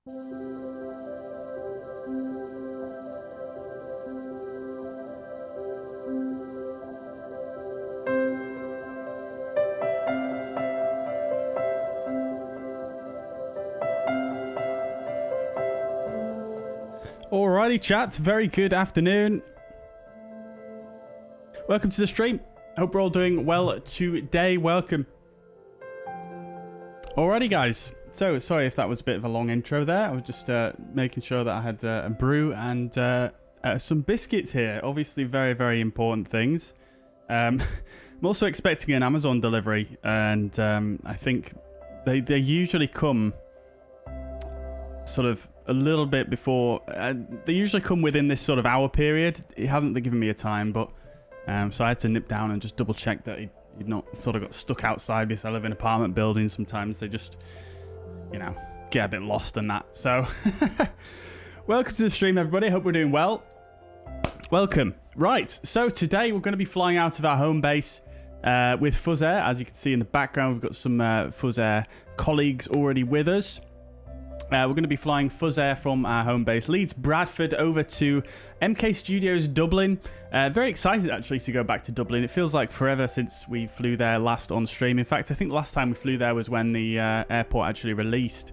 Alrighty, chat. Very good afternoon. Welcome to the stream. Hope we're all doing well today. Welcome. Alrighty, guys. So, sorry if that was a bit of a long intro there. I was just making sure that I had a brew and some biscuits here. Obviously, very, very important things. I'm also expecting an Amazon delivery, and I think they usually come sort of a little bit before. They usually come within this sort of hour period. It hasn't given me a time, but so I had to nip down and just double check that he'd not sort of got stuck outside, because I live in apartment buildings. Sometimes they just, you know, get a bit lost and that. So welcome to the stream, everybody. Hope we're doing well. Welcome. Right, so today we're going to be flying out of our home base with fuzzair. As you can see in the background, we've got some fuzzair colleagues already with us. We're going to be flying fuzzair from our home base, Leeds, Bradford, over to MK Studios, Dublin. Very excited, actually, to go back to Dublin. It feels like forever since we flew there last on stream. In fact, I think the last time we flew there was when the airport actually released.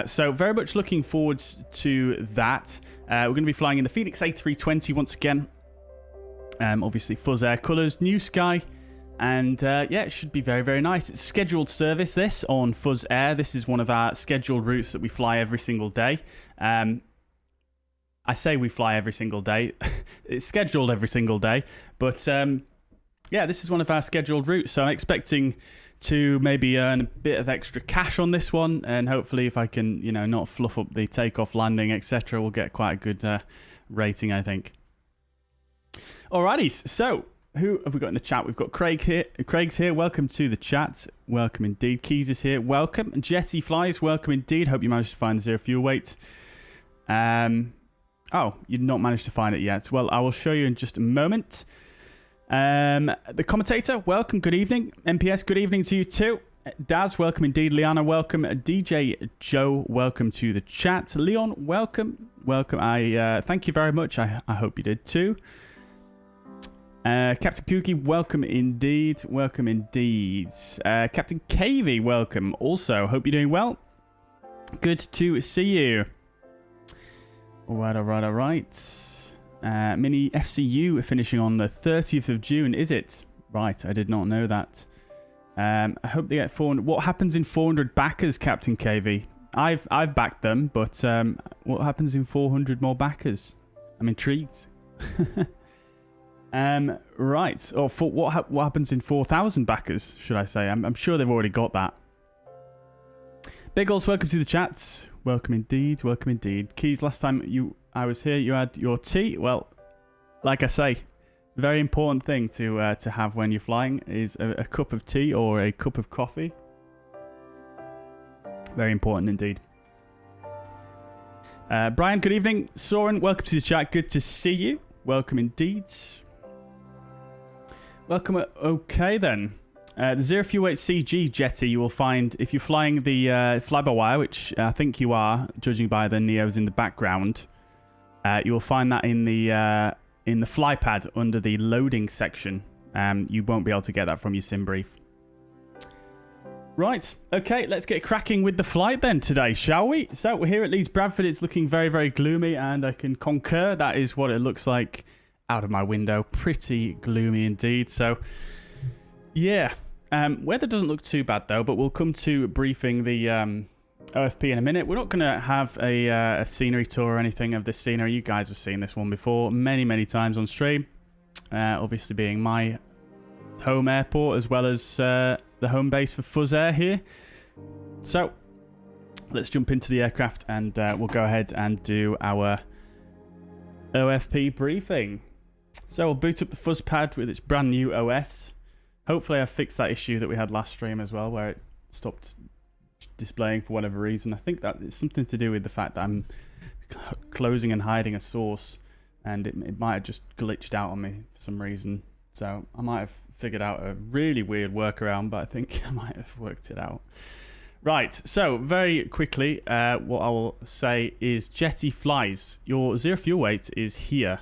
So very much looking forward to that. We're going to be flying in the Fenix A320 once again. Obviously, fuzzair colours, new sky. And yeah, it should be very, very nice. It's scheduled service, this, on fuzzair. This is one of our scheduled routes that we fly every single day. I say we fly every single day. It's scheduled every single day. But yeah, this is one of our scheduled routes. So I'm expecting to maybe earn a bit of extra cash on this one. And hopefully if I can, you know, not fluff up the takeoff, landing, etc., we'll get quite a good rating, I think. Alrighty, so who have we got in the chat? We've got Craig here. Craig's here. Welcome to the chat. Welcome indeed. Keys is here. Welcome. Jetty Flies. Welcome indeed. Hope you managed to find the zero fuel weight. Oh, you've not managed to find it yet. Well, I will show you in just a moment. The commentator. Welcome. Good evening. MPS. Good evening to you too. Daz. Welcome indeed. Liana. Welcome. DJ Joe. Welcome to the chat. Leon. Welcome. Welcome. I thank you very much. I hope you did too. Captain Kooky, welcome indeed. Welcome indeed. Captain KV, welcome. Also, hope you're doing well. Good to see you. Alright, alright, alright. Mini FCU finishing on the 30th of June, is it? Right, I did not know that. I hope they get 400. What happens in 400 backers, Captain KV? I've backed them, but what happens in 400 more backers? I'm intrigued. Right. Or for what happens in 4,000 backers, should I say? I'm sure they've already got that. Biggles, welcome to the chat. Welcome indeed. Welcome indeed. Keys, last time I was here, you had your tea. Well, like I say, very important thing to have when you're flying is a cup of tea or a cup of coffee. Very important indeed. Brian, good evening. Soren, welcome to the chat. Good to see you. Welcome indeed. Welcome. Okay, then. The 048 CG Jetty you will find if you're flying the flybywire, which I think you are, judging by the Neos in the background. You will find that in the fly pad under the loading section. You won't be able to get that from your sim brief. Right. Okay, let's get cracking with the flight then today, shall we? So we're here at Leeds Bradford. It's looking very, very gloomy, and I can concur that is what it looks like out of my window. Pretty gloomy indeed. So, yeah. Weather doesn't look too bad, though, but we'll come to briefing the OFP in a minute. We're not going to have a scenery tour or anything of this scenery. You guys have seen this one before many, many times on stream. Obviously being my home airport as well as the home base for fuzzair here. So, let's jump into the aircraft and we'll go ahead and do our OFP briefing. So we'll boot up the fuzz pad with its brand new OS. Hopefully I've fixed that issue that we had last stream as well, where it stopped displaying for whatever reason. I think that it's something to do with the fact that I'm closing and hiding a source, and it might have just glitched out on me for some reason. So I might have figured out a really weird workaround, but I think I might have worked it out. Right, so very quickly, what I will say is jetty flies. Your zero fuel weight is here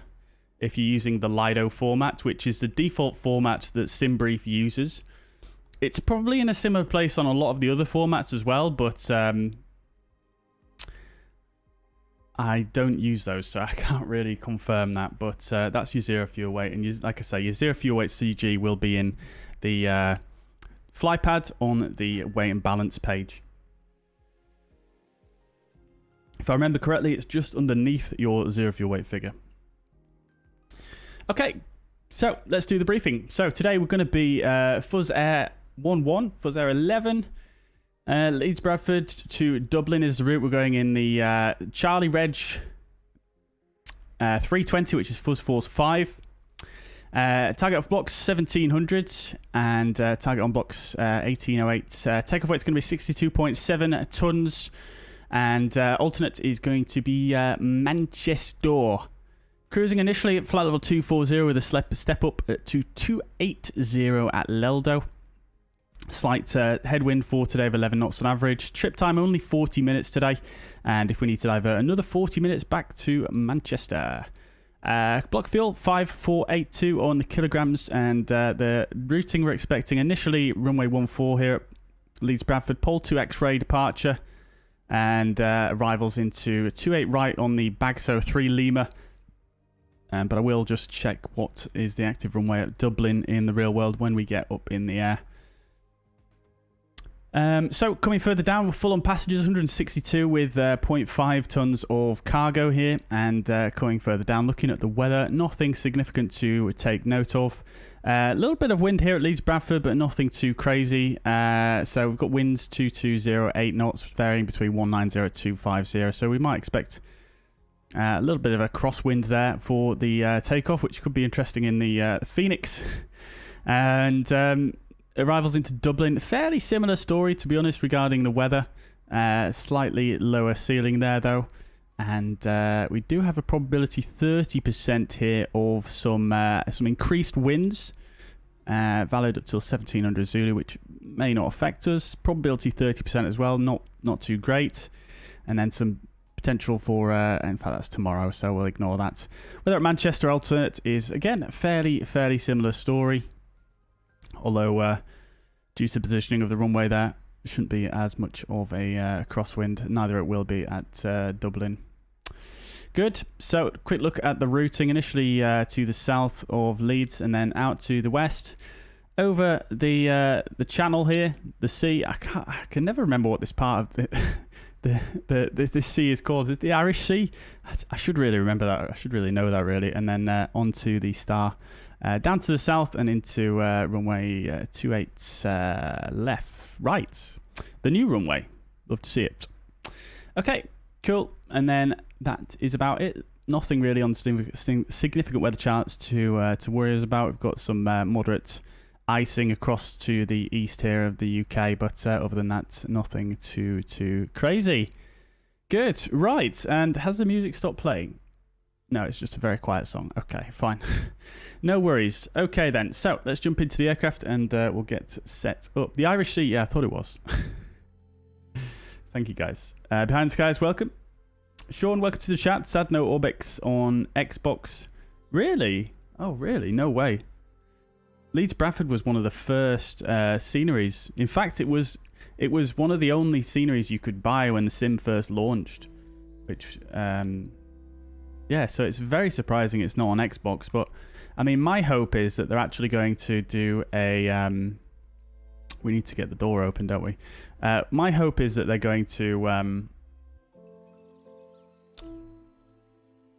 if you're using the Lido format, which is the default format that SimBrief uses. It's probably in a similar place on a lot of the other formats as well, but I don't use those, so I can't really confirm that. But that's your zero fuel weight, and like I say, your zero fuel weight CG will be in the flypad on the weight and balance page. If I remember correctly, it's just underneath your zero fuel weight figure. Okay, so let's do the briefing. So today we're going to be fuzzair 11, fuzzair 11. Leeds Bradford to Dublin is the route. We're going in the Charlie Reg 320, which is Fuzz Force 5. Target off blocks 1700 and target on blocks 1808. Takeoff weight's going to be 62.7 tons, and alternate is going to be Manchester. Cruising initially at flight level 240 with a step up to 280 at Leldo. Slight headwind for today of 11 knots on average. Trip time only 40 minutes today, and if we need to divert another 40 minutes back to Manchester. Block fuel 5482 on the kilograms, and the routing we're expecting initially runway 14 here at Leeds Bradford, pole 2 X-ray departure, and arrivals into 28 right on the Bagso 3 Lima. But I will just check what is the active runway at Dublin in the real world when we get up in the air. So coming further down, we're full on passengers, 162 with 0.5 tons of cargo here. And coming further down, looking at the weather, nothing significant to take note of. A little bit of wind here at Leeds Bradford, but nothing too crazy. So we've got winds 2208 knots, varying between 190 and 250. So we might expect a little bit of a crosswind there for the takeoff, which could be interesting in the Fenix. And arrivals into Dublin, fairly similar story, to be honest, regarding the weather. Slightly lower ceiling there, though. And we do have a probability 30% here of some increased winds, valid up till 1700 Zulu, which may not affect us. Probability 30% as well, not too great. And then some potential for, in fact, that's tomorrow, so we'll ignore that. Whether at Manchester alternate is, again, fairly similar story. Although, due to the positioning of the runway there, shouldn't be as much of a crosswind. Neither it will be at Dublin. Good. So, quick look at the routing. Initially to the south of Leeds and then out to the west. Over the channel here, the sea. I can never remember what this part of this sea is called. Is it the Irish Sea? I should really remember that. I should really know that, really. And then onto the Star. Down to the south and into runway 28 right. The new runway. Love to see it. Okay, cool. And then that is about it. Nothing really on significant weather charts to worry us about. We've got some moderate icing across to the east here of the UK, but other than that, nothing too crazy. Good. Right. And has the music stopped playing? No, it's just a very quiet song. Okay, fine. No worries. Okay, then. So, let's jump into the aircraft and we'll get set up. The Irish Sea, yeah, I thought it was. Thank you, guys. Behind the Skies, welcome. Sean, welcome to the chat. Sadno Orbix on Xbox. Really? Oh, really? No way. Leeds Bradford was one of the first sceneries. In fact, it was one of the only sceneries you could buy when the sim first launched. Which... yeah, so it's very surprising it's not on Xbox, but I mean, my hope is that they're actually going to do a... we need to get the door open, don't we? My hope is that they're going to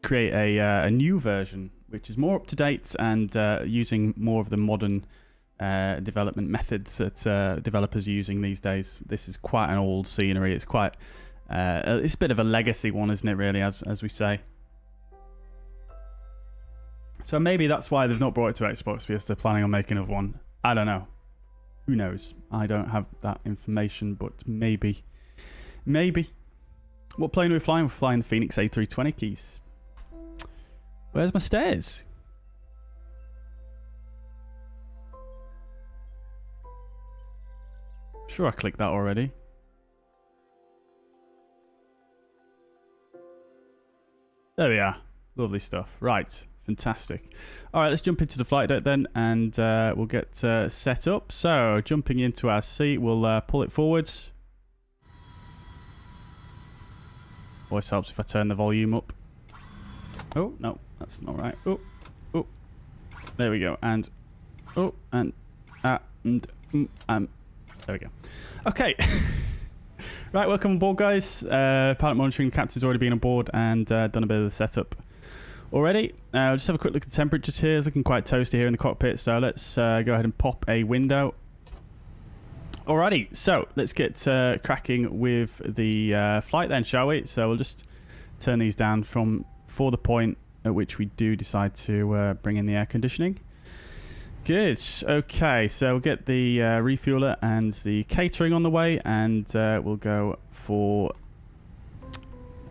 create a new version, which is more up-to-date and using more of the modern development methods that developers are using these days. This is quite an old scenery. It's quite... it's a bit of a legacy one, isn't it, really, as we say. So maybe that's why they've not brought it to Xbox, because they're planning on making another one. I don't know. Who knows? I don't have that information, but maybe. Maybe. What plane are we flying? We're flying the Fenix A320 keys. Where's my stairs? Sure, I clicked that already. There we are. Lovely stuff. Right. Fantastic. All right, let's jump into the flight deck then, and we'll get set up. So, jumping into our seat, we'll pull it forwards. Always helps if I turn the volume up. Oh, no, that's not right. Oh, oh. There we go. And, oh, and, there we go. Okay. Right, welcome aboard, guys. Pilot monitoring captain's already been on board and done a bit of the setup already. I'll just have a quick look at the temperatures here. It's looking quite toasty here in the cockpit, so let's go ahead and pop a window. Alrighty, so let's get cracking with the flight then, shall we? So we'll just turn these down for the point at which we do decide to bring in the air conditioning. Good. Okay, so we'll get the refueler and the catering on the way, and we'll go for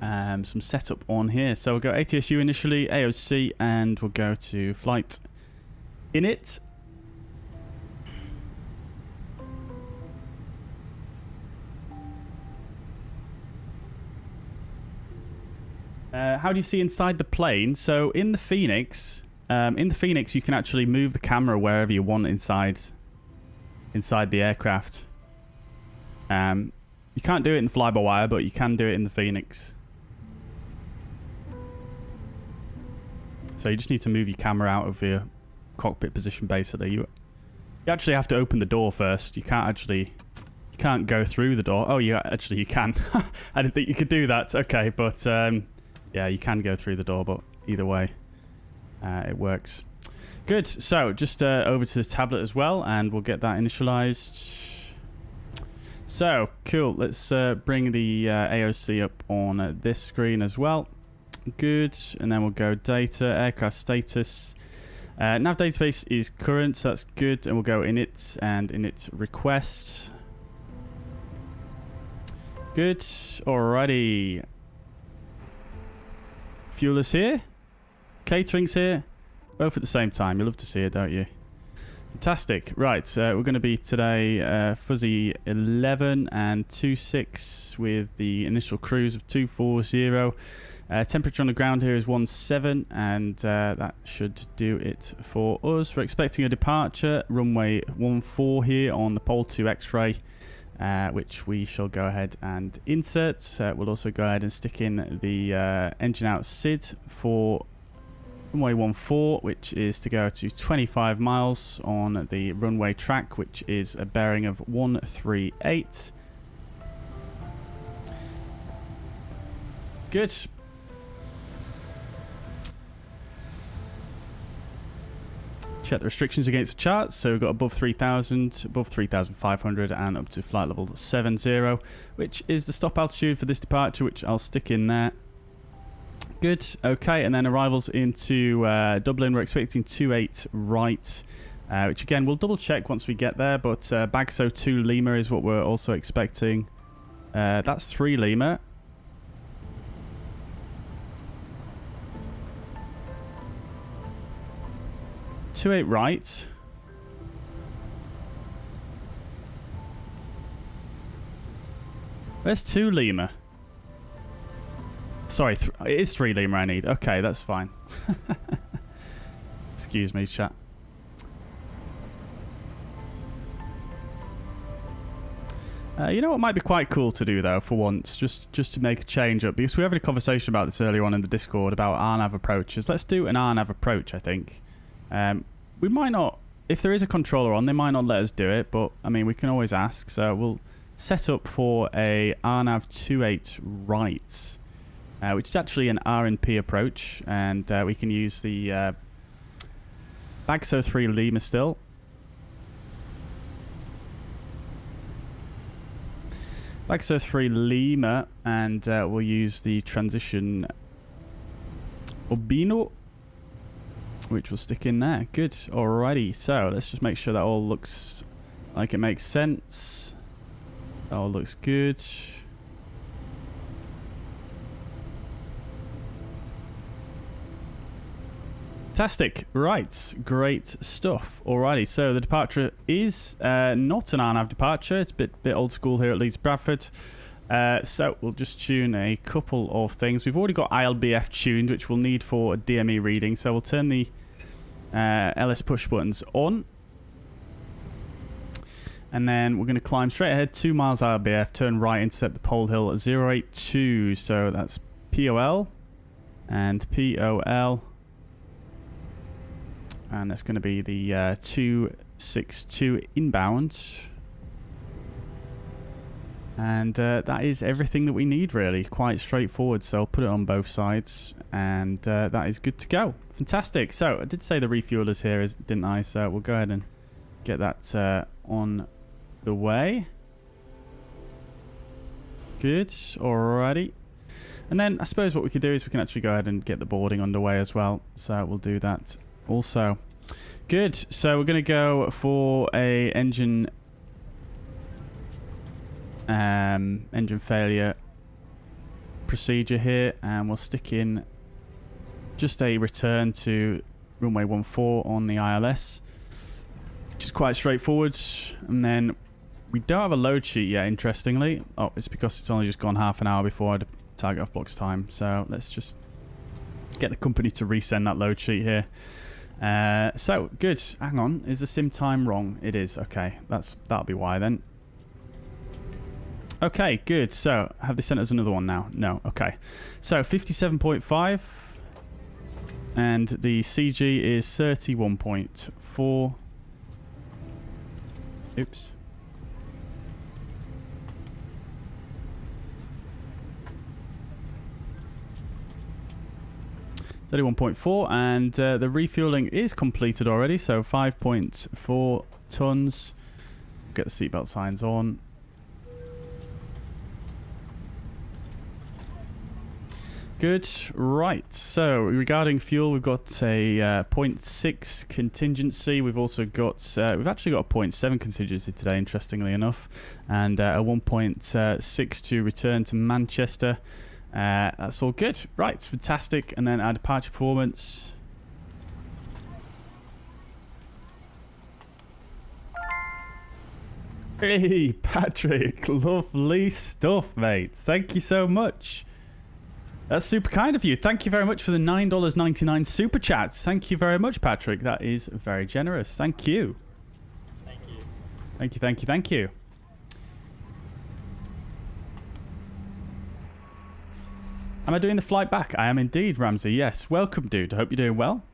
some setup on here. So we'll go ATSU initially, AOC, and we'll go to flight init. How do you see inside the plane? So in the Fenix, you can actually move the camera wherever you want inside the aircraft. You can't do it in fly-by-wire, but you can do it in the Fenix. So you just need to move your camera out of your cockpit position, basically. You actually have to open the door first. You can't go through the door. Oh, you can. I didn't think you could do that. Okay, but yeah, you can go through the door, but either way, it works. Good. So just over to the tablet as well, and we'll get that initialized. So cool. Let's bring the AOC up on this screen as well. Good. And then we'll go data, aircraft status. Nav database is current, so that's good. And we'll go init and init request. Good. Alrighty. Fuelers here. Catering's here. Both at the same time. You love to see it, don't you? Fantastic. Right, we're going to be today fuzzy 11 and 26 with the initial cruise of 240. Temperature on the ground here is 17, and that should do it for us. We're expecting a departure, runway 14 here on the Pole 2 X-ray, which we shall go ahead and insert. We'll also go ahead and stick in the engine out SID for runway 14, which is to go to 25 miles on the runway track, which is a bearing of 138. Good. Check the restrictions against the chart. So we've got above 3,000, above 3,500, and up to flight level 70, which is the stop altitude for this departure, which I'll stick in there. Good. Okay, and then arrivals into Dublin. We're expecting 28 right, which again we'll double check once we get there. But Bagso 2 Lima is what we're also expecting. That's 3 Lima. Two 8 right. Where's 2 Lima? Sorry, it is 3 Lima I need. Okay, that's fine. Excuse me, chat. You know what might be quite cool to do, though, for once, just to make a change up, because we were having a conversation about this earlier on in the Discord about RNAV approaches. Let's do an RNAV approach, I think. We might not, if there is a controller on, they might not let us do it, but, I mean, we can always ask. So we'll set up for a RNAV 28 right, which is actually an RNP approach, and we can use the Bagso 3 Lima still. Bagso 3 Lima, and we'll use the transition Urbino, which will stick in there. Good. Alrighty. So let's just make sure that all looks like it makes sense. That all looks good. Fantastic. Right. Great stuff. Alrighty. So the departure is not an RNAV departure. It's a bit old school here at Leeds Bradford. So we'll just tune a couple of things. We've already got ILBF tuned, which we'll need for a DME reading. So we'll turn the LS push buttons on. And then we're going to climb straight ahead, 2 miles ILBF, turn right, intercept the pole hill at 082. So that's POL and POL. And that's going to be the 262 inbound. And that is everything that we need, really. Quite straightforward. So I'll put it on both sides. And that is good to go. Fantastic. So I did say the refuelers here, didn't I? So we'll go ahead and get that on the way. Good. Alrighty. And then I suppose what we could do is we can actually go ahead and get the boarding underway as well. So we'll do that also. Good. So we're going to go for a engine failure procedure here, and we'll stick in just a return to runway 14 on the ILS, which is quite straightforward. And then we don't have a load sheet yet, interestingly. Oh, it's because it's only just gone half an hour before the target off blocks time. So let's just get the company to resend that load sheet here. So good. Hang on, is the sim time wrong? It is. Okay, that'll be why then. Okay, good. So have they sent us another one now? No. Okay, so 57.5 and the CG is 31.4. Oops. .4, and the refueling is completed already, so 5.4 tons. Get the seatbelt signs on. Good. Right, so regarding fuel, we've got a 0.6 contingency. We've also got we've actually got a 0.7 contingency today, interestingly enough, and a 1.6 to return to Manchester. That's all good. Right, fantastic. And then our departure performance. Hey, Patrick. Lovely stuff, mate. Thank you so much. That's super kind of you. Thank you very much for the $9.99 super chats. Thank you very much, Patrick. That is very generous. Thank you. Thank you. Thank you, thank you, thank you. Am I doing the flight back? I am indeed, Ramsey. Yes. Welcome, dude. I hope you're doing well.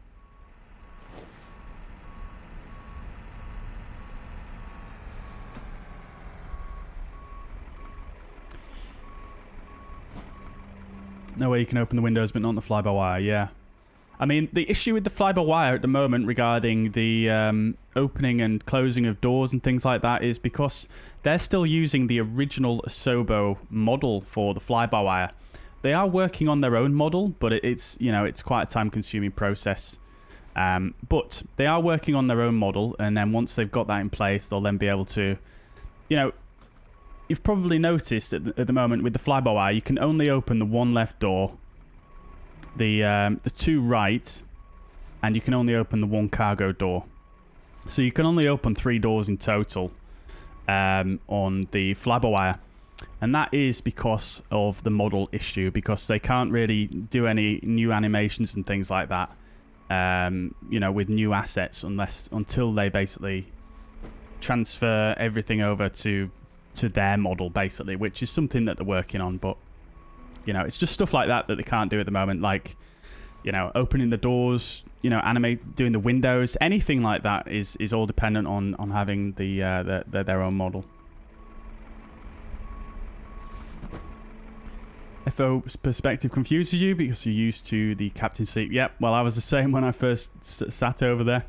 No way you can open the windows, but not the fly-by-wire. Yeah. I mean, the issue with the fly-by-wire at the moment regarding the opening and closing of doors and things like that is because they're still using the original Asobo model for the fly-by-wire. They are working on their own model, but it's, you know, it's quite a time-consuming process. But they are working on their own model, and then once they've got that in place, they'll then be able to, you know, you've probably noticed at the moment with the fly-by-wire, you can only open the one left door, the two right, and you can only open the one cargo door. So you can only open 3 doors in total on the fly-by-wire. And that is because of the model issue, because they can't really do any new animations and things like that, you know, with new assets until they basically transfer everything over to their model, basically, which is something that they're working on. But, you know, it's just stuff like that they can't do at the moment, like, you know, opening the doors, you know, doing the windows, anything like that is all dependent on having their own model. FO perspective confuses you because you're used to the captain seat. Yep, well, I was the same when I first sat over there.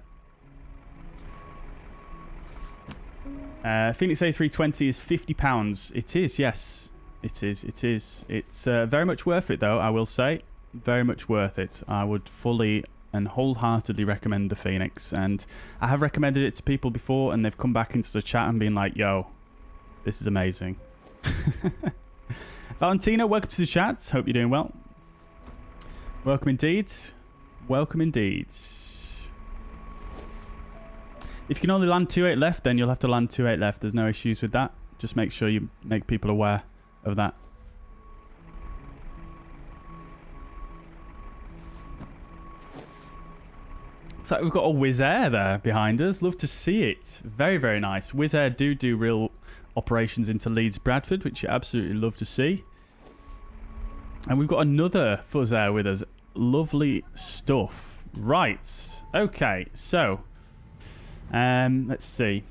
Fenix A320 is £50. It is, yes. It is. It's very much worth it, though, I will say. Very much worth it. I would fully and wholeheartedly recommend the Fenix. And I have recommended it to people before, and they've come back into the chat and been like, yo, this is amazing. Valentino, welcome to the chat. Hope you're doing well. Welcome indeed. Welcome indeed. If you can only land 28 left, then you'll have to land 28 left. There's no issues with that. Just make sure you make people aware of that. So we've got a Wizz Air there behind us. Love to see it. Very, very nice. Wizz Air do real operations into Leeds, Bradford, which you absolutely love to see. And we've got another fuzzair with us. Lovely stuff. Right. Okay, so let's see.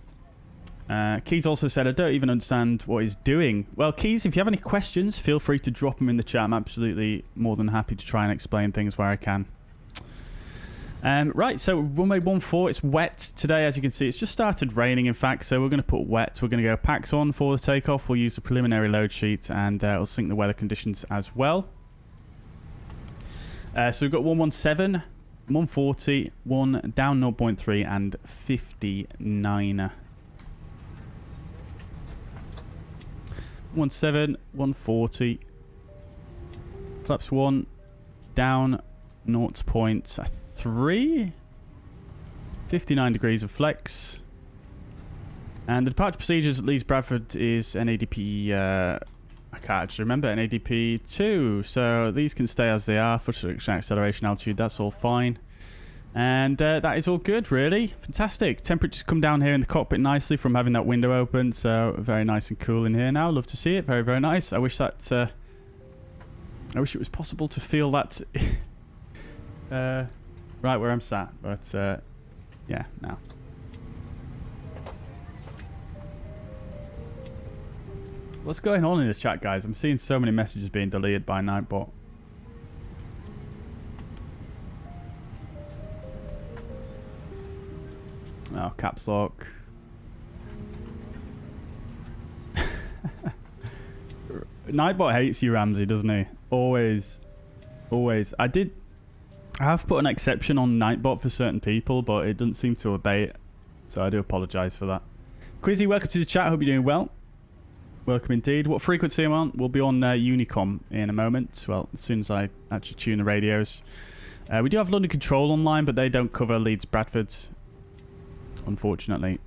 Keys also said, I don't even understand what he's doing. Well, Keys, if you have any questions, feel free to drop them in the chat. I'm absolutely more than happy to try and explain things where I can. Right, so runway 14, it's wet today, as you can see. It's just started raining, in fact, so we're going to put wet. We're going to go packs on for the takeoff. We'll use the preliminary load sheet, and we'll sync the weather conditions as well. So we've got 117, 140, 1 down 0.3, and 59. 17, 140, flaps 1, down 0.3, 59 degrees of flex. And the departure procedures at Leeds Bradford is NADP, I can't actually remember, NADP 2. So these can stay as they are, for acceleration altitude, that's all fine. And that is all good, really. Fantastic. Temperatures come down here in the cockpit nicely from having that window open. So very nice and cool in here now. Love to see it. Very, very nice. I wish that... I wish it was possible to feel that... right where I'm sat. But, yeah, no. What's going on in the chat, guys? I'm seeing so many messages being deleted by Nightbot. Oh, caps lock. Nightbot hates you, Ramsey, doesn't he? Always. Always. I have put an exception on Nightbot for certain people, but it doesn't seem to obey it. So I do apologise for that. Quizzy, welcome to the chat. Hope you're doing well. Welcome indeed. What frequency am I on? We'll be on Unicom in a moment. Well, as soon as I actually tune the radios. We do have London Control online, but they don't cover Leeds Bradford, unfortunately.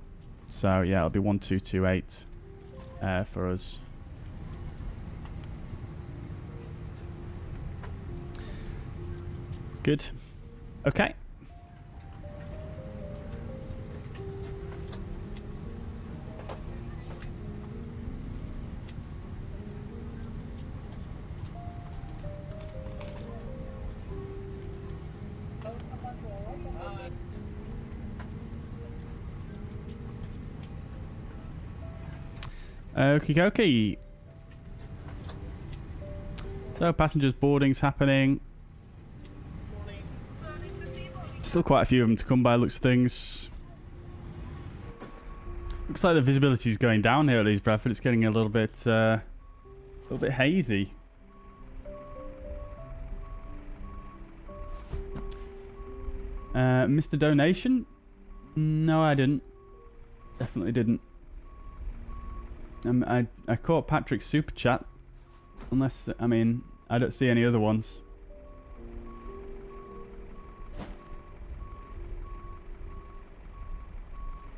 So yeah, it'll be 1228 for us. Good. Okay. Okie dokie. So passengers boarding's happening. Still quite a few of them to come by, looks of things. Looks like the visibility is going down here at Leeds Bradford. It's getting a little bit hazy. Mr. Donation? No, I didn't. Definitely didn't. I caught Patrick's super chat. Unless, I mean, I don't see any other ones.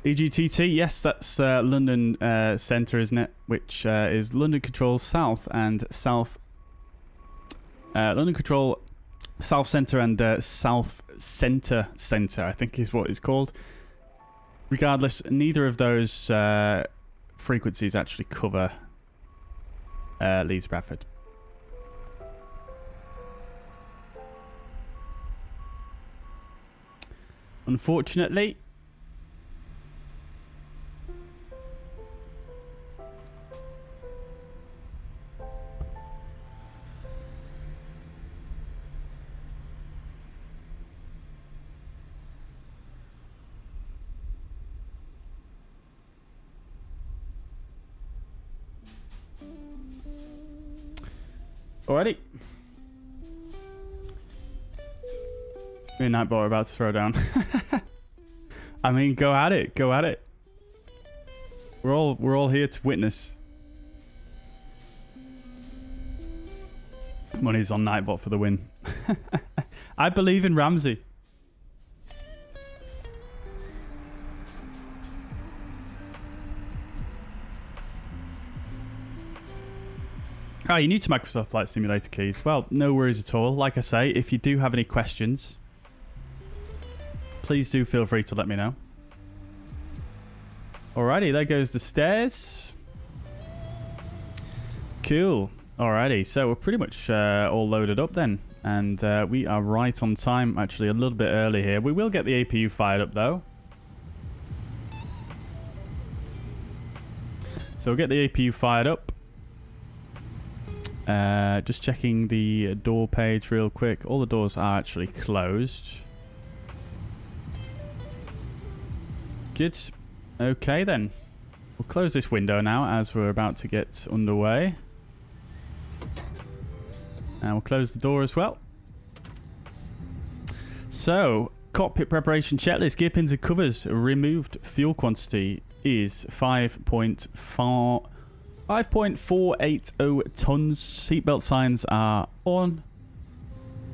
EGTT, yes, that's London Centre, isn't it? Which is London Control South and South. London Control South Centre and South Centre, I think is what it's called. Regardless, neither of those frequencies actually cover Leeds Bradford. Unfortunately. Alrighty. Me and Nightbot are about to throw down. I mean, go at it. Go at it. We're all here to witness. Money's on Nightbot for the win. I believe in Ramsey. Oh, you're new to Microsoft Flight Simulator keys. Well, no worries at all. Like I say, if you do have any questions, please do feel free to let me know. Alrighty, there goes the stairs. Cool. Alrighty, so we're pretty much all loaded up then. And we are right on time, actually a little bit early here. We will get the APU fired up though. So we'll get the APU fired up. Just checking the door page real quick. All the doors are actually closed. Good. Okay then. We'll close this window now as we're about to get underway. And we'll close the door as well. So, cockpit preparation checklist. Gear pins and covers. Removed fuel quantity is 5.480 tons. Seatbelt signs are on.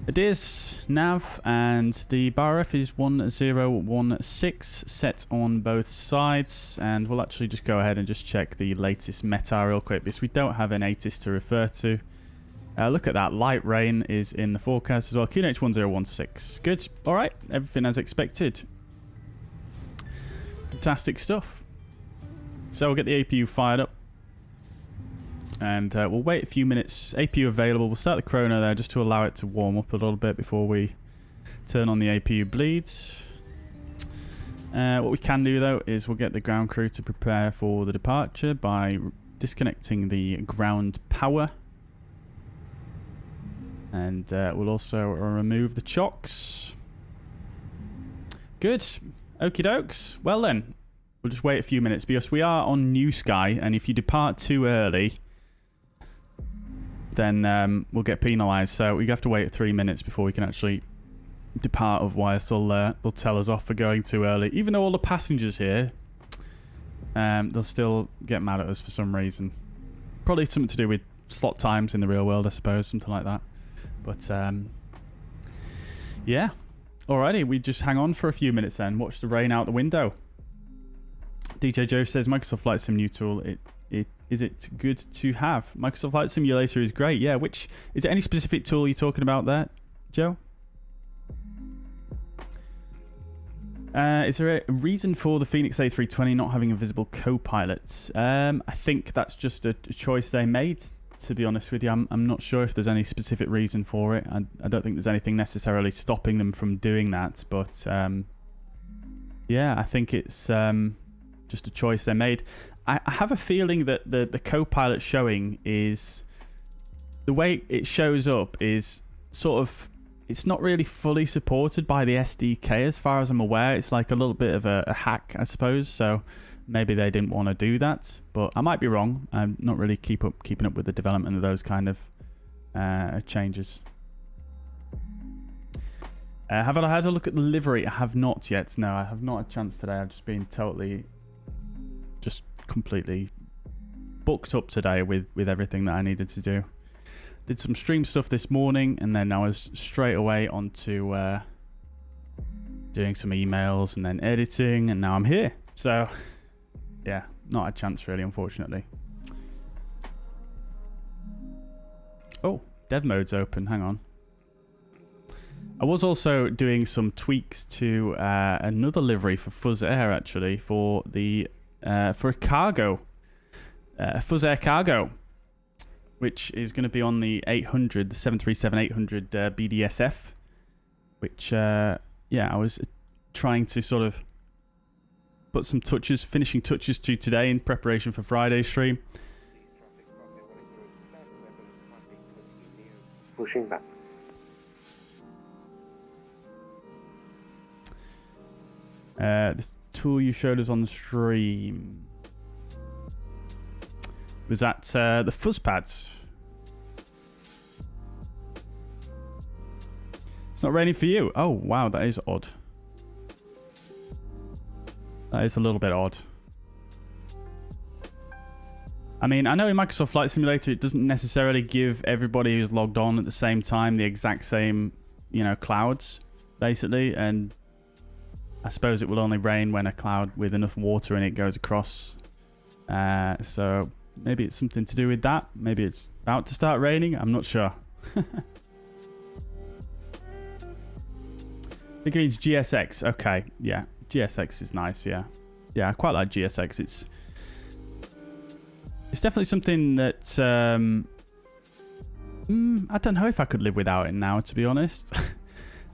ADIRS, nav, and the bar F is 1016 set on both sides. And we'll actually just go ahead and just check the latest METAR real quick because we don't have an ATIS to refer to. Look at that. Light rain is in the forecast as well. QNH 1016. Good. All right. Everything as expected. Fantastic stuff. So we'll get the APU fired up. And we'll wait a few minutes. APU available. We'll start the chrono there just to allow it to warm up a little bit before we turn on the APU bleeds. What we can do though is we'll get the ground crew to prepare for the departure by disconnecting the ground power. And we'll also remove the chocks. Good. Okie dokes. Well then, we'll just wait a few minutes because we are on New Sky, and if you depart too early, then we'll get penalised. So we have to wait 3 minutes before we can actually depart. Otherwise, they'll tell us off for going too early. Even though all the passengers here, they'll still get mad at us for some reason. Probably something to do with slot times in the real world, I suppose, something like that. But, yeah. Alrighty, we just hang on for a few minutes then. Watch the rain out the window. DJ Joe says, Microsoft Flight Sim new tool. Is it good to have? Microsoft Flight Simulator is great. Yeah, which... Is there any specific tool you're talking about there, Joe? Is there a reason for the Fenix A320 not having a visible co-pilot? I think that's just a choice they made. To be honest with you, I'm not sure if there's any specific reason for it. I don't think there's anything necessarily stopping them from doing that. But, yeah, I think it's just a choice they made. I have a feeling that the co-pilot showing is... The way it shows up is sort of... It's not really fully supported by the SDK as far as I'm aware. It's like a little bit of a hack, I suppose. So... Maybe they didn't want to do that, but I might be wrong. I'm not really keeping up with the development of those kind of changes. Have I had a look at the livery? I have not yet. No, I have not had a chance today. I've just been just completely booked up today with everything that I needed to do. Did some stream stuff this morning, and then I was straight away onto doing some emails and then editing, and now I'm here. So... Yeah, not a chance really, unfortunately. Oh, dev mode's open. Hang on. I was also doing some tweaks to another livery for fuzzair, actually, for the for a cargo, fuzzair cargo, which is going to be on the 800, the 737-800 BDSF, which yeah, I was trying to sort of put some touches, finishing touches to today in preparation for Friday's stream. Pushing back. The tool you showed us on the stream, was that the fuzz pads? It's not raining for you. Oh wow, that is odd. That is a little bit odd. I mean, I know in Microsoft Flight Simulator it doesn't necessarily give everybody who's logged on at the same time the exact same, you know, clouds, basically. And I suppose it will only rain when a cloud with enough water in it goes across. So Maybe it's something to do with that. Maybe it's about to start raining. I'm not sure. I think it means GSX. Okay, yeah. GSX is nice, yeah. Yeah, I quite like GSX. It's definitely something that... I don't know if I could live without it now, to be honest.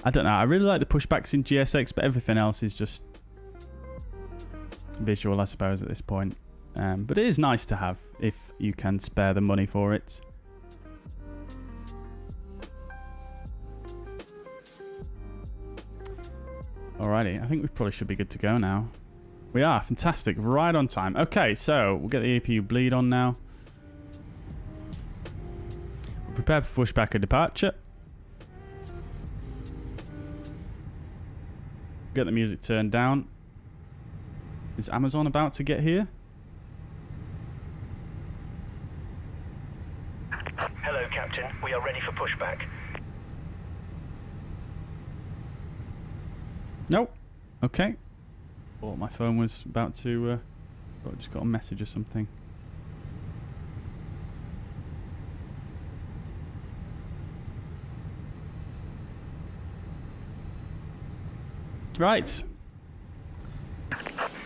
I don't know. I really like the pushbacks in GSX, but everything else is just visual, I suppose, at this point. But it is nice to have if you can spare the money for it. Alrighty, I think we probably should be good to go now. We are. Fantastic. Right on time. Okay, so we'll get the APU bleed on now. We'll prepare for pushback and departure. Get the music turned down. Is Amazon about to get here? Hello, Captain. We are ready for pushback. Nope. Okay. Thought my phone was about to... I just got a message or something. Right.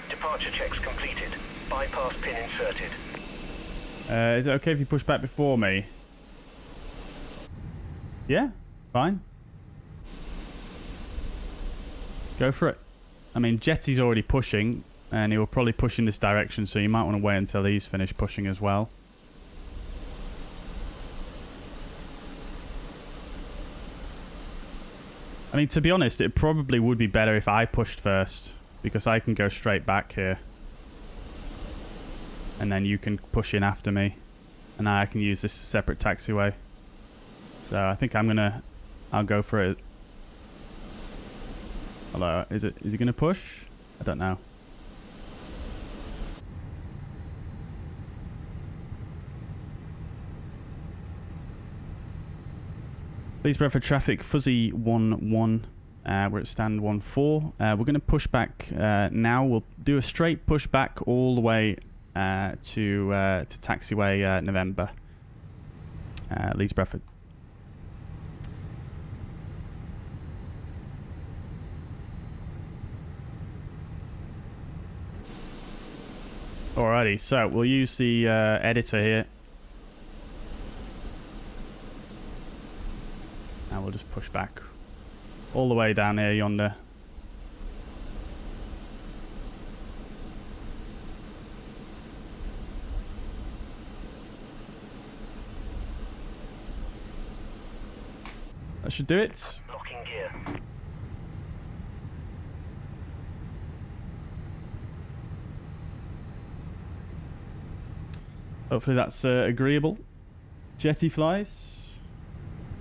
Departure checks completed. Bypass pin inserted. Is it okay if you push back before me? Yeah, fine. Go for it. I mean, Jetty's already pushing, and he will probably push in this direction, so you might want to wait until he's finished pushing as well. I mean, to be honest, it probably would be better if I pushed first, because I can go straight back here. And then you can push in after me, and I can use this separate taxiway. So I think I'll go for it. Hello, is he gonna push? I don't know. Please Bradford traffic fuzzy 11. We're at stand 14. We're gonna push back now. We'll do a straight push back all the way to taxiway November. Leeds Bradford. Alrighty, so we'll use the editor here. And we'll just push back all the way down here yonder. That should do it. Locking gear. Hopefully that's agreeable. Jetty flies.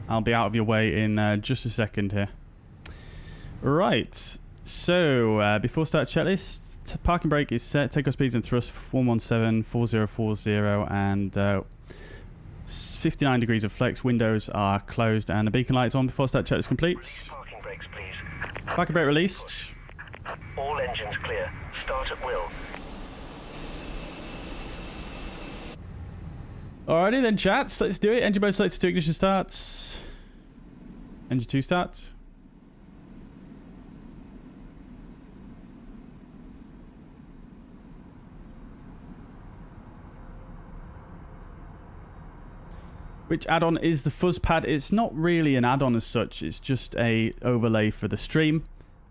I'll be out of your way in just a second here. Right. So, before start checklist, parking brake is set. Takeoff speeds and thrust 117, 4040, and 59 degrees of flex. Windows are closed and the beacon lights on. Before start checklist complete. Release parking brakes, please. Parking brake released. All engines clear. Start at will. Alrighty then, chats. Let's do it. Engine mode selected to ignition starts. Engine 2 starts. Which add-on is the fuzz pad? It's not really an add-on as such. It's just a overlay for the stream.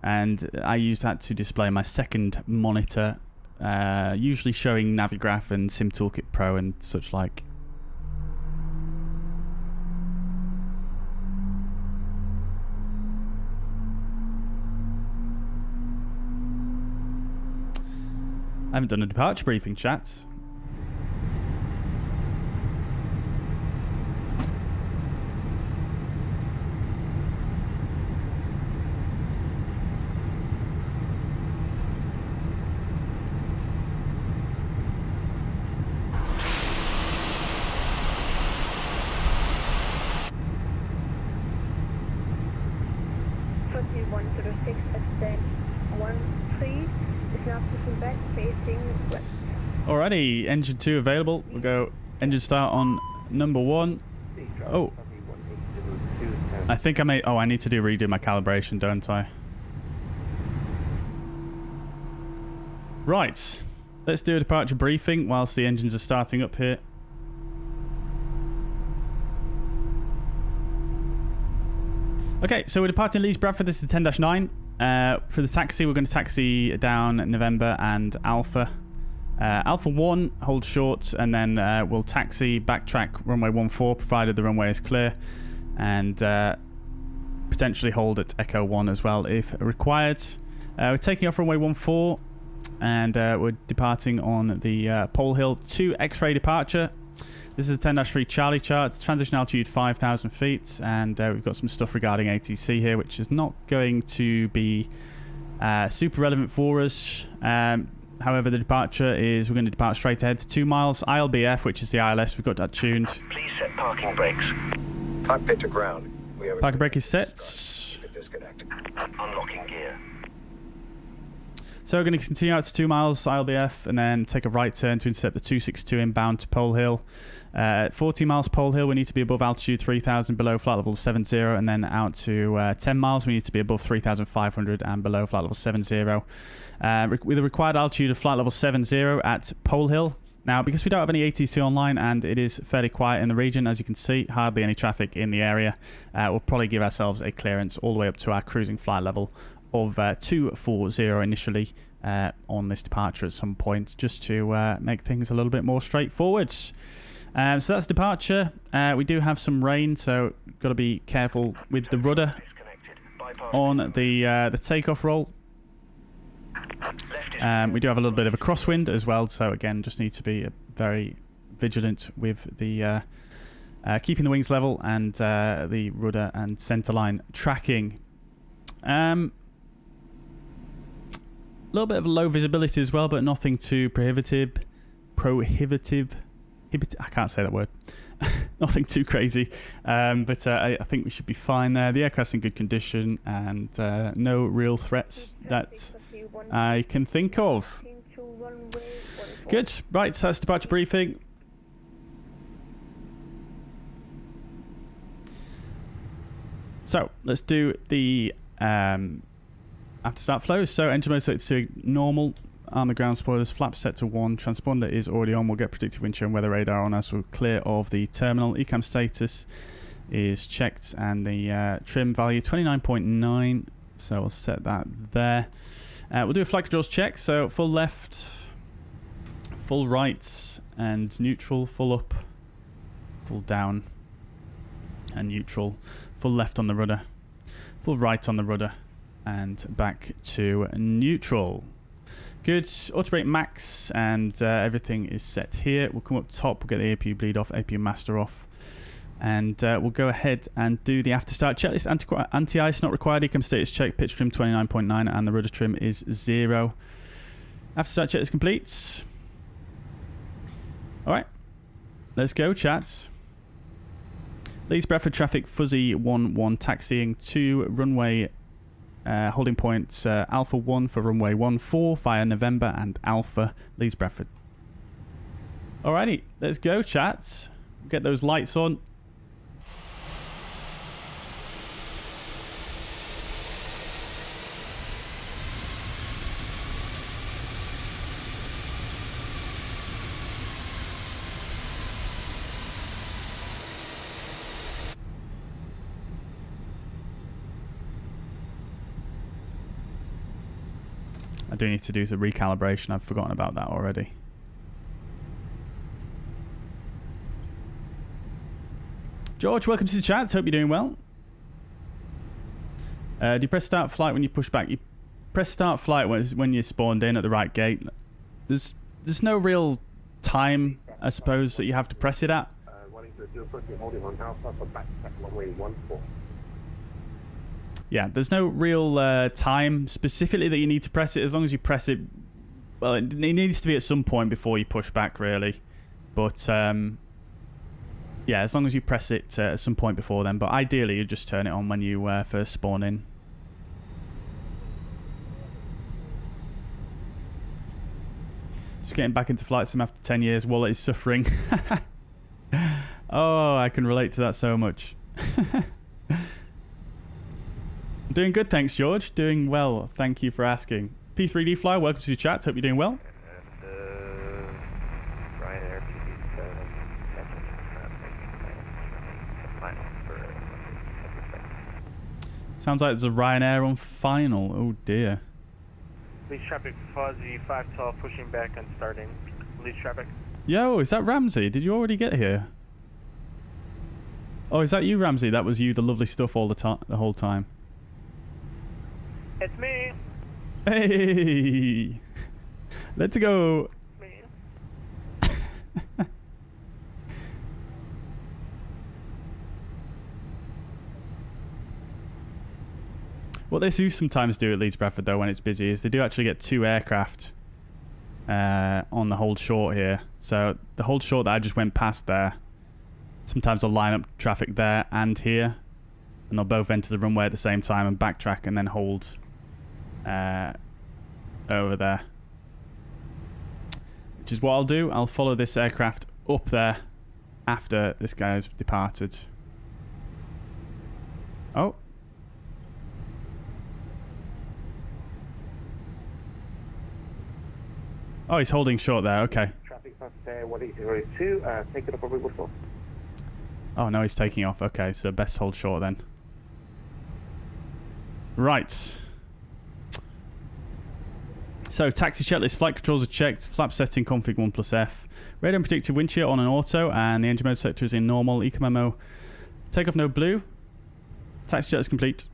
And I use that to display my second monitor. Usually showing Navigraph and SimToolkitPro and such like. I haven't done a departure briefing, chat. Alrighty, engine 2 available. We'll go engine start on number 1. Oh. I think I may... Oh, I need to redo my calibration, don't I? Right. Let's do a departure briefing whilst the engines are starting up here. Okay, so we're departing Leeds, Bradford. This is 10-9. For the taxi, we're going to taxi down November and Alpha. Alpha 1, hold short, and then we'll taxi, backtrack runway 14, provided the runway is clear, and potentially hold at Echo 1 as well if required. We're taking off runway 14, and we're departing on the Pole Hill 2 X-ray departure. This is a 10-3 Charlie chart. Transition altitude 5,000 feet, and we've got some stuff regarding ATC here, which is not going to be super relevant for us. However, the departure is we're going to depart straight ahead to 2 miles. ILBF, which is the ILS, we've got that tuned. Please set parking brakes. Cockpit to ground. We have Parking brake is set. Disconnect. Unlocking gear. So we're going to continue out to 2 miles ILBF and then take a right turn to intercept the 262 inbound to Pole Hill. At 40 miles Pole Hill, we need to be above altitude 3,000, below flight level 70, and then out to 10 miles, we need to be above 3,500 and below flight level 70. With a required altitude of flight level 70 at Pole Hill. Now, because we don't have any ATC online and it is fairly quiet in the region, as you can see, hardly any traffic in the area, we'll probably give ourselves a clearance all the way up to our cruising flight level of 240 initially on this departure at some point, just to make things a little bit more straightforward. So that's departure. We do have some rain, so got to be careful with the rudder on the takeoff roll. We do have a little bit of a crosswind as well, so again, just need to be very vigilant with the keeping the wings level and the rudder and centerline tracking. A little bit of low visibility as well, but nothing too prohibitive. I can't say that word. Nothing too crazy, but I think we should be fine there. The aircraft's in good condition and no real threats that I can think of. Good. Right, so that's departure briefing. So let's do the after start flows. So engine mode set to normal. On the ground spoilers, flaps set to 1, transponder is already on, we'll get predictive wind chill and weather radar on as we're clear of the terminal. ECAM status is checked and the trim value 29.9, so we'll set that there. We'll do a flight controls check, so full left, full right and neutral, full up, full down and neutral, full left on the rudder, full right on the rudder and back to neutral. Good. Auto brake max and everything is set here. We'll come up top, we'll get the APU bleed off, APU master off, and we'll go ahead and do the after start checklist. Anti-ice not required, ECAM status check, pitch trim 29.9 and the rudder trim is 0. After start check is complete. Alright, let's go chat. Leeds Bradford traffic fuzzy 11 taxiing to runway holding points Alpha 1 for runway 14 via November and Alpha Leeds Bradford. Alrighty, let's go chat. Get those lights on. I do need to do the recalibration. I've forgotten about that already. George, welcome to the chat. Hope you're doing well. Do you press start flight when you push back? You press start flight when you're spawned in at the right gate. There's no real time, I suppose, that you have to press it at. Yeah, there's no real time specifically that you need to press it. As long as you press it, well, it needs to be at some point before you push back, really. But yeah, as long as you press it at some point before then. But ideally, you just turn it on when you first spawn in. Just Just getting back into flight sim after 10 years. Wallet is suffering. Oh, I can relate to that so much. Doing good, thanks, George. Doing well. Thank you for asking. P3D Fly, welcome to the chat. Hope you're doing well. Sounds like there's a Ryanair on final. Oh dear. Leeds traffic, fuzzy 512 pushing back and starting. Leeds traffic. Yo, is that Ramsey? Did you already get here? Oh, is that you, Ramsey? That was you, the lovely stuff all the whole time. It's me. Hey, let's go. Me. What they do sometimes do at Leeds Bradford, though, when it's busy, is they do actually get 2 aircraft on the hold short here. So the hold short that I just went past there, sometimes they'll line up traffic there and here, and they'll both enter the runway at the same time and backtrack and then hold over there. Which is what I'll do. I'll follow this aircraft up there after this guy has departed. Oh. Oh, he's holding short there. Okay. Traffic past 1802, take it up over whistle. Oh, no, he's taking off. Okay, so best hold short then. Right. So, taxi checklist. Flight controls are checked. Flap setting config 1+F. Radar and predictive wind shear on an auto, and the engine mode sector is in normal. Eco memo. Takeoff no blue. Taxi jet is complete.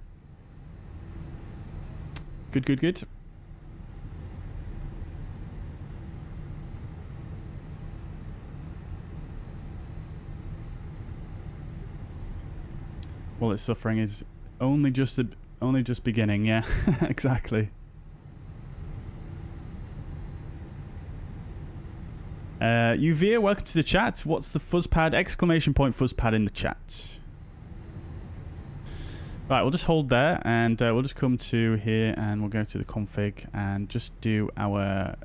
Good, good, good. Well, its suffering is only just beginning. Yeah, exactly. Uvia, welcome to the chat. What's the fuzzpad? Exclamation point fuzzpad in the chat. Right, we'll just hold there, and we'll just come to here, and we'll go to the config and just do our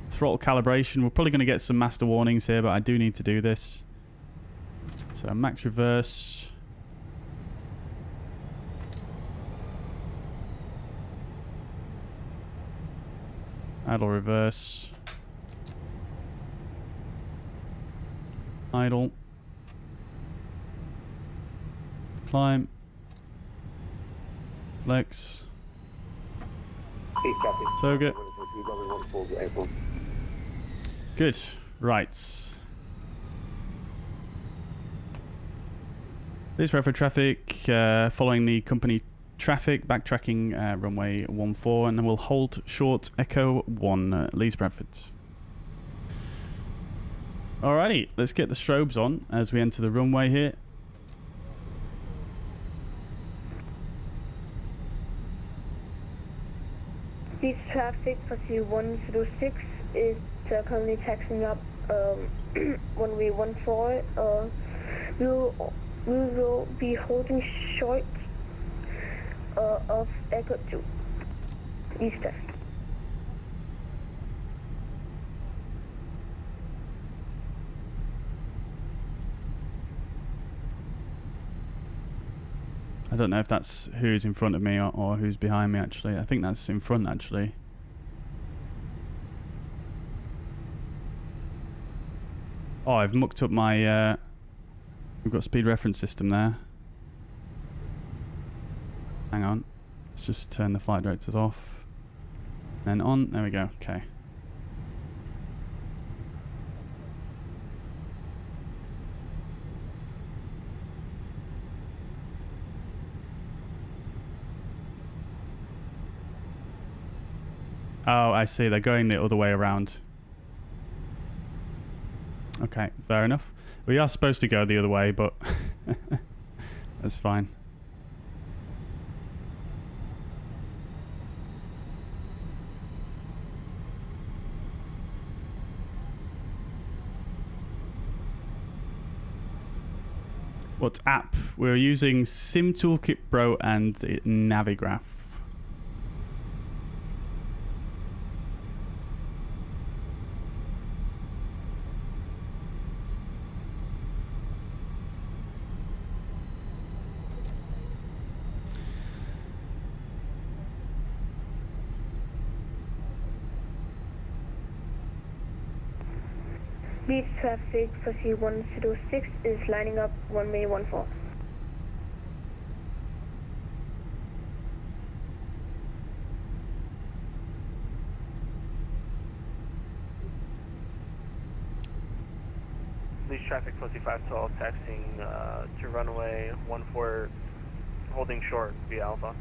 throttle calibration. We're probably going to get some master warnings here, but I do need to do this. So max reverse. Idle reverse. Idle. Climb. Flex. Toga. Good. Right. Please refer traffic following the company traffic, backtracking runway 14, and then we'll hold short Echo 1, Leeds Bradford. Alrighty, let's get the strobes on as we enter the runway here. Leeds traffic for C106 is currently taxiing up runway 14. We will be holding short of Echo 2 Eastern. I don't know if that's who's in front of me or who's behind me, actually. I think that's in front, actually. Oh, I've mucked up my... we've got speed reference system there. Hang on. Let's just turn the flight directors off. Then on. There we go. Okay. Oh, I see. They're going the other way around. Okay, fair enough. We are supposed to go the other way, but that's fine. What app? We're using SimToolkitPro and Navigraph. Leeds traffic for C106 is lining up runway 14. Leeds traffic for C512 taxiing to runway 14, holding short via Alpha.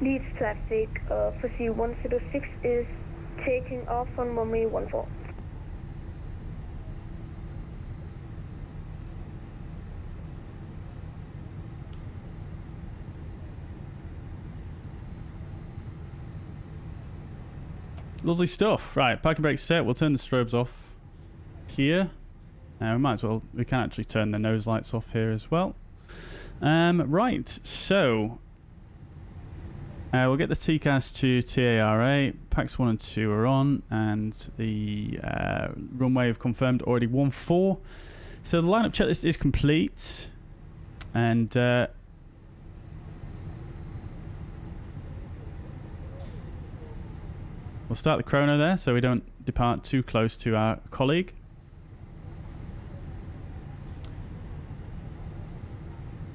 Leeds traffic for C106 is taking off on runway 14. Lovely stuff. Right, parking brake set. We'll turn the strobes off here. We might as well. We can actually turn the nose lights off here as well. Right, so we'll get the TCAS to TARA. Packs 1 and 2 are on, and the runway have confirmed already 14. So the lineup checklist is complete, and we'll start the chrono there so we don't depart too close to our colleague.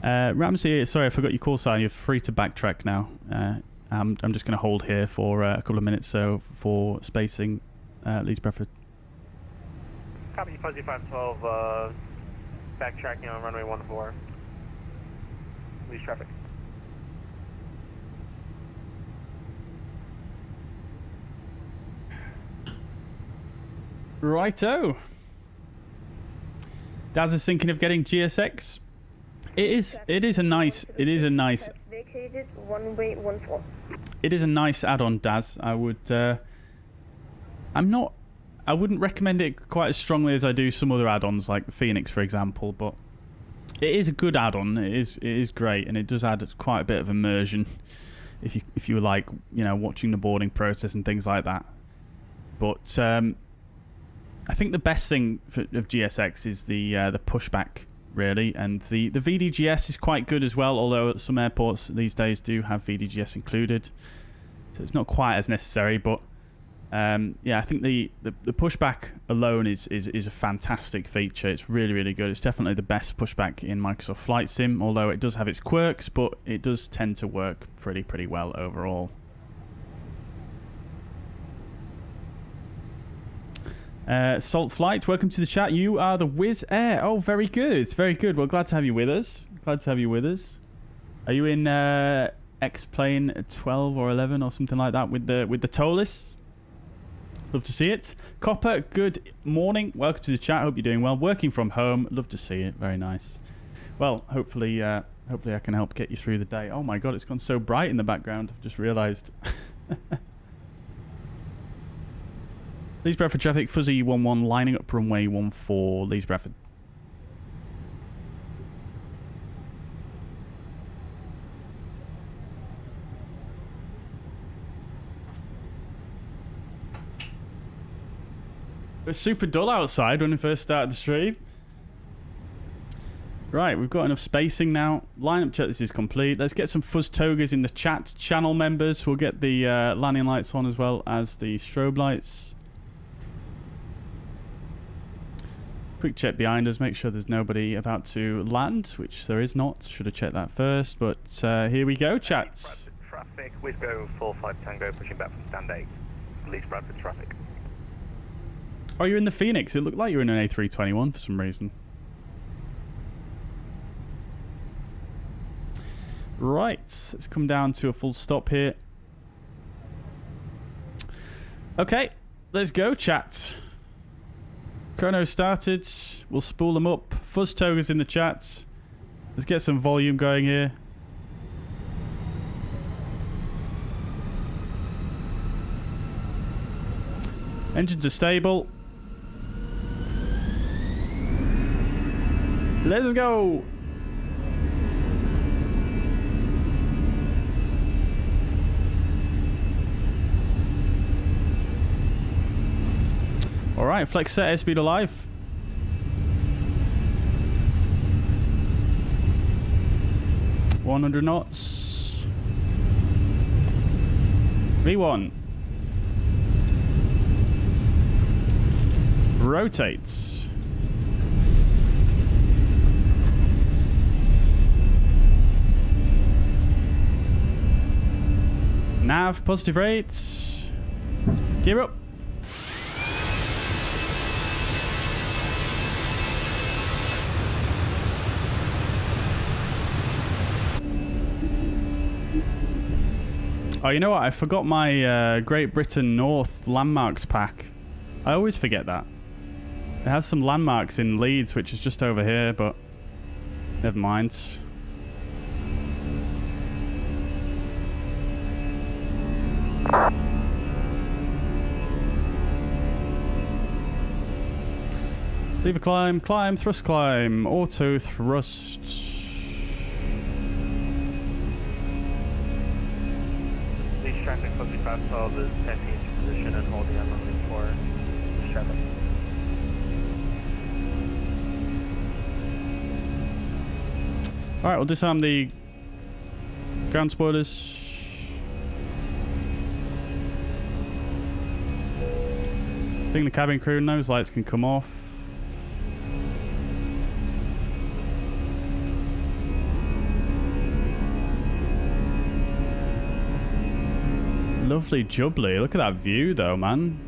Ramsey, sorry, I forgot your call sign. You're free to backtrack now. I'm just going to hold here for a couple of minutes so for spacing Leeds Bradford. Copy Fuzzy 512, backtracking on runway 14. Leeds traffic. Righto. Daz is thinking of getting GSX. It is a nice Vacated runway 14. It is a nice add-on, Daz. I wouldn't recommend it quite as strongly as I do some other add-ons like the Fenix, for example, but it is a good add-on. It is great, and it does add quite a bit of immersion if you like, watching the boarding process and things like that. But I think the best thing of GSX is the pushback, really, and the VDGS is quite good as well, although some airports these days do have VDGS included, so it's not quite as necessary. But yeah, I think the pushback alone is a fantastic feature. It's really, really good. It's definitely the best pushback in Microsoft Flight Sim, although it does have its quirks, but it does tend to work pretty well overall. Salt Flight, welcome to the chat. You are the Wizz Air. Oh, very good, very good. Well, glad to have you with us. Are you in X-Plane 12 or 11 or something like that with the TOLIS? Love to see it. Copper, good morning. Welcome to the chat. Hope you're doing well. Working from home. Love to see it. Very nice. Well, hopefully I can help get you through the day. Oh my God, it's gone so bright in the background. I've just realised. Leeds Bradford traffic, Fuzzy 11 lining up runway 14, Leeds Bradford. It was super dull outside when we first started the stream. Right, we've got enough spacing now. Lineup checklist is complete. Let's get some fuzz togas in the chat. Channel members, we'll get the landing lights on as well as the strobe lights. Quick check behind us, make sure there's nobody about to land, which there is not. Should have checked that first, but here we go, chat. Traffic, Wizgo 45 Tango, pushing back from stand 8. Leeds Bradford traffic. Oh, you're in the Fenix. It looked like you were in an A321 for some reason. Right, let's come down to a full stop here. Okay, let's go, chat. Chrono started. We'll spool them up. Fuzz togas in the chats. Let's get some volume going here. Engines are stable. Let's go. Alright, flex set, airspeed alive. $100 knots. V1. Rotates. Nav, positive rates. Gear up. Oh, you know what? I forgot my Great Britain North landmarks pack. I always forget that. It has some landmarks in Leeds, which is just over here, but never mind. Lever climb, climb, thrust climb, auto thrust. Leeds traffic, closely fast stall is 10 feet into position and holding on runway 4. Leeds traffic. Alright, we'll disarm the ground spoilers. I think the cabin crew nose lights can come off. Lovely jubbly. Look at that view though, man.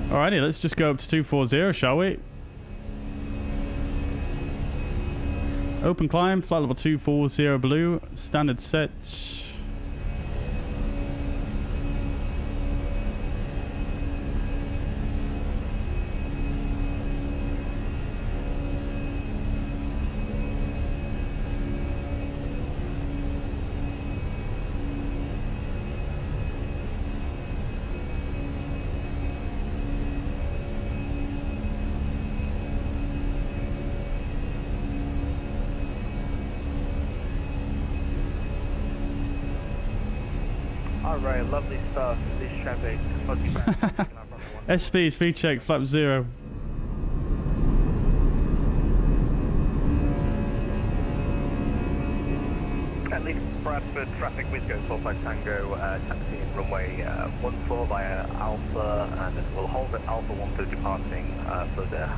Alrighty, let's just go up to 240, shall we? Open climb, flight level 240 blue, standard set. Alright, lovely stuff. Leeds traffic, closely fast. SP, speed check, flap 0. At least Bradford traffic with go 45 Tango, taxiing runway 14 via Alpha, and we'll hold at Alpha 1 for departing fuzzair.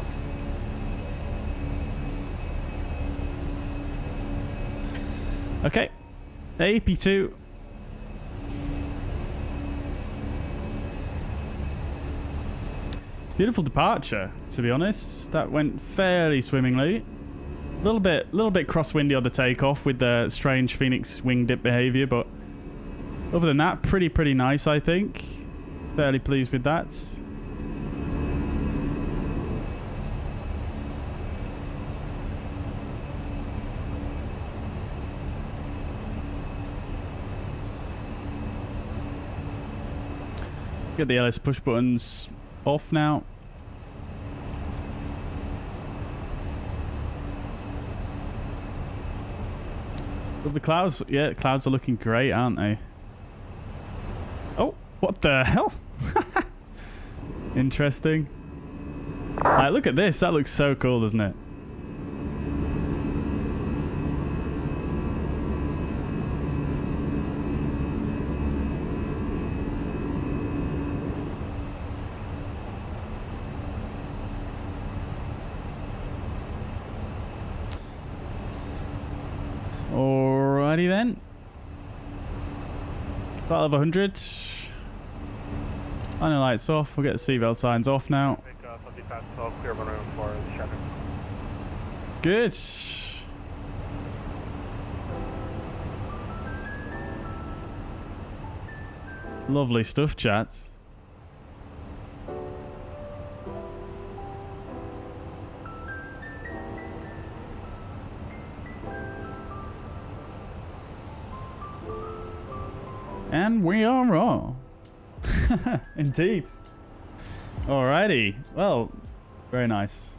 Okay, AP2. Beautiful departure, to be honest. That went fairly swimmingly. A little bit crosswindy on the takeoff with the strange Fenix wing dip behavior, but other than that, pretty nice, I think. Fairly pleased with that. Get the LS push buttons off now. With the clouds, yeah, clouds are looking great, aren't they? Oh, what the hell? Interesting. Like, look at this. That looks so cool, doesn't it? Alrighty then. Flight level 100. I know lights off. We'll get the seatbelt signs off now. Good. Lovely stuff, chat. And we are raw. Indeed. Alrighty. Well, very nice.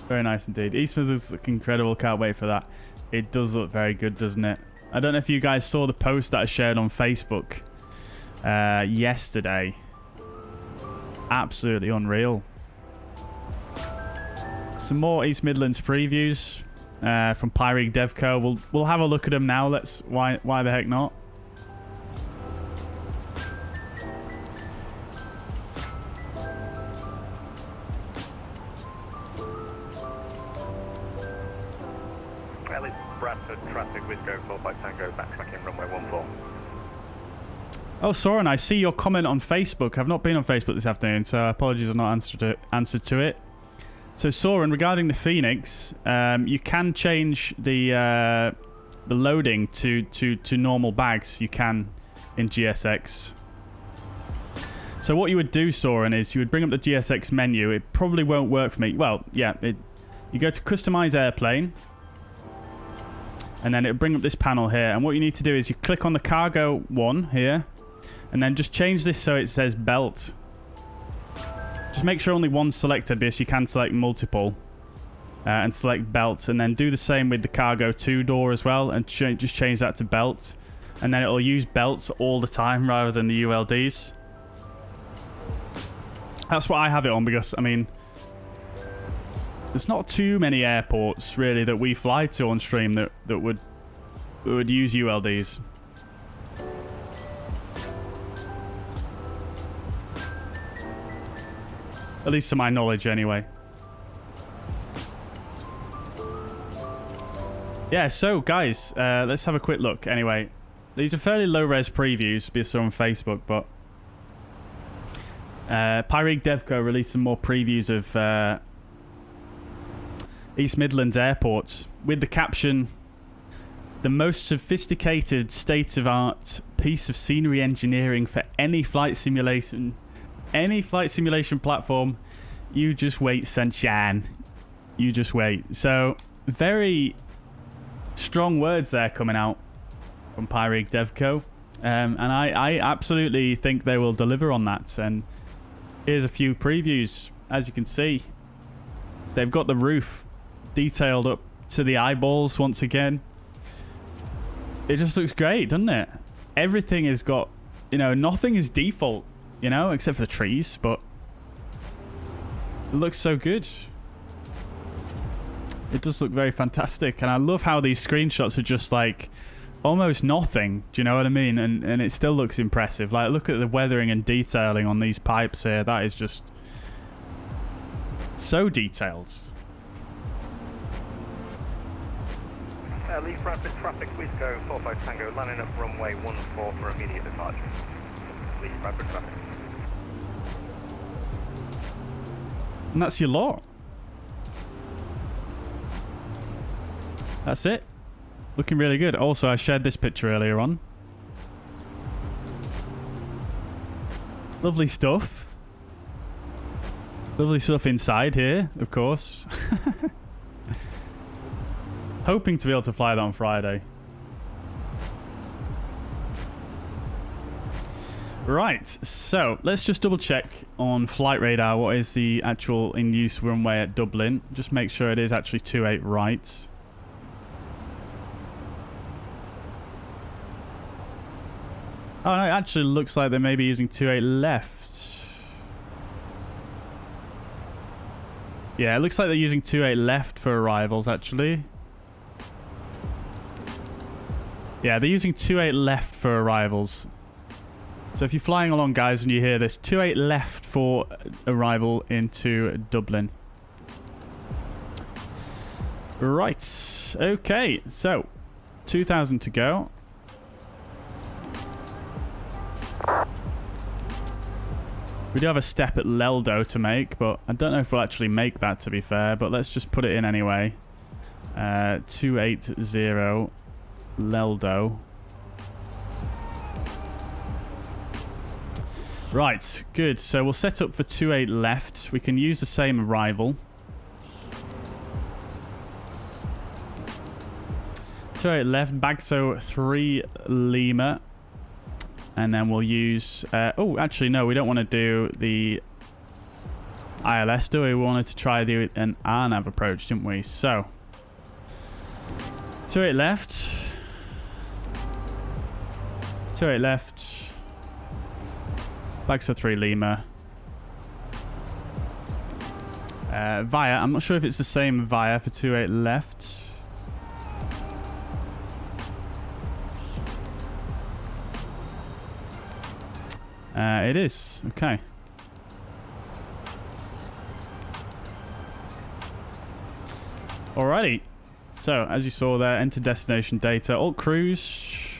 Very nice indeed. East Midlands look incredible. Can't wait for that. It does look very good, doesn't it? I don't know if you guys saw the post that I shared on Facebook yesterday. Absolutely unreal. Some more East Midlands previews from Pyrig Devco. We'll have a look at them now. Why the heck not? Bradford traffic with go 45 Tango, backtracking runway 14. Oh, Soren, I see your comment on Facebook. I've not been on Facebook this afternoon, so apologies I've not answered to it. So, Soren, regarding the Fenix, you can change the loading to normal bags. You can in GSX. So what you would do, Soren, is you would bring up the GSX menu. It probably won't work for me. Well, yeah, you go to Customize Airplane. And then it'll bring up this panel here. And what you need to do is you click on the cargo one here. And then just change this so it says belt. Just make sure only one's selected because you can select multiple. And select belt. And then do the same with the cargo 2 door as well. And just change that to belt. And then it'll use belts all the time rather than the ULDs. That's what I have it on because, I mean... There's not too many airports, really, that we fly to on stream that would use ULDs. At least to my knowledge, anyway. Yeah, so, guys, let's have a quick look. Anyway, these are fairly low-res previews, because they're on Facebook, but... Pyrig Devco released some more previews of... East Midlands airports with the caption, the most sophisticated state-of-art piece of scenery engineering for any flight simulation platform. You just wait, sunshine. You just wait. So very strong words there coming out from Pyrig Devco. And I absolutely think they will deliver on that. And here's a few previews. As you can see, they've got the roof detailed up to the eyeballs once again. It just looks great, doesn't it? Everything has got, you know, nothing is default, you know, except for the trees, but it looks so good. It does look very fantastic, and I love how these screenshots are just like almost nothing, do you know what I mean? And it still looks impressive. Like, look at the weathering and detailing on these pipes here. That is just so detailed. Leaf Bradford traffic with go 45 Tango, landing up runway 14 for immediate departure. Leaf Bradford traffic. And that's your lot. That's it. Looking really good. Also, I shared this picture earlier on. Lovely stuff. Lovely stuff inside here, of course. Hoping to be able to fly that on Friday. Right, so let's just double check on Flight Radar what is the actual in-use runway at Dublin. Just make sure it is actually 28 right. Oh no, it actually looks like they may be using 28 left. Yeah, it looks like they're using 28 left for arrivals actually. Yeah, they're using 28 left for arrivals. So if you're flying along, guys, and you hear this, 28 left for arrival into Dublin. Right. Okay, so 2,000 to go. We do have a step at Leldo to make, but I don't know if we'll actually make that, to be fair, but let's just put it in anyway. 280 Leldo. Right, good. So we'll set up for 28 left. We can use the same arrival. 28 left, Bagso 3 Lima. And then we'll use... oh, actually, no, we don't want to do the ILS, do we? We wanted to try an RNAV approach, didn't we? So, 28 left. 28 left. Bags 3 Lima. Via, I'm not sure if it's the same via for 28 left. It is. Okay. Alrighty. So, as you saw there, enter destination data. Alt cruise.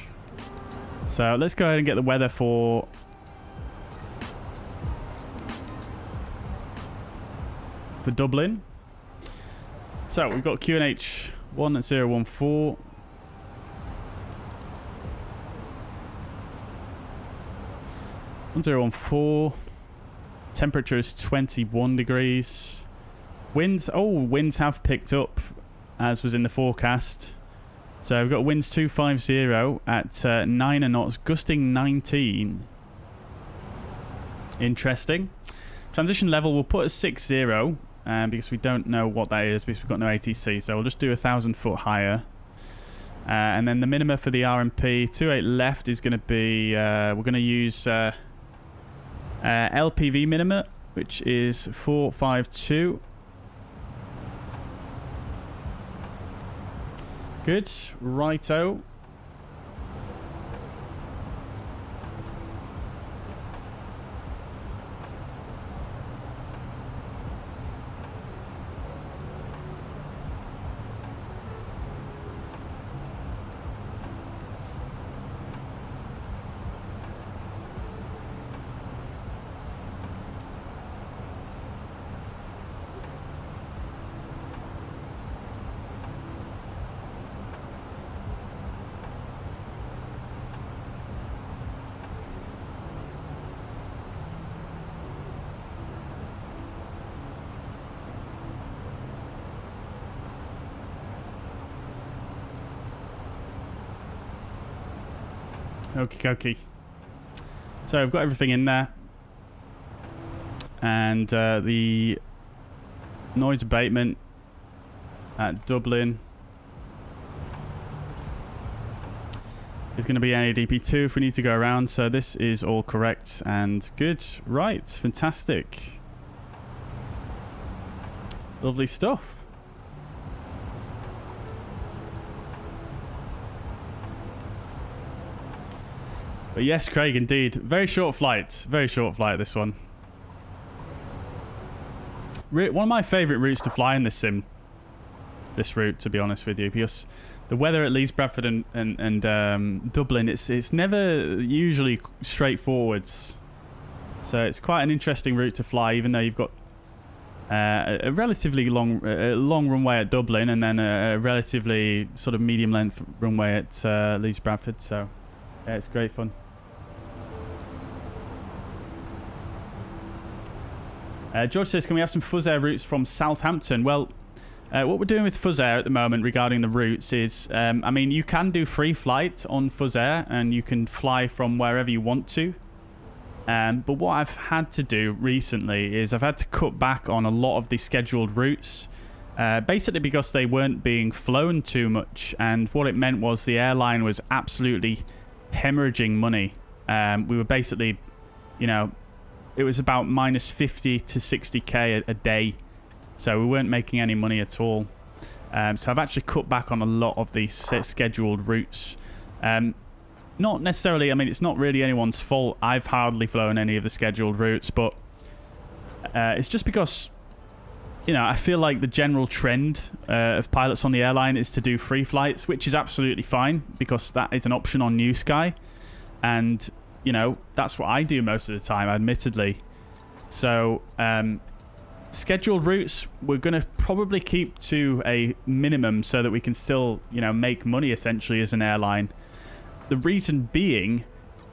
So, let's go ahead and get the weather for... Dublin. So, we've got QNH 1014. Temperature is 21 degrees. Winds, winds have picked up, as was in the forecast. So we've got winds 250 at 9 knots, gusting 19. Interesting. Transition level we'll put as 60, because we don't know what that is, because we've got no ATC. So we'll just do 1,000 foot higher. And then the minima for the RMP, 28 left is going to be, we're going to use LPV minima, which is 452. Good. Righto. Okie dokie. So I've got everything in there. And the noise abatement at Dublin is going to be NADP2 if we need to go around. So this is all correct and good. Right, fantastic. Lovely stuff. But yes, Craig, indeed. Very short flight. Very short flight, this one. One of my favourite routes to fly in this sim. This route, to be honest with you. Because the weather at Leeds, Bradford and Dublin, it's never usually straightforward. So it's quite an interesting route to fly, even though you've got a relatively long runway at Dublin and then a relatively sort of medium length runway at Leeds, Bradford. So yeah, it's great fun. George says, can we have some fuzzair routes from Southampton? Well, what we're doing with fuzzair at the moment regarding the routes is, I mean, you can do free flight on fuzzair and you can fly from wherever you want to. But what I've had to do recently is I've had to cut back on a lot of the scheduled routes, basically because they weren't being flown too much. And what it meant was the airline was absolutely hemorrhaging money. We were basically, you know, it was about minus 50 to 60k a day, so we weren't making any money at all. So I've actually cut back on a lot of these scheduled routes. Not necessarily, I mean, it's not really anyone's fault. I've hardly flown any of the scheduled routes, but it's just because, you know, I feel like the general trend of pilots on the airline is to do free flights, which is absolutely fine because that is an option on New Sky. And, you know, that's what I do most of the time, admittedly. So, scheduled routes, we're going to probably keep to a minimum so that we can still, you know, make money essentially as an airline. The reason being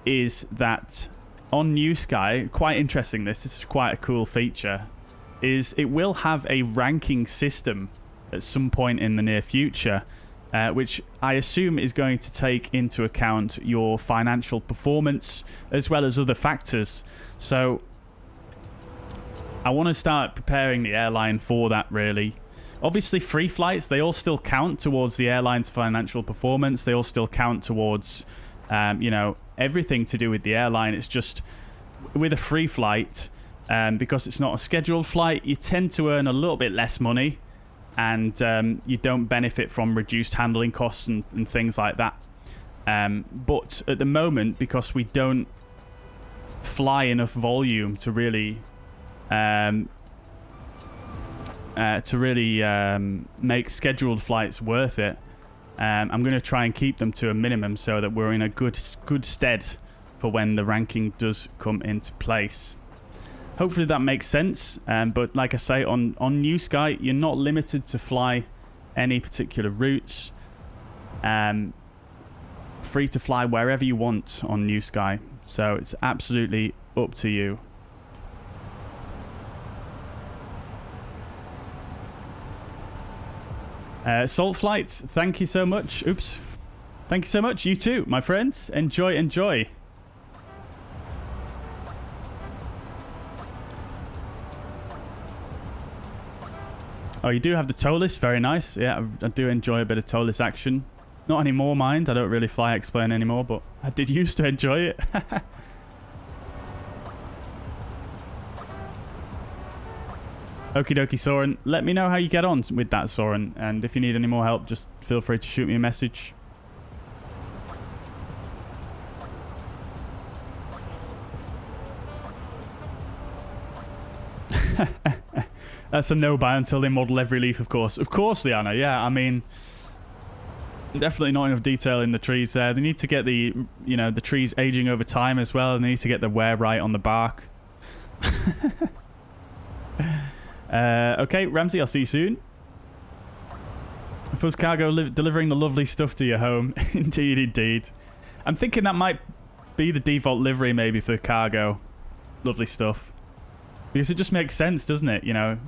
is that on New Sky, quite interesting, this is quite a cool feature, is it will have a ranking system at some point in the near future. which I assume is going to take into account your financial performance as well as other factors. So I want to start preparing the airline for that, really. Obviously, free flights, they all still count towards the airline's financial performance. They all still count towards, you know, everything to do with the airline. It's just with a free flight, because it's not a scheduled flight, you tend to earn a little bit less money, and you don't benefit from reduced handling costs and things like that. But at the moment, because we don't fly enough volume to really make scheduled flights worth it, I'm going to try and keep them to a minimum so that we're in a good stead for when the ranking does come into place. Hopefully that makes sense, but like I say, on New Sky, you're not limited to fly any particular routes. Free to fly wherever you want on New Sky, so it's absolutely up to you. Salt flights, thank you so much. Oops. Thank you so much. You too, my friends. Enjoy. Oh, you do have the toeless. Very nice. Yeah, I do enjoy a bit of toeless action. Not anymore, mind. I don't really fly X-Plane anymore, but I did used to enjoy it. Okie dokie, Soren. Let me know how you get on with that, Soren. And if you need any more help, just feel free to shoot me a message. That's a no-buy until they model every leaf, of course. Of course, Liana. Yeah, I mean, definitely not enough detail in the trees there. They need to get the, you know, the trees aging over time as well. They need to get the wear right on the bark. Okay, Ramsey, I'll see you soon. Fuzz Cargo delivering the lovely stuff to your home. Indeed. I'm thinking that might be the default livery maybe for cargo. Lovely stuff. Because it just makes sense, doesn't it? You know.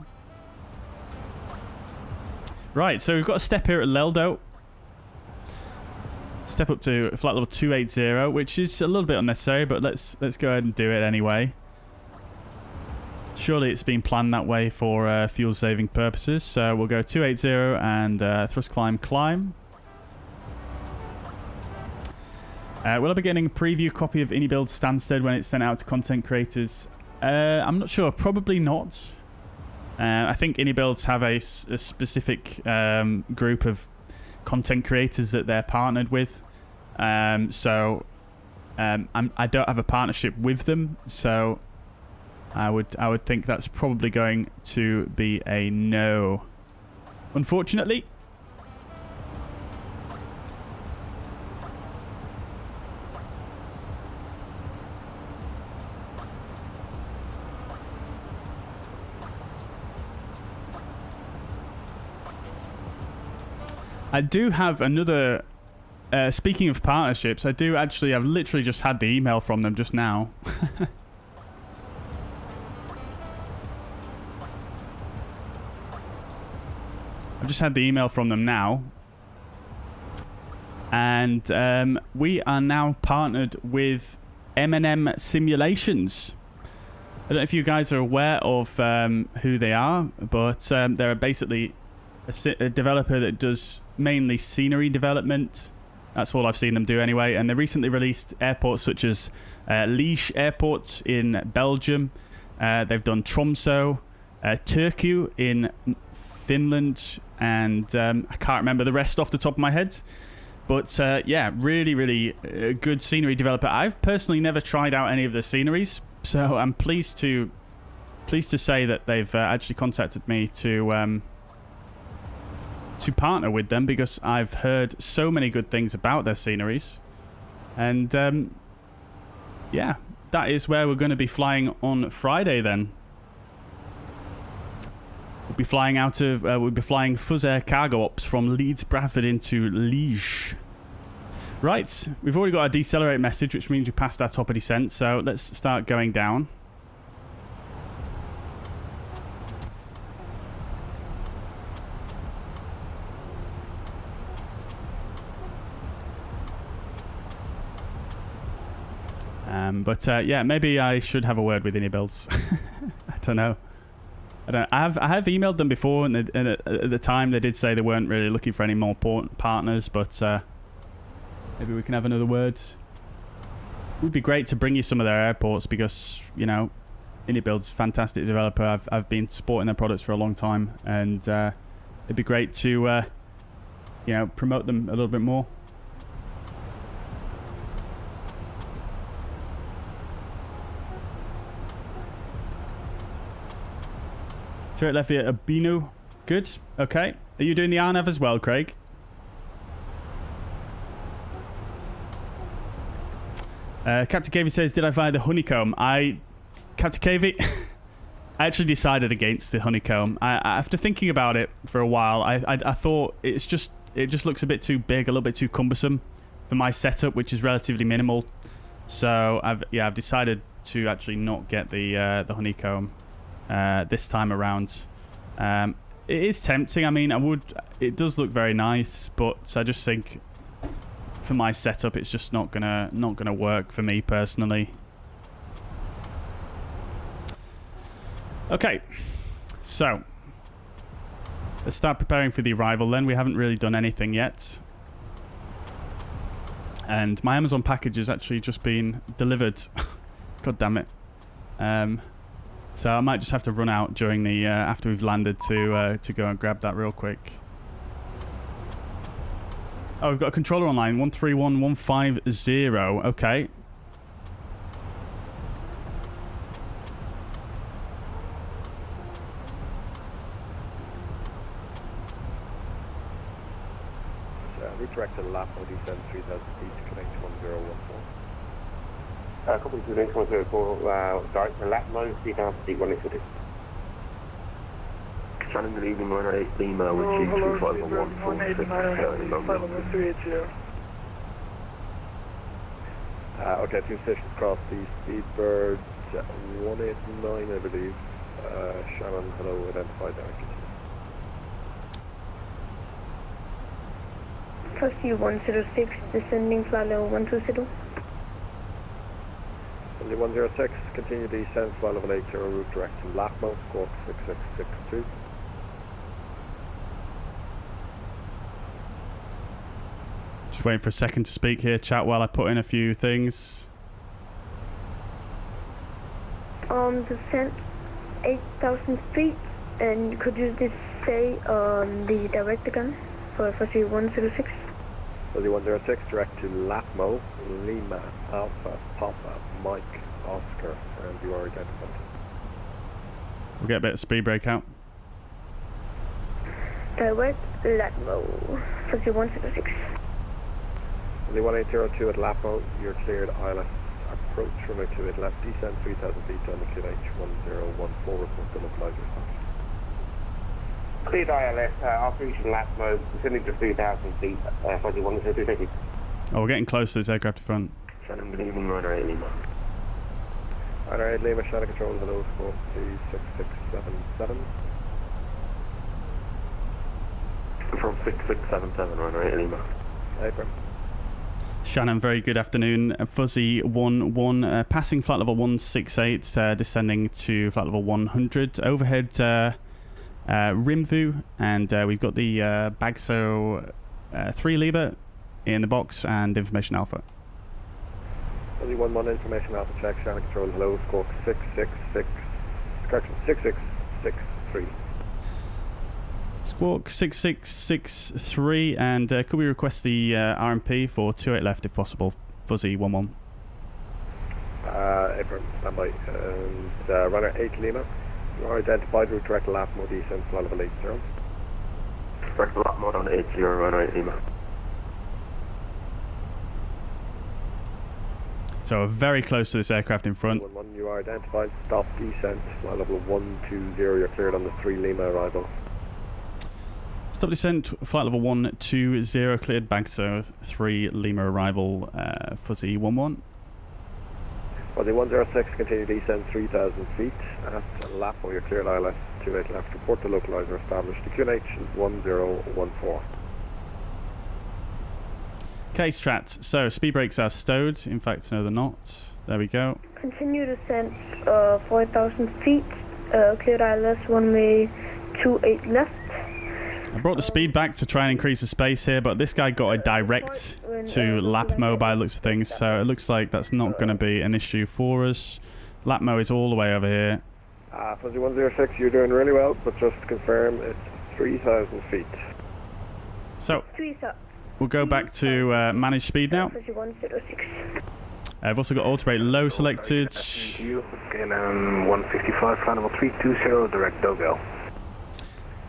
Right, so we've got a step here at Leldo. Step up to flight level 280, which is a little bit unnecessary, but let's go ahead and do it anyway. Surely it's been planned that way for fuel saving purposes. So we'll go 280 and thrust climb. Will I be getting a preview copy of IndyBuild Stansted when it's sent out to content creators? I'm not sure. Probably not. I think IndyBuilds have a specific group of content creators that they're partnered with. So I don't have a partnership with them. So I would think that's probably going to be a no. Unfortunately. I do have another, speaking of partnerships, I've literally just had the email from them just now. I've just had the email from them now. And we are now partnered with EGNM Simulations. I don't know if you guys are aware of who they are, but they're basically a developer that does mainly scenery development. That's all I've seen them do anyway. And they recently released airports such as Liège Airport in Belgium. They've done Tromsø, Turku in Finland, and I can't remember the rest off the top of my head. But yeah, really good scenery developer. I've personally never tried out any of the sceneries, so I'm pleased to say that they've actually contacted me to partner with them, because I've heard so many good things about their sceneries. And yeah, that is where we're going to be flying on Friday then. We'll be flying fuzzair cargo ops from Leeds Bradford into Liège. Right, we've already got a decelerate message, which means we passed our top of descent, so let's start going down. Yeah, maybe I should have a word with Builds. I don't know. I have emailed them before, and at the time they did say they weren't really looking for any more partners, but maybe we can have another word. It would be great to bring you some of their airports because, you know, Builds, fantastic developer. I've been supporting their products for a long time, and it'd be great to, you know, promote them a little bit more. Turret left here, Abino. Good. Okay. Are you doing the RNAV as well, Craig? Captain KV says, did I fly the honeycomb? Captain KV, I actually decided against the honeycomb. After thinking about it for a while, I thought it just looks a bit too big, a little bit too cumbersome for my setup, which is relatively minimal. So I've decided to actually not get the honeycomb this time around. It is tempting. I mean, it does look very nice, but I just think for my setup, it's just not gonna work for me personally. Okay, so let's start preparing for the arrival then. We haven't really done anything yet. And my Amazon package has actually just been delivered. God damn it. So I might just have to run out during the after we've landed to go and grab that real quick. Oh, we've got a controller online, 131150. Okay. Redirect to Lapo, descend 3000 feet to connect 1014. Copy to link 104, direct to Lapo, 3000 feet, 180. Shannon, good evening, 108 Lima with G251146. Okay, 2 stations across the Speedbird 189, I believe. Shannon, hello, identified direction. Fuzzy 106, descending flight level 120. Only 106, continue descent, flight level 80, route direct to Lapmo, squawk 6662. Just waiting for a second to speak here, chat, while I put in a few things. Descent 8,000 feet, and could you just say the direct again for Fuzzy 106? Fuzzy 106, direct to Lapmo, Lima, Alpha, Papa, Mike, Oscar, and you are identified. We'll get a bit of speed break out. Direct Lapmo, Fuzzy 106. Fuzzy 1802 at Lapmo, you're cleared ILS. Approach runway 28 left, descend 3000 feet on the QNH 1014, report the localizer. Cleared ILS, operation Lapmo, descending to 3000 feet, Fuzzy 106. Oh, we're getting close to this aircraft in front. Shannon, good evening, Runner 8 Lima. Runner 8 Lima, Shannon control, hello, squawk 6677. From 6677, Runner 8 Lima. April. Shannon, very good afternoon. Fuzzy 11, passing flight level 168, descending to flight level 100. Overhead rim view, and we've got the Bagso 3 Liber in the box and information alpha. Fuzzy 11, information alpha check, Shannon control, hello, squawk 6663. Squawk 6663, and could we request the RMP for 28 left if possible? Fuzzy 11. April, standby. And runner 8 Lima, you are identified, route direct Lapmo, descent, flight level 80. Direct Lapmo on 80, runner 8 Lima. So very close to this aircraft in front. 11, you are identified, stop descent, flight level 120, you're cleared on the 3 Lima arrival. Stop descent, flight level 120, cleared Bagso 3 Lima arrival, Fuzzy 11. Fuzzy 106, continue descent 3000 feet at Lapmo, you're cleared ILS 28 left, report the localizer established, the QNH is 1014. Case chat, so speed brakes are stowed, in fact no they're not. There we go. Continue descent 4,000 feet. Cleared ILS runway 28 left. I brought the speed back to try and increase the space here, but this guy got a direct to LAPMO by the looks of things, so it looks like that's not going to be an issue for us. LAPMO is all the way over here. Fuzzy 106, you're doing really well, but just to confirm, it's 3,000 feet. So, we'll go back to manage speed now. Fuzzy 106. I've also got auto rate low selected. EGNM 155, flight level 320, direct Dogo.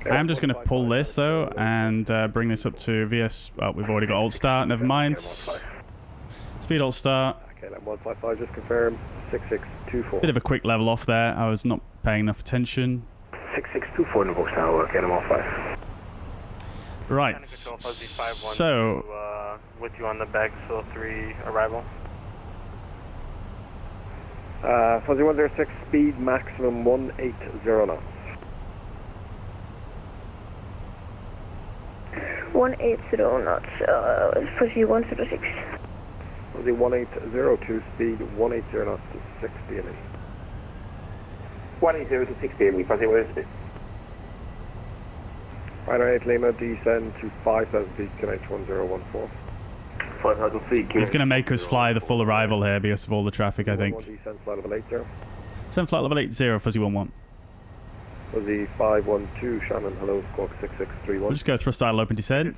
I'm just going to pull this though and bring this up to VS. Well, we've already got alt start, never mind. Speed alt start. Okay, then 155, just confirm 6624. Bit of a quick level off there. I was not paying enough attention. 6624 in the books now, get him off 5. Right. So. With you on the back, so 3 arrival. Fuzzy 106, speed maximum 180 knots. 180 knots, Fuzzy 106. Fuzzy 1802, speed 180 knots to 60 in 180 to 60 in Fuzzy 106. Final 8 Lima, descend to 5,000 feet, connect 1014. 5,000 feet. He's going to make us fly the full arrival here because of all the traffic, I think. Descend flight level 80. Send flight level 80, Fuzzy 11. Fuzzy 512, Shannon, hello, squawk 6631. We'll just go thrust idle open descent.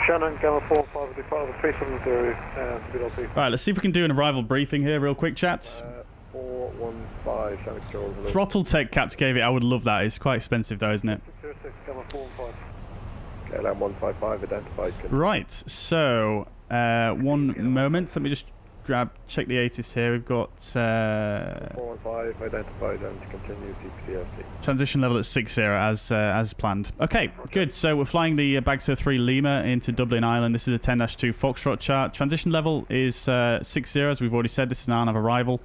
Shannon, Gamma 455, 370, speed LT. Alright, let's see if we can do an arrival briefing here real quick, chat. 415, Shannon, control, hello. Throttle tech Capt gave it, I would love that. It's quite expensive though, isn't it? 606, Gamma 415. KLM 155, identified. Right, so, one moment. Let me just check the ATIS here. We've got 415 identified and to continue CPCLT. transition level at 60 as planned. Okay, good. So we're flying the Bagso 3 Lima into Dublin, Ireland. This is a 10-2 Foxtrot chart. Transition level is 60, as we've already said. This is an hour of arrival.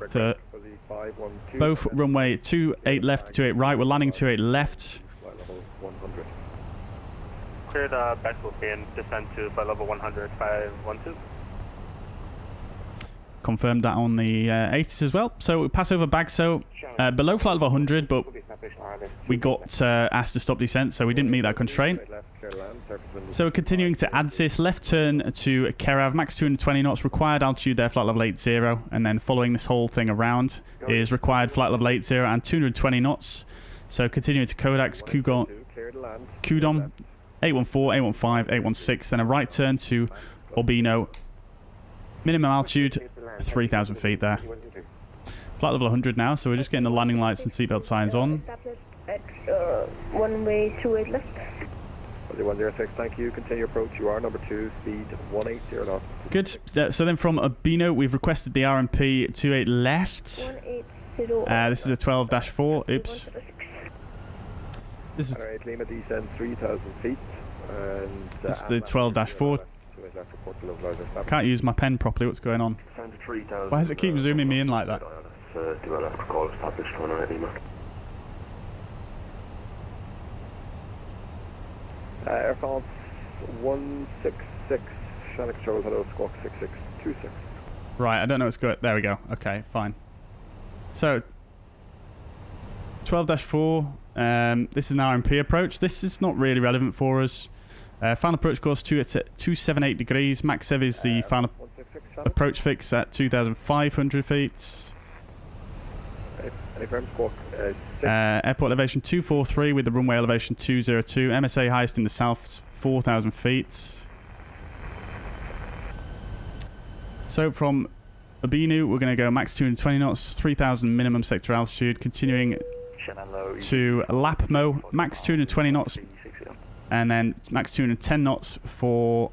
For both runway 28 left, 28 right. We're landing 28 left. Level 100. Cleared backflow and descend to flight level 100, 512. Confirmed that on the 80s as well. So we pass over Bagso below flight level 100, but we got asked to stop descent, so we didn't meet that constraint. So we're continuing to ADSIS, left turn to Kerav, max 220 knots, required altitude there, flight level 80, and then following this whole thing around is required flight level 80 and 220 knots. So continuing to Kodaks, Kudom, 814, 815, 816, and a right turn to Urbino. Minimum altitude, 3,000 feet there. Flight level 100 now, so we're just getting the landing lights and seatbelt signs on. At runway 28 left. Fuzzy 106, thank you. Continue approach. You are number 2, speed 180 knots. Good. So then from Urbino, we've requested the RMP 28 left. 180. This is a 12-4. Oops. This is Lima, descend 3,000 feet. And, this is the 12-4. Can't use my pen properly. What's going on? Why does it keep zooming me in like that? Air France 166, Shannon control, hello, squawk 6626. Right, I don't know what's good. There we go. Okay, fine. So, 12-4. This is an RMP approach. This is not really relevant for us. Final approach course 2 at 278 degrees. Max Sev is the final approach fix at 2,500 feet. Airport elevation 243 with the runway elevation 202. MSA highest in the south, 4,000 feet. So from Urbino, we're going to go max 220 knots, 3,000 minimum sector altitude, continuing to LAPMO, max 220 knots. And then max 210 knots for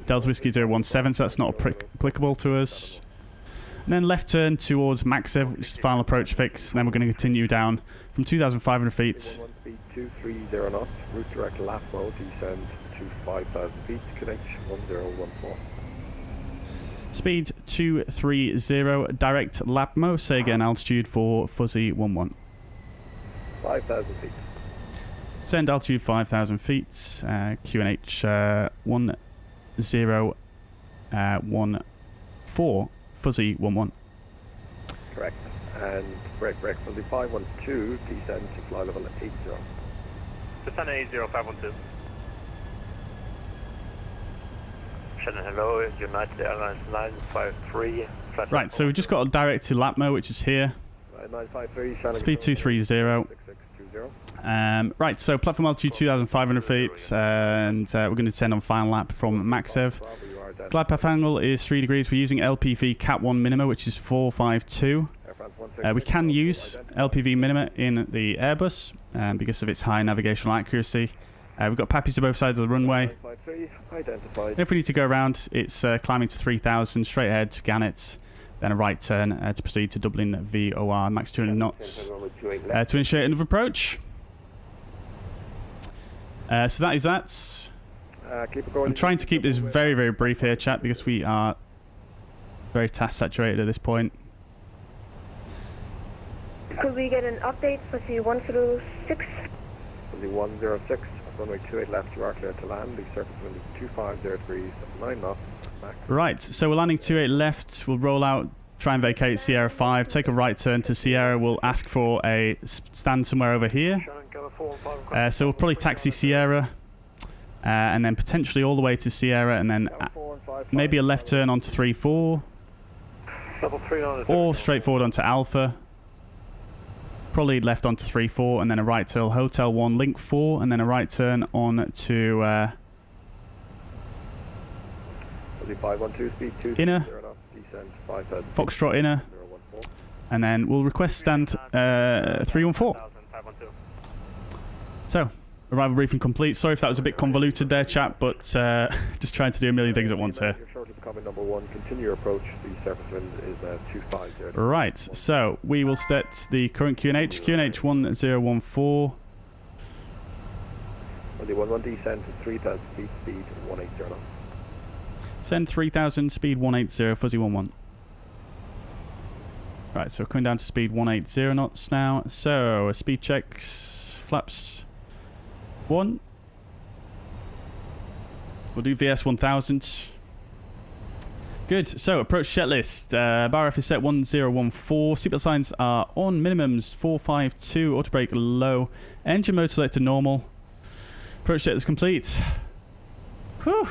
Delta Whiskey 017, so that's not applicable to us. And then left turn towards Maxev, which is the final approach fix. And then we're going to continue down from 2,500 feet. Speed 230 knots, route direct LAPMO, descend to 5,000 feet, connect 1014. Speed 230, direct LAPMO, say again altitude for Fuzzy 11. 5,000 feet. Send altitude 5,000 feet, QNH 1010. for fuzzy 11. Correct. And brake, fuzzy 512, descend to fly level 80. Descend at 80512. Shannon, hello, United Airlines 953. Right, so we've just got a direct to LAPMO, which is here. 953, Shannon. Speed 230. 6620. Right, so platform altitude 2,500 feet, and we're going to descend on final lap from MaxEv. Glide path angle is 3 degrees. We're using LPV Cat 1 minima, which is 452. We can use LPV minima in the Airbus because of its high navigational accuracy. We've got PAPIs to both sides of the runway. If we need to go around, it's climbing to 3,000, straight ahead to Gannett, then a right turn to proceed to Dublin VOR, max 200 knots to initiate another approach. So that is that. I'm trying to keep this very, very brief here, chat, because we are very task saturated at this point. Could we get an update for the 106? For the 106, runway 28 left, you are clear to land. The surface wind is 250 degrees, 9 knots. Max. Right, so we're landing 28 left. We'll roll out, try and vacate Sierra 5, take a right turn to Sierra. We'll ask for a stand somewhere over here. So we'll probably taxi Sierra, and then potentially all the way to Sierra, and then maybe a left turn onto 3-4, or straight forward onto Alpha. Probably left onto 3-4, and then a right turn Hotel 1, Link 4, and then a right turn on to Inner, Foxtrot Inner, and then we'll request stand 314. So, arrival briefing complete. Sorry if that was a bit convoluted there, chat, but just trying to do a million things at once here. Number 1, continue your approach. The surface wind is 250. Right, so we will set the current QNH 1014. For the 11 descend to 3,000 feet, speed 180 knots. Send 3,000, speed 180, fuzzy 11. Right, so we're coming down to speed 180 knots now. So, speed checks, flaps 1. We'll do VS 1000. Good, so approach checklist. Bar F is set 1014. Seatbelt signs are on. Minimums 452. Auto brake low. Engine mode selected normal. Approach checklist complete. Whew.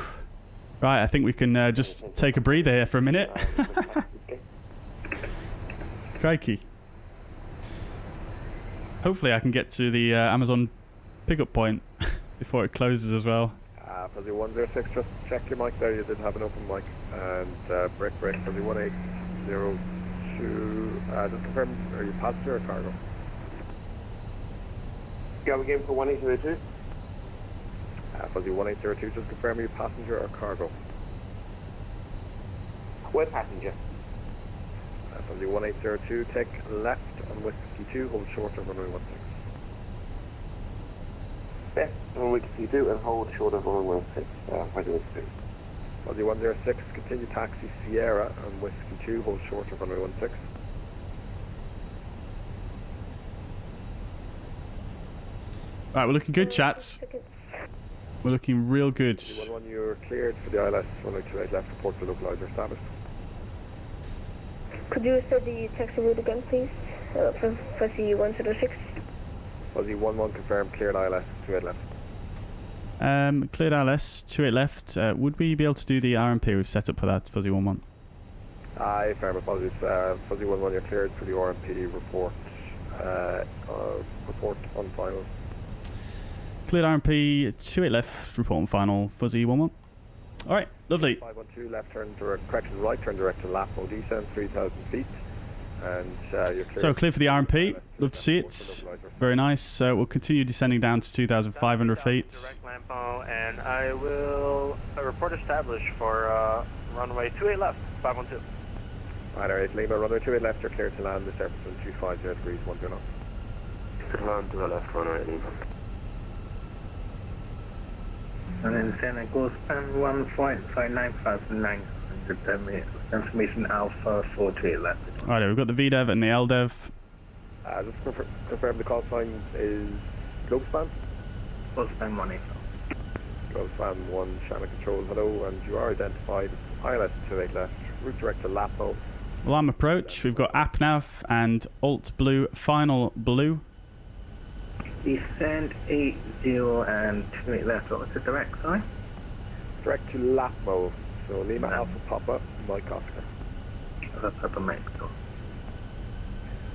Right, I think we can just take a breather here for a minute. Crikey. Hopefully I can get to the Amazon pickup point before it closes as well. For the 106, just check your mic there. You did have an open mic. And brake for the 1802. Just confirm, are you passenger or cargo? Go again for 1802. For the 1802, just confirm, are you passenger or cargo? We're passenger. For the 1802, take left on Whiskey 2, hold short of runway 16. Left on Whiskey 2 and hold short of runway 16. For the 106, continue taxi Sierra on Whiskey 2, hold short of runway 16. Right, we're looking good, chats. We're looking real good. 11, you're cleared for the ILS, runway 28 left, report to localizer established. Could you set the taxi route again, please? For the 106? Fuzzy 11 confirmed, cleared ILS, 28 left. Cleared ILS, 28 left. Would we be able to do the RMP we've set up for that, Fuzzy 11? Aye, firm apologies. Fuzzy 11, you're cleared for the RMP report. Report on final. Cleared RMP, 28 left, report on final, Fuzzy 11. Alright, lovely. 512 left turn direct, correction right turn direct to Lapo descent 3,000 feet. And you're clear. So clear for the RMP. Love to see it. Very nice. We'll continue descending down to 2,500 feet. Direct Lampo, and I will report established for runway 28 left, 512. Alright, Lima, runway 28 left, you're clear to land. The surface wind 250 degrees, 10 knots. Land to the left, runway Lima. And then Santa goes span 1.595,900 information Alpha 48 left. Alright, we've got the VDEV and the LDEV. Just confirm the call sign is Globe Span? Globe Span 1 Globe Span 1, channel control, hello, and you are identified ILS 28 left, route direct to Lapo. Alarm approach. We've got app nav and alt blue, final blue. Descend 80 and 28 left. What was the direct, sorry? Direct to Lapo. So Lima Alpha Papa, Mike Oscar. That's Papa Mike.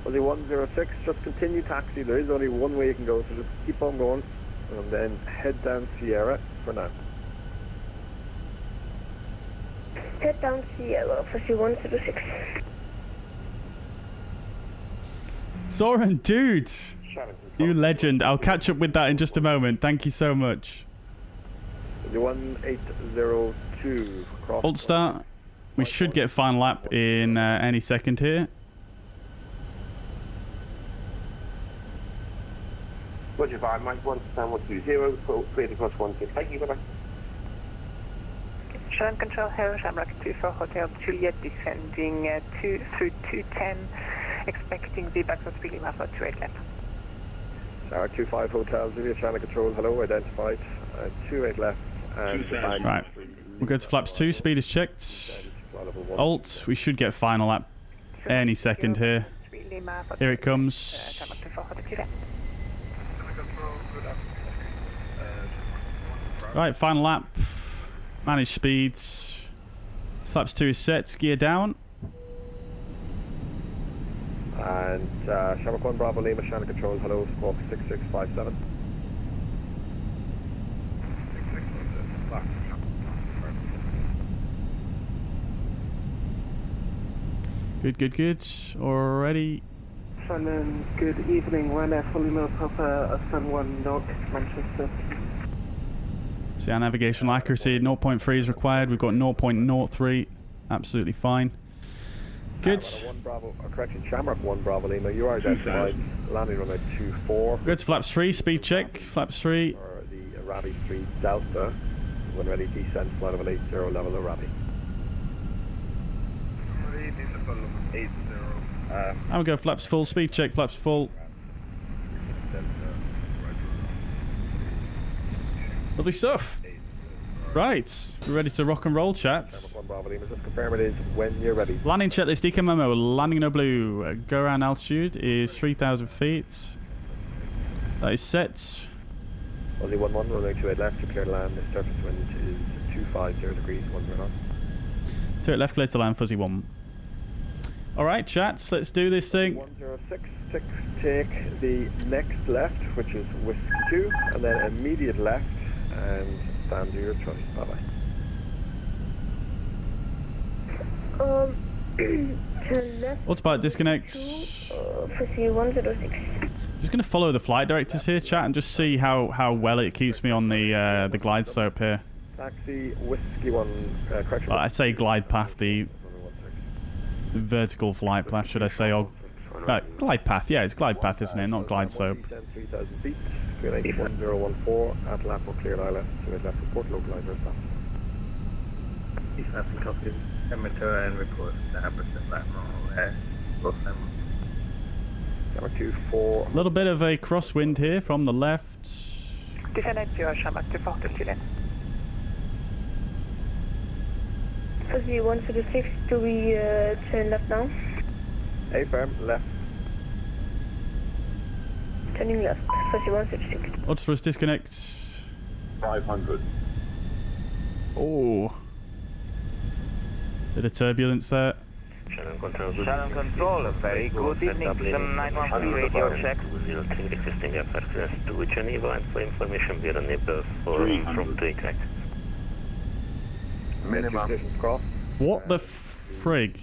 Fuzzy 106, just continue taxi. There is only one way you can go, so just keep on going. And then head down Sierra for now. Head down Sierra, Fuzzy 106. Soren, dude! You legend. I'll catch up with that in just a moment. Thank you so much. Fuzzy 1802, cross. Alt start. We should get final lap in any second here. Roger, by Mike 120, cleared across 16. Thank you, bye-bye. Shalom Control Hill, Shamrock 24 Hotel Juliet descending 2 through 210, expecting the back of Lima for 28 left. Sarah 25 Hotel Juliet, Channel Control, hello, identified. 28 left and right. We'll go to flaps 2, speed is checked. Alt, we should get final lap any second here. Here it comes. Right, final lap. Manage speeds. Flaps 2 is set. Gear down. And Shamrock 1 Bravo Lima, Channel Control, hello, squawk 6657. Good. Already. Shannon, good evening. Ryanair fully low Papa, Sun 1 North, Manchester. See our navigational accuracy. 0.3 is required. We've got 0.03. Absolutely fine. Good. Shamrock 1 Bravo Lima, you are identified. Landing runway 24. Good to flaps 3, speed check. Flaps 3. For the Arabi 3 Delta. When ready, descend flight level 80, level Arabi. I'll go flaps full, speed check, flaps full. Lovely stuff. Right, we're ready to rock and roll, chat. Just confirm it is when you're ready. Landing checklist, DK memo, landing no blue. Go around altitude is 3,000 feet. That is set. Aussie 11, runway 28 left to clear to land. The surface wind is 250 degrees, 10 knots. 28 left, clear to land, fuzzy 1. Alright, chats, let's do this thing. 1066, take the next left, which is whiskey 2, and then immediate left, and stand to your choice. Bye-bye. Turn left. Autopilot disconnect. Fuzzy 106. Just going to follow the flight directors here, chat, and just see how well it keeps me on the glide slope here. Taxi, whiskey 1, correction. I say glide path, the vertical flight path, should I say, or glide path. Yeah, it's glide path, isn't it? Not glide slope. 3,000 feet. 1014 at Lapo, clear Lila. So left report localizer stuff. East African copies, emitter and report the Habashi Lateral both them. Shamrock 24. A little bit of a crosswind here from the left. Descendant to Shamrock 24 Hotel Juliet. Fuzzy 106, do we turn left now? A firm, left. Turning left, Fuzzy 106. Autothrust disconnect. 500. Oh. Bit of turbulence there. Shannon Control, very good evening. Some 913 radio check. 03 existing aircraft to Geneva, and for information, we are unable from takeoff. Minimum. Cross. What the frig?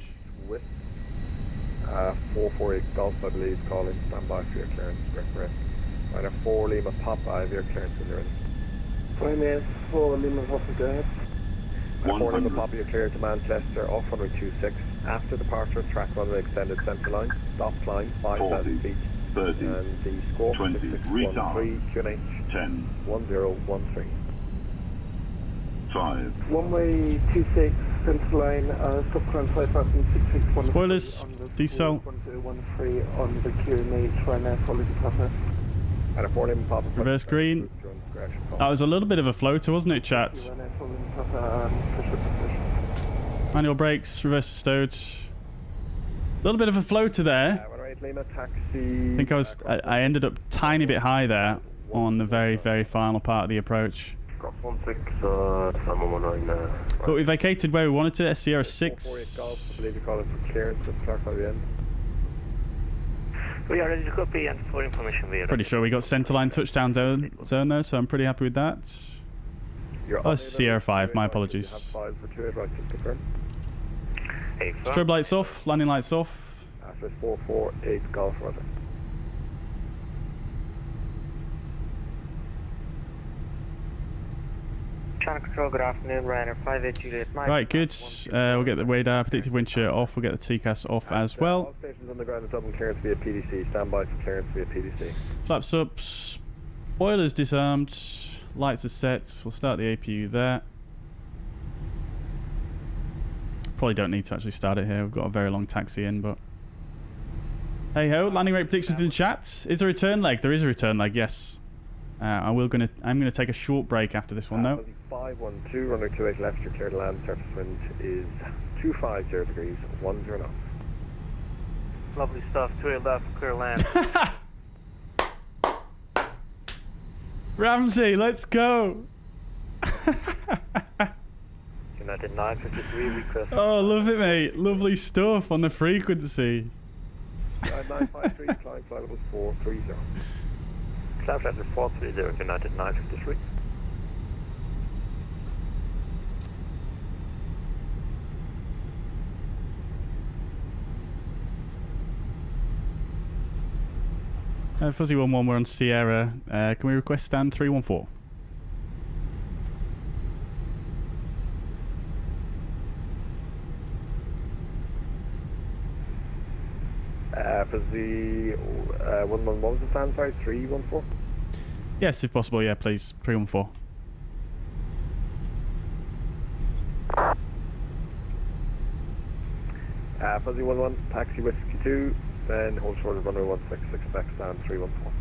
With 448 Golf, I believe, calling. Stand by for your clearance. Correct. Right, 4 Lima Papa, I have your clearance when you're ready. Ryanair 4 Lima Papa, go ahead. 4 Lima Papa, you're clear to Manchester, off runway 26. After departure, track runway extended centre line. Stop climb, 5,000 feet. 30, and the score 20, 6613, QNH 10, 1013. 5. Runway 26, centre line, stop climb 5,661. Spoilers, diesel. 1013 on the QNH, Ryanair solid Papa. And a 4 Lima Papa. Reverse green. That was a little bit of a floater, wasn't it, chat? Manual brakes, reverse stowed. A little bit of a floater there. 108 Lima, taxi. I think I ended up tiny bit high there on the very, very final part of the approach. Cross 16, Salmon 19. But we vacated where we wanted to, Sierra 6. 48 Golf, I believe you're calling for clearance at Clark by the end. We are ready to copy, and for information we are Pretty sure we got centerline touchdown zone there, so I'm pretty happy with that. Oh, Sierra 5, my apologies. Strobe lights off, landing lights off. After 448 Golf, rather. Channel control, good afternoon, Ryanair 58 Juliet Mike. Right, good. We'll get the radar, predictive wind shear off. We'll get the TCAS off as well. All stations on the ground at Dublin, clearance via PDC. Stand by for clearance via PDC. Flaps up. Boilers disarmed. Lights are set. We'll start the APU there. Probably don't need to actually start it here. We've got a very long taxi in, but... Hey ho, landing rate predictions in the chat. Is there a return leg? There is a return leg, yes. I'm gonna take a short break after this one though. 512, runway 28 left, you're clear to land. Surface wind is 250 degrees, 10 knots. Lovely stuff, 2 left, clear land. Ramsey, let's go! United 953, request. Oh, love it, mate. Lovely stuff on the frequency. 953, flying flight level 430. Cloud level 430, United 953. Fuzzy 11, we're on Sierra. Can we request stand 314? Fuzzy 11, what was the stand, sorry? 314? Yes, if possible, yeah, please. 314. Fuzzy 11, taxi whiskey 2, then hold short of runway 16, expect stand 314.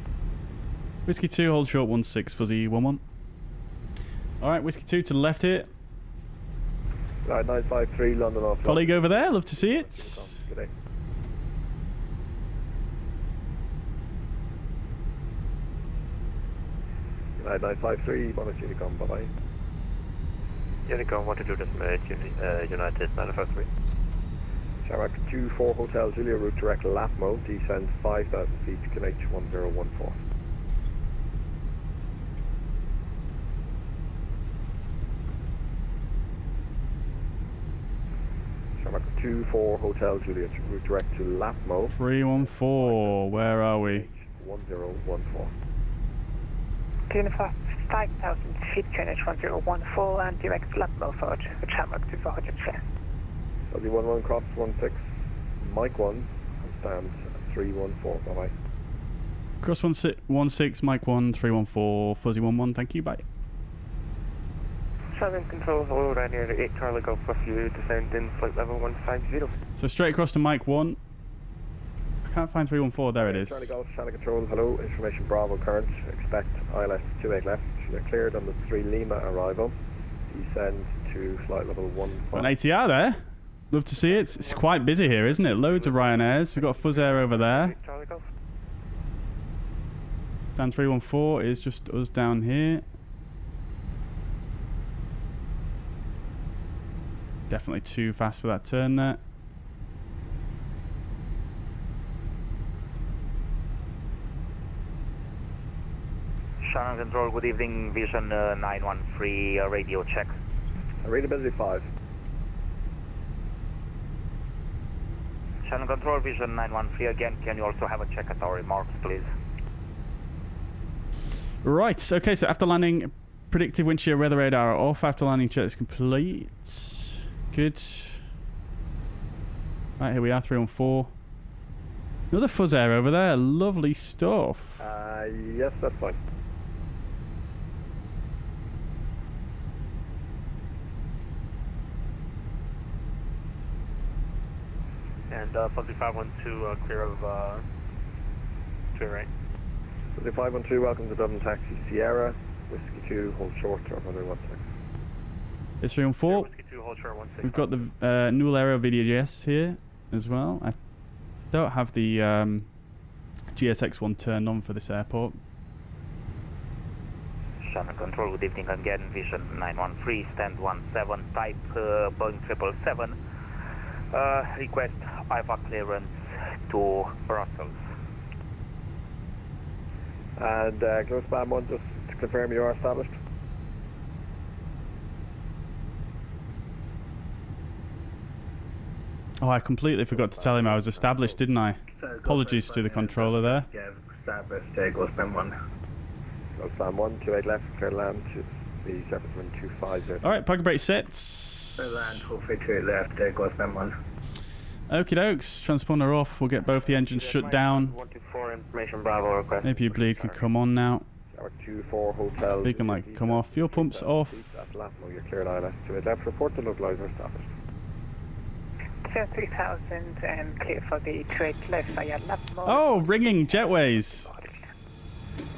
Whiskey 2, hold short 16, Fuzzy 11. Alright, Whiskey 2 to the left here. Right, 953, London off. Colleague over there, love to see it. Good day. Right, 953, bonus Unicom, bye bye. Unicom, want to do this United 953. Shamrock 24 Hotel Julia, route direct lap mode, descend 5,000 feet, connect 1014. Shamrock 24 Hotel Julia, route direct to lap mode. 314, where are we? 1014. Clear 5,000 feet, QNH 1014, and direct lap mode for Shamrock 24 Hotel Julia. Fuzzy 11 cross 16, Mike 1, stand 314, bye bye. Cross 16, Mike 1, 314, Fuzzy 11, thank you, bye. Southern control, hello, Ryanair 8 Charlie Golf with you, descend in flight level 150. So straight across to Mike 1. I can't find 314, there it is. Charlie Golf, Channel Control, hello, information Bravo current, expect ILS 28 left, you're cleared on the 3 Lima arrival, descend to flight level 15. An ATR there. Love to see it. It's quite busy here, isn't it? Loads of Ryanairs. We've got a fuzzair over there. Stand 314 is just us down here. Definitely too fast for that turn there. Channel control, good evening, Vision 913, radio check. Readability 5. Channel control, Vision 913 again, can you also have a check at our remarks, please? Right, okay, so after landing, predictive wind shear weather radar off. After landing, check is complete. Good. Right, here we are, 314. Another fuzzair over there, lovely stuff. Yes, that's fine. And Fuzzy 512, clear of to right. Fuzzy 512, welcome to Dublin Taxi Sierra. Whiskey 2, hold short, or runway 16. It's 314. Whiskey 2, hold short 16. We've got the Null Aero VDGS here as well. I don't have the GSX-1 turned on for this airport. Shannon Control, good evening again. Vision 913, stand 17, type Boeing 777. Request IVA clearance to Brussels. And go spam 1 just to confirm you are established. Oh, I completely forgot to tell him I was established, didn't I? Apologies to the controller there. Yeah, established. Go spam 1. Go spam 1, 28 left, clear to land to the surface wind 25. Alright, parking brake sets. Clear land, hopefully 28 left, go spam 1. Okie dokes, transponder off. We'll get both the engines shut down. 124 information Bravo request. Maybe your bleed can come on now. Tower 24 hotel. Beacon light can come off. Fuel pumps off. That's Latmo, you're clear ILS 28 left, report to localizer established. 30,000 and clear for the 28 left via Latmo. Oh, ringing jetways.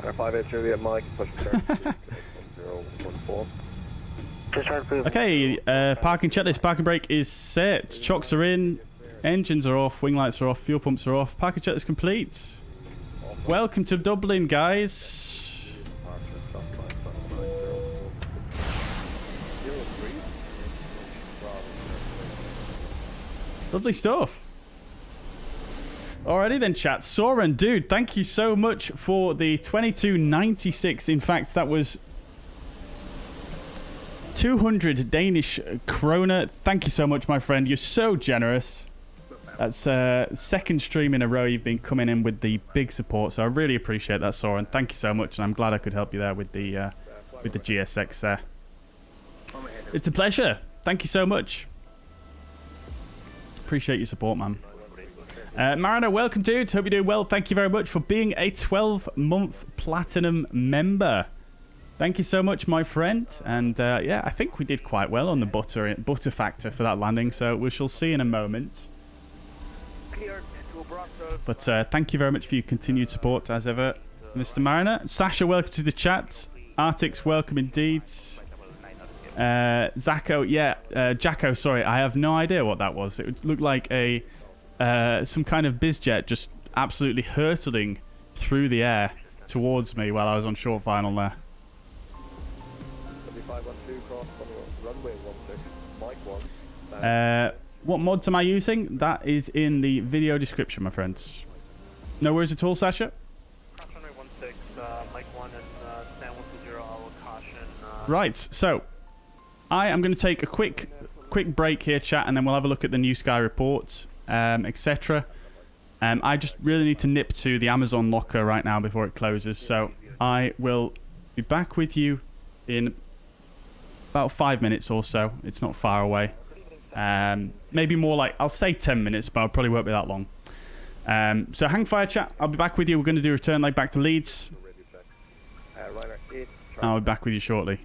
58 Juliet Mike, push turn 014. Okay, parking checklist, parking brake is set. Chocks are in, engines are off, wing lights are off, fuel pumps are off. Parking checklist complete. Welcome to Dublin, guys. Lovely stuff. Alrighty then, chat. Soren, dude, thank you so much for the 22.96. In fact, that was 200 Danish kroner. Thank you so much, my friend. You're so generous. That's second stream in a row you've been coming in with the big support, so I really appreciate that, Soren. Thank you so much, and I'm glad I could help you there with the GSX there. It's a pleasure. Thank you so much. Appreciate your support, man. Mariner, welcome, dude. Hope you're doing well. Thank you very much for being a 12-month Platinum member. Thank you so much, my friend. And yeah, I think we did quite well on the butter factor for that landing, so we shall see in a moment. But thank you very much for your continued support, as ever, Mr. Mariner. Sasha, welcome to the chat. Artix, welcome indeed. Zacco, yeah, Jacko, sorry, I have no idea what that was. It looked like a some kind of bizjet just absolutely hurtling through the air towards me while I was on short final there. 7512 cross runway 16, Mike 1. What mods am I using? That is in the video description, my friends. No worries at all, Sasha. Cross runway 16, Mike 1 and stand 120, I will caution. Right, so I am going to take a quick break here, chat, and then we'll have a look at the New Sky report, etc. I just really need to nip to the Amazon locker right now before it closes, so I will be back with you in about 5 minutes or so. It's not far away. Maybe more like, I'll say 10 minutes, but I probably won't be that long. So hang fire, chat. I'll be back with you. We're going to do a return leg back to Leeds. I'll be back with you shortly.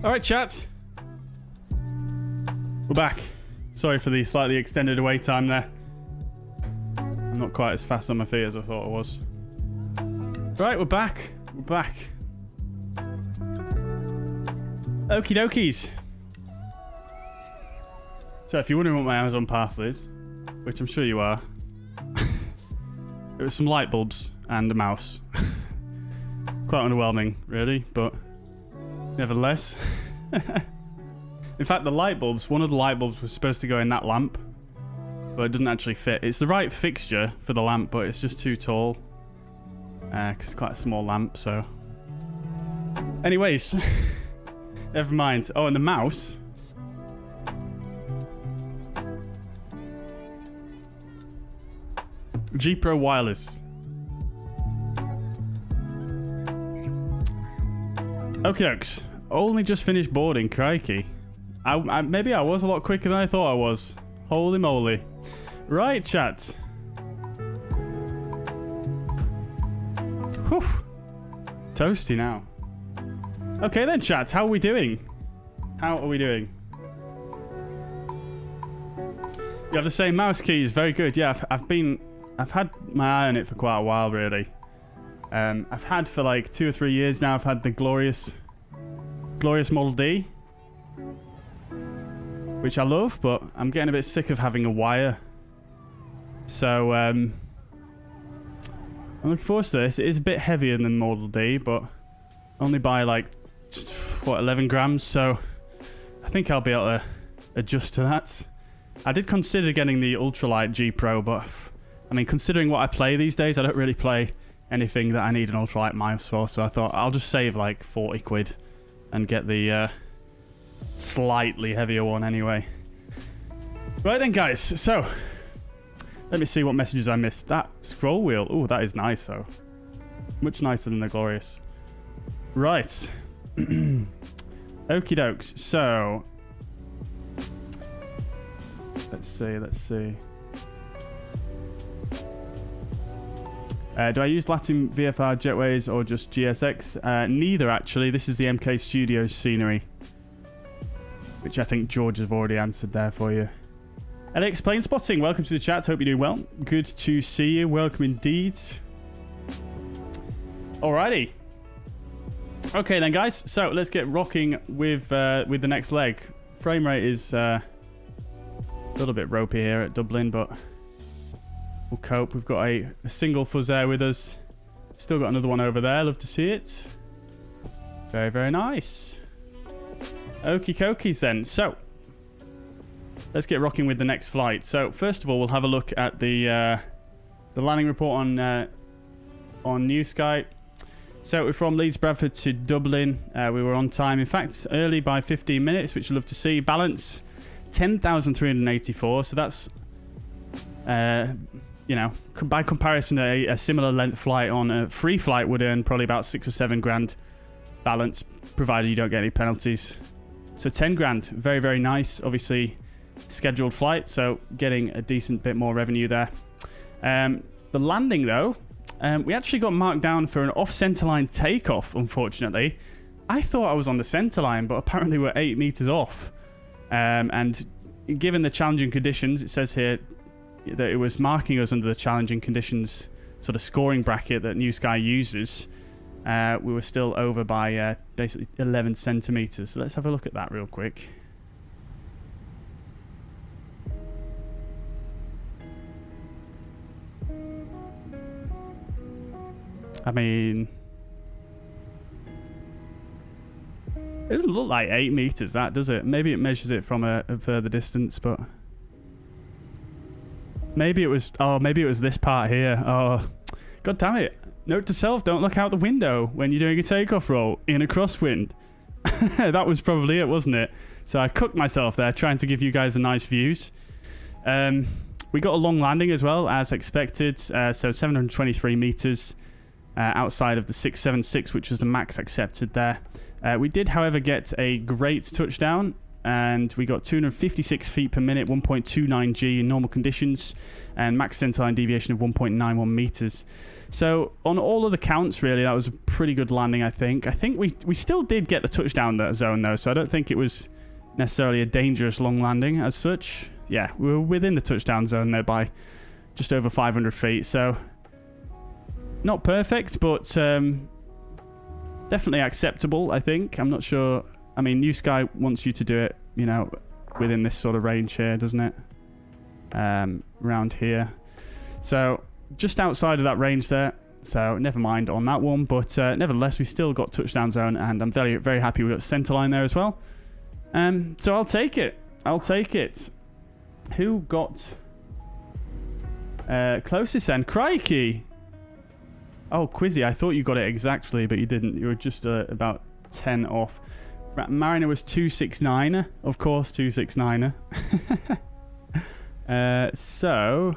All right, chat. We're back. Sorry for the slightly extended away time there. I'm not quite as fast on my feet as I thought I was. Right, we're back. We're back. Okie dokies. So if you're wondering what my Amazon parcel is, which I'm sure you are, it was some light bulbs and a mouse. Quite underwhelming, really, but nevertheless. In fact, the light bulbs, one of the light bulbs was supposed to go in that lamp, but it doesn't actually fit. It's the right fixture for the lamp, but it's just too tall. Because it's quite a small lamp, so... Anyways, never mind. Oh, and the mouse... G-Pro Wireless. Okay, dokes. Only just finished boarding, crikey. Maybe I was a lot quicker than I thought I was. Holy moly. Right, chat. Whew. Toasty now. Okay then, chat. How are we doing? How are we doing? You have the same mouse keys. Very good. Yeah, I've had my eye on it for quite a while, really. I've had for like 2 or 3 years now. I've had the glorious Model D, which I love, but I'm getting a bit sick of having a wire. So I'm looking forward to this. It is a bit heavier than Model D, but only by like what 11 grams. So I think I'll be able to adjust to that. I did consider getting the ultralight G Pro, but I mean, considering what I play these days, I don't really play anything that I need an ultralight mouse for, so I thought I'll just save like 40 quid and get the slightly heavier one anyway. Right then, guys, so let me see what messages I missed. That scroll wheel, oh, that is nice though. Much nicer than the Glorious. Right. Okie dokes, so let's see. Do I use Latin VFR jetways or just GSX? Neither, actually. This is the MK Studios scenery, which I think George has already answered there for you. LX Plane Spotting, welcome to the chat. Hope you're doing well. Good to see you. Welcome indeed. Alrighty. Okay then, guys. So let's get rocking with the next leg. Frame rate is a little bit ropey here at Dublin, but we'll cope. We've got a single fuzzair with us. Still got another one over there. Love to see it. Very, very nice. Okie dokies then. So, let's get rocking with the next flight. So, first of all, we'll have a look at the landing report on New Sky. So, we're from Leeds, Bradford to Dublin. We were on time. In fact, early by 15 minutes, which you'll love to see. Balance, 10,384. So, that's... you know, by comparison, a similar length flight on a free flight would earn probably about 6 or 7 grand balance, provided you don't get any penalties. So 10 grand, very, very nice. Obviously, scheduled flight, so getting a decent bit more revenue there. The landing, though, we actually got marked down for an off-centerline takeoff, unfortunately. I thought I was on the centerline, but apparently we're 8 meters off. And given the challenging conditions, it says here that it was marking us under the challenging conditions sort of scoring bracket that New Sky uses. We were still over by basically 11 centimeters. So let's have a look at that real quick. I mean, it doesn't look like 8 meters, that, does it? Maybe it measures it from a further distance, but maybe it was, maybe it was this part here. Oh, god damn it. Note to self, don't look out the window when you're doing a takeoff roll in a crosswind. That was probably it, wasn't it? So I cooked myself there, trying to give you guys a nice views. We got a long landing as well, as expected. So 723 meters outside of the 676, which was the max accepted there. We did, however, get a great touchdown and we got 256 feet per minute, 1.29 G in normal conditions, and max centerline deviation of 1.91 meters. So on all of the counts, really, that was a pretty good landing, I think. I think we still did get the touchdown zone, though, so I don't think it was necessarily a dangerous long landing as such. Yeah, we were within the touchdown zone there by just over 500 feet, so not perfect, but definitely acceptable, I think. I'm not sure. I mean, New Sky wants you to do it, you know, within this sort of range here, doesn't it? Around here. So just outside of that range there, so never mind on that one, but nevertheless we still got touchdown zone, and I'm very, very happy we got center line there as well. So I'll take it. Who got closest then? Crikey! Oh, Quizzy, I thought you got it exactly, but you didn't. You were just about 10 off. Mariner was 269er, of course, 269er. So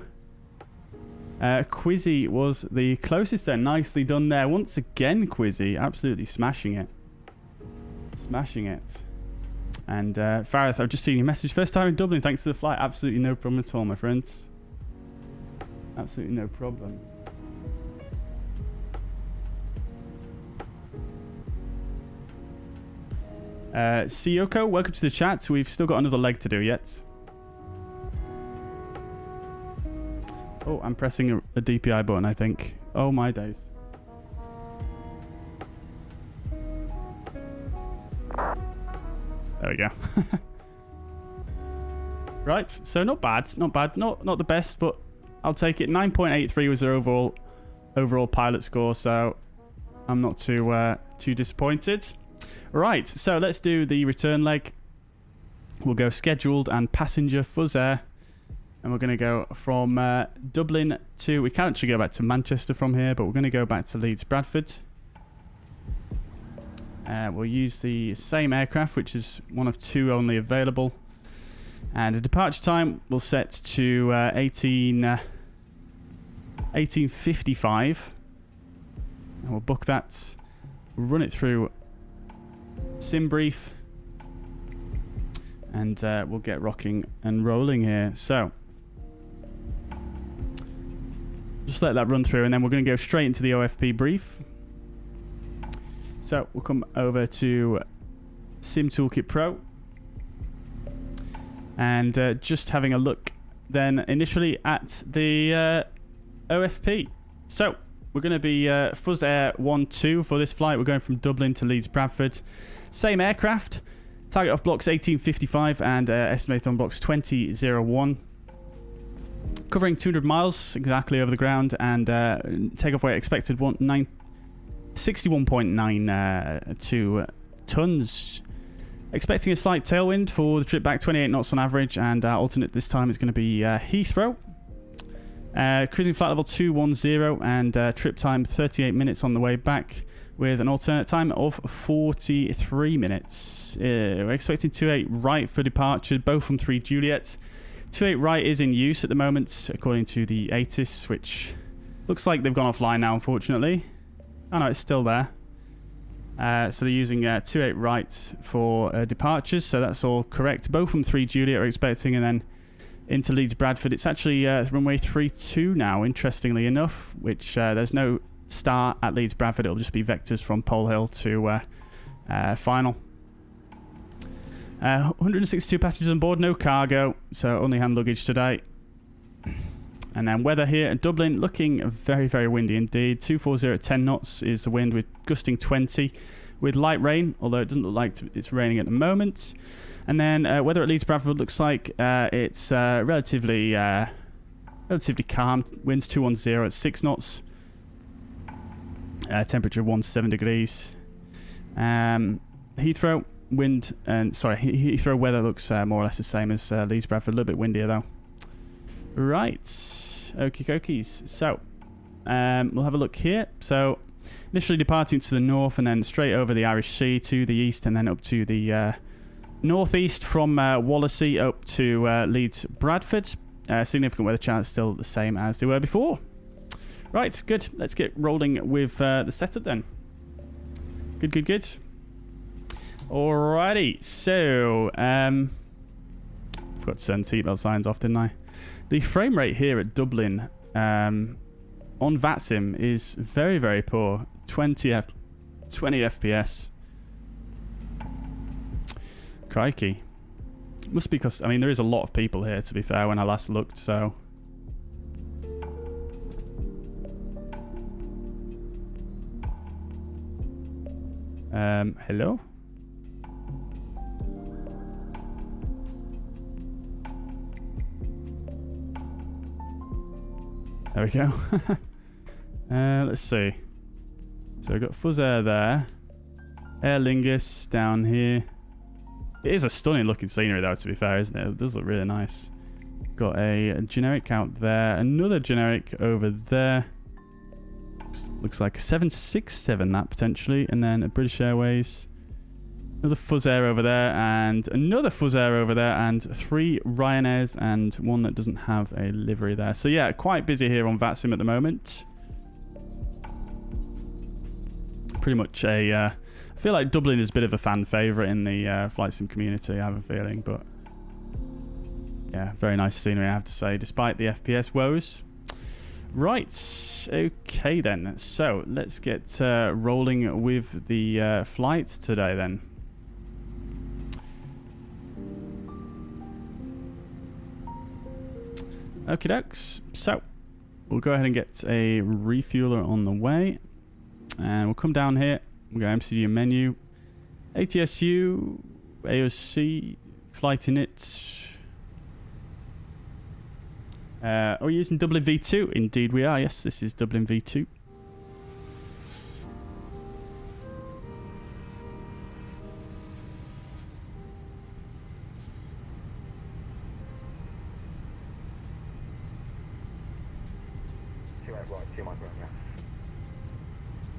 Quizzy was the closest there. Nicely done there. Once again, Quizzy, absolutely smashing it. And Fareth, I've just seen your message. First time in Dublin, thanks for the flight. Absolutely no problem at all, my friends. Absolutely no problem. Siyoko, welcome to the chat. We've still got another leg to do yet. Oh, I'm pressing a DPI button, I think. Oh my days. There we go. Right, so not bad. Not the best, but I'll take it. 9.83 was their overall pilot score, so I'm not too disappointed. Right, so let's do the return leg. We'll go scheduled and passenger fuzzair. And we're going to go from Dublin to... We can actually go back to Manchester from here, but we're going to go back to Leeds, Bradford. We'll use the same aircraft, which is one of two only available. And the departure time we'll set to 1855. And we'll book that. Run it through SimBrief. And we'll get rocking and rolling here. So... just let that run through, and then we're going to go straight into the OFP brief. So we'll come over to SimToolkitPro, and just having a look then initially at the OFP. So we're going to be fuzzair 12 for this flight. We're going from Dublin to Leeds, Bradford. Same aircraft. Target off blocks 1855 and estimate on blocks 2001. Covering 200 miles exactly over the ground, and takeoff weight expected 61.92 tons. Expecting a slight tailwind for the trip back, 28 knots on average, and alternate this time is going to be Heathrow. Cruising flight level 210, and trip time 38 minutes on the way back, with an alternate time of 43 minutes. We're expecting 28 right for departure, both from 3 Juliet. 28 right is in use at the moment, according to the ATIS, which looks like they've gone offline now, unfortunately. Oh no, it's still there. So they're using 28 right for departures, so that's all correct. Both from 3 Juliet are expecting, and then into Leeds Bradford. It's actually runway 32 now, interestingly enough, which there's no star at Leeds Bradford. It'll just be vectors from Pole Hill to final. 162 passengers on board, no cargo, so only hand luggage today. And then weather here at Dublin, looking very, very windy indeed. 240 at 10 knots is the wind, with gusting 20, with light rain, although it doesn't look like it's raining at the moment. And then weather at Leeds Bradford looks like it's relatively calm. Winds 210 at 6 knots. Temperature 17 degrees. Heathrow wind and Heathrow weather looks more or less the same as Leeds Bradford. A little bit windier though. Right, okie dokies. So we'll have a look here. So initially departing to the north, and then straight over the Irish Sea to the east, and then up to the northeast from Wallasey up to Leeds Bradford. Significant weather chance still the same as they were before. Right, good. Let's get rolling with the setup then. Good. Alrighty, so forgot to send seatbelt signs off, didn't I? The frame rate here at Dublin on VATSIM is very, very poor. 20 FPS. Crikey. Must be because, I mean, there is a lot of people here, to be fair, when I last looked, so... hello? There we go. Let's see. So we've got fuzzair there. Aer Lingus down here. It is a stunning looking scenery though, to be fair, isn't it? It does look really nice. Got a generic out there. Another generic over there. Looks like a 767 that potentially. And then a British Airways. Another fuzzair over there. And another fuzzair over there. And 3 Ryanairs and one that doesn't have a livery there. So yeah, quite busy here on VATSIM at the moment. Pretty much a... I feel like Dublin is a bit of a fan favourite in the flight sim community, I have a feeling. But yeah, very nice scenery, I have to say, despite the FPS woes. Right, okay then. So let's get rolling with the flights today then. Okie dokes. So we'll go ahead and get a refueler on the way. And we'll come down here. We'll go MCD menu. ATSU, AOC, flight init. Are we using Dublin V2? Indeed we are, yes, this is Dublin V2.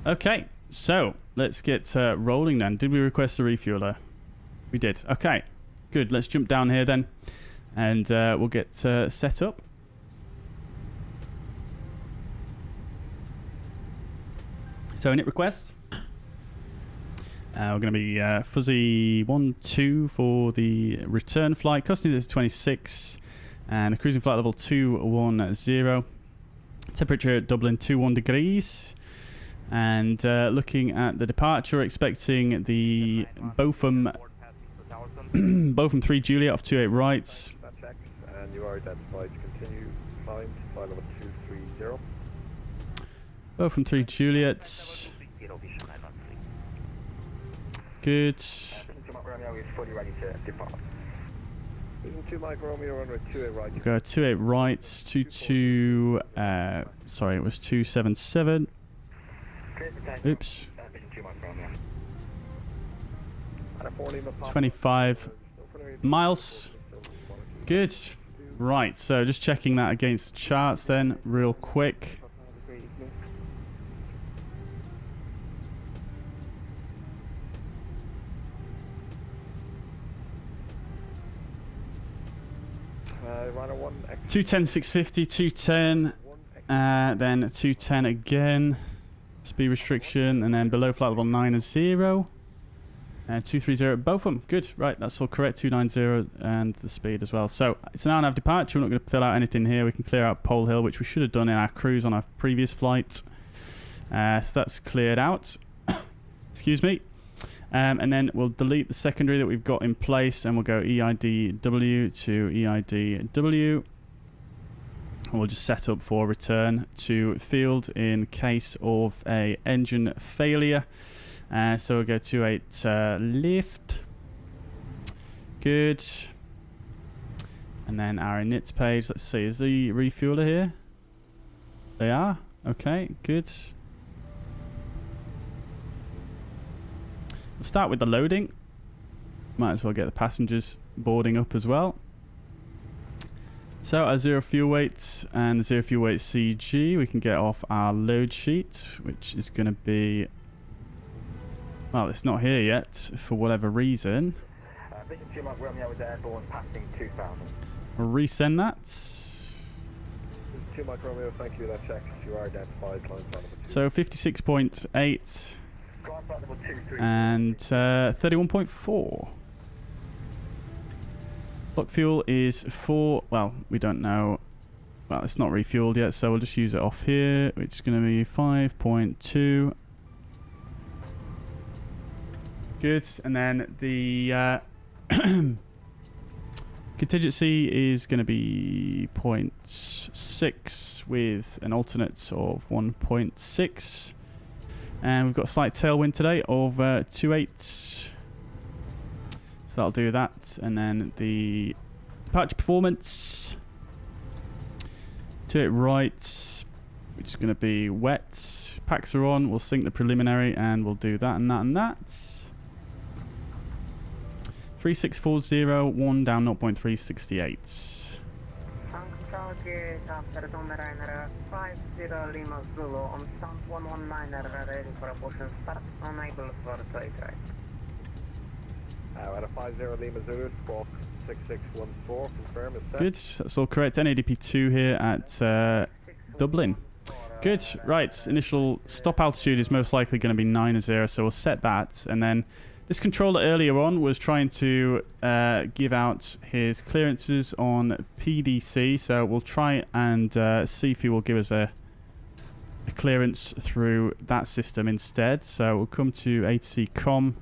Okay, so let's get rolling then. Did we request a refueler? We did. Okay, good. Let's jump down here then, and we'll get set up. So init request. We're going to be fuzzy 12 for the return flight. Custody is 26, and a cruising flight level 210. Temperature at Dublin 21 degrees. And looking at the departure, expecting the Boeing 3 Juliet off 28 right. And you are identified to continue flight level 230. Boeing 3 Juliet. Good. 2 Mike Romeo, runway 28 right. Go 28 right, 22, sorry, it was 277. Oops. 25 miles. Good. Right, so just checking that against the charts then, real quick. Runner 1, 210, 650, 210, then 210 again. Speed restriction, and then below flight level 9 is 0. 230, both of them. Good, right, that's all correct. 290 and the speed as well. So it's an hour and a half departure. We're not going to fill out anything here. We can clear out Pole Hill, which we should have done in our cruise on our previous flight. So that's cleared out. Excuse me. And then we'll delete the secondary that we've got in place, and we'll go EIDW to EIDW. And we'll just set up for return to field in case of a engine failure. So we'll go 28 lift. Good. And then our inits page. Let's see, is the refueler here? They are. Okay, good. We'll start with the loading. Might as well get the passengers boarding up as well. So our 0 fuel weight and the 0 fuel weight CG, we can get off our load sheet, which is going to be, well, it's not here yet for whatever reason. I'll resend that. 2 Mike Romeo, thank you. That checks. You are identified. So 56.8 And 31.4. Block fuel is 4. Well, we don't know. Well, it's not refueled yet, so we'll just use it off here, which is going to be 5.2. Good. And then the contingency is going to be 0.6 with an alternate of 1.6. And we've got a slight tailwind today of 2.8. So that'll do that. And then the departure performance. 2.8 right, which is going to be wet. Packs are on. We'll sync the preliminary and we'll do that and that and that. 3640, 1 down 0.368. At a 50 Lima Zulu, squawk 6614, confirm is set. Good, that's all correct. NADP2 here at Dublin. Good, right, initial stop altitude is most likely going to be 90, so we'll set that. And then this controller earlier on was trying to give out his clearances on PDC, so we'll try and see if he will give us a clearance through that system instead. So we'll come to A2C COM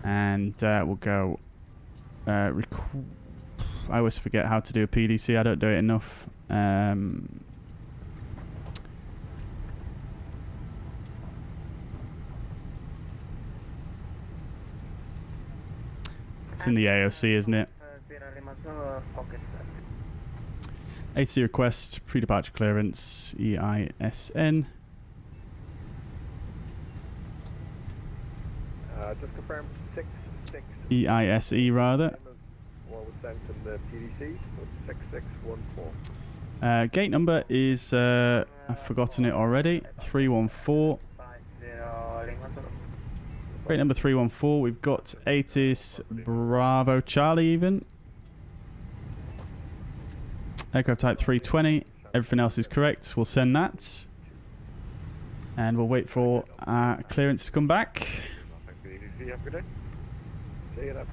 and we'll go I always forget how to do a PDC. I don't do it enough. It's in the AOC, isn't it? A2C request, pre-departure clearance, EISN. Just confirm 66. EISE rather. What was sent in the PDC was 6614. Gate number is I've forgotten it already. 314. Gate number 314. We've got ATIS Bravo Charlie even. Aircraft type 320. Everything else is correct. We'll send that. And we'll wait for our clearance to come back. Have a good day. See you then.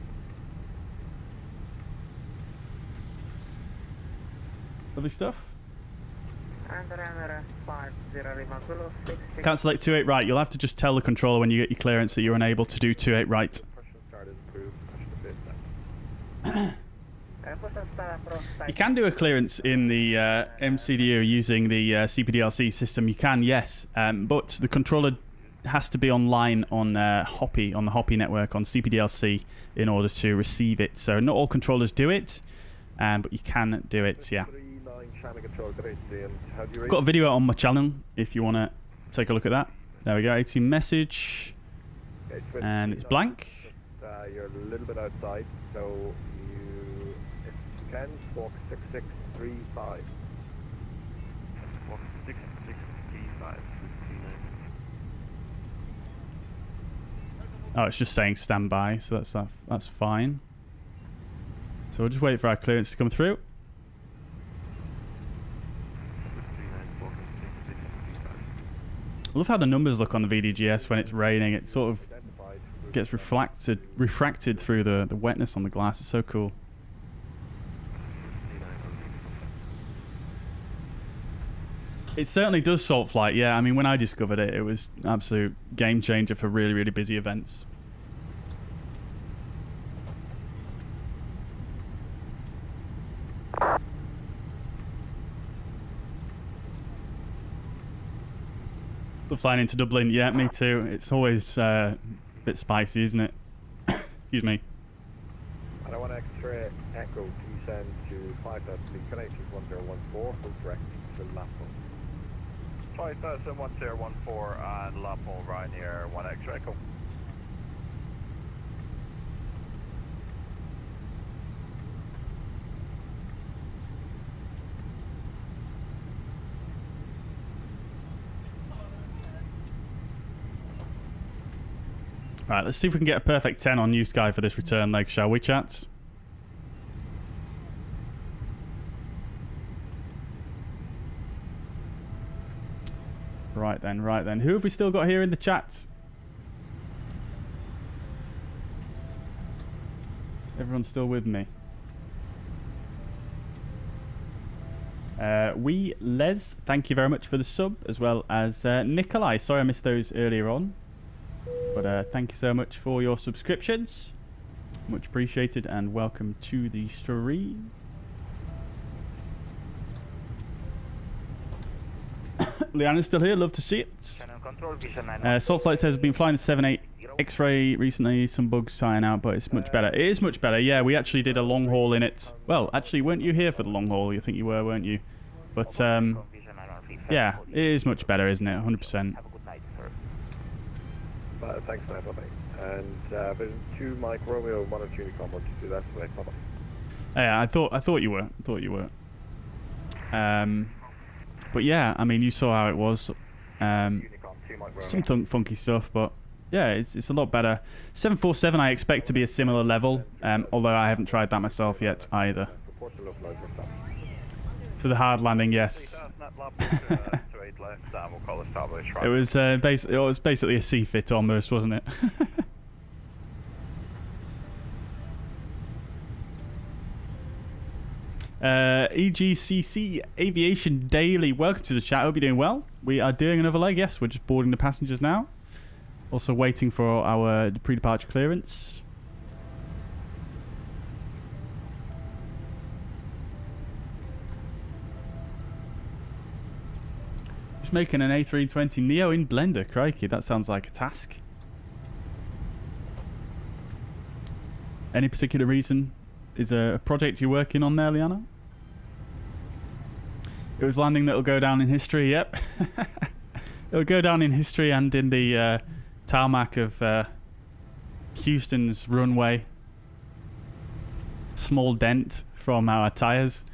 Lovely stuff. Can't select 28 right. You'll have to just tell the controller when you get your clearance that you're unable to do 28 right. You can do a clearance in the MCDU using the CPDLC system. You can, yes, but the controller has to be online on Hoppy, on the Hoppy network, on CPDLC, in order to receive it. So not all controllers do it, but you can do it, yeah. I've got a video on my channel if you want to take a look at that. There we go, 18 message, and it's blank. You're a little bit outside, so you, if you can, squawk 6635. Squawk 6635. Oh, it's just saying standby, so that's fine. So we'll just wait for our clearance to come through. I love how the numbers look on the VDGS when it's raining. It sort of gets refracted through the wetness on the glass. It's so cool. It certainly does salt flight, yeah. I mean, when I discovered it, it was an absolute game changer for really, really busy events. Love flying into Dublin, yeah, me too. It's always a bit spicy, isn't it? Excuse me. And I want X-ray Echo descend to 5,000 feet, connection 1014, hold direct to Lapo. 5000 1014 and Lapo Ryanair 1 X-ray Echo. Right, let's see if we can get a perfect 10 on New Sky for this return leg, shall we, chats? Right then, right then. Who have we still got here in the chat? Everyone's still with me. Les, thank you very much for the sub, as well as Nikolai. Sorry I missed those earlier on. But thank you so much for your subscriptions. Much appreciated, and welcome to the stream. Liana's still here, love to see it. Saltflight says, been flying the 7.8 X-ray recently, some bugs tying out, but it's much better. It is much better, yeah. We actually did a long haul in it. Well, actually, weren't you here for the long haul? You think you were, weren't you? But, yeah, it is much better, isn't it? 100%. Thanks, bye bye. And Vision 2, Mike Romeo, 1 or 2 Unicom, 1 to 2, that's right, bye bye. Yeah, I thought you were. But yeah, I mean, you saw how it was. Some funky stuff, but yeah, it's a lot better. 747 I expect to be a similar level, although I haven't tried that myself yet either. For the hard landing, yes. It was basically a C-fit almost, wasn't it? EGCC Aviation Daily, welcome to the chat. Hope you're doing well. We are doing another leg, yes. We're just boarding the passengers now. Also waiting for our pre-departure clearance. Just making an A320 Neo in Blender. Crikey, that sounds like a task. Any particular reason? Is a project you're working on there, Liana? It was landing that'll go down in history, yep. It'll go down in history and in the tarmac of Houston's runway. Small dent from our tyres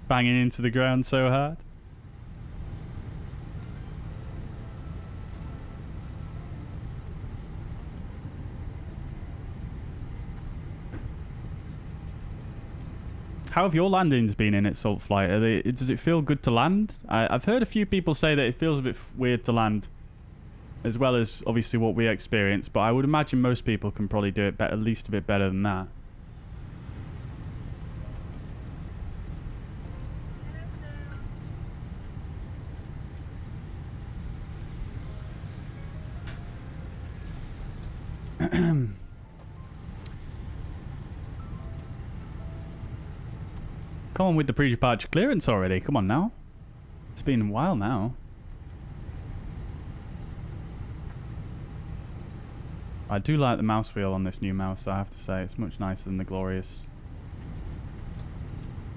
banging into the ground so hard. How have your landings been in it, Salt Flight? Does it feel good to land? I've heard a few people say that it feels a bit weird to land, as well as obviously what we experience, but I would imagine most people can probably do it better, at least a bit better than that. Come on with the pre-departure clearance already. Come on now. It's been a while now. I do like the mouse wheel on this new mouse, I have to say. It's much nicer than the Glorious.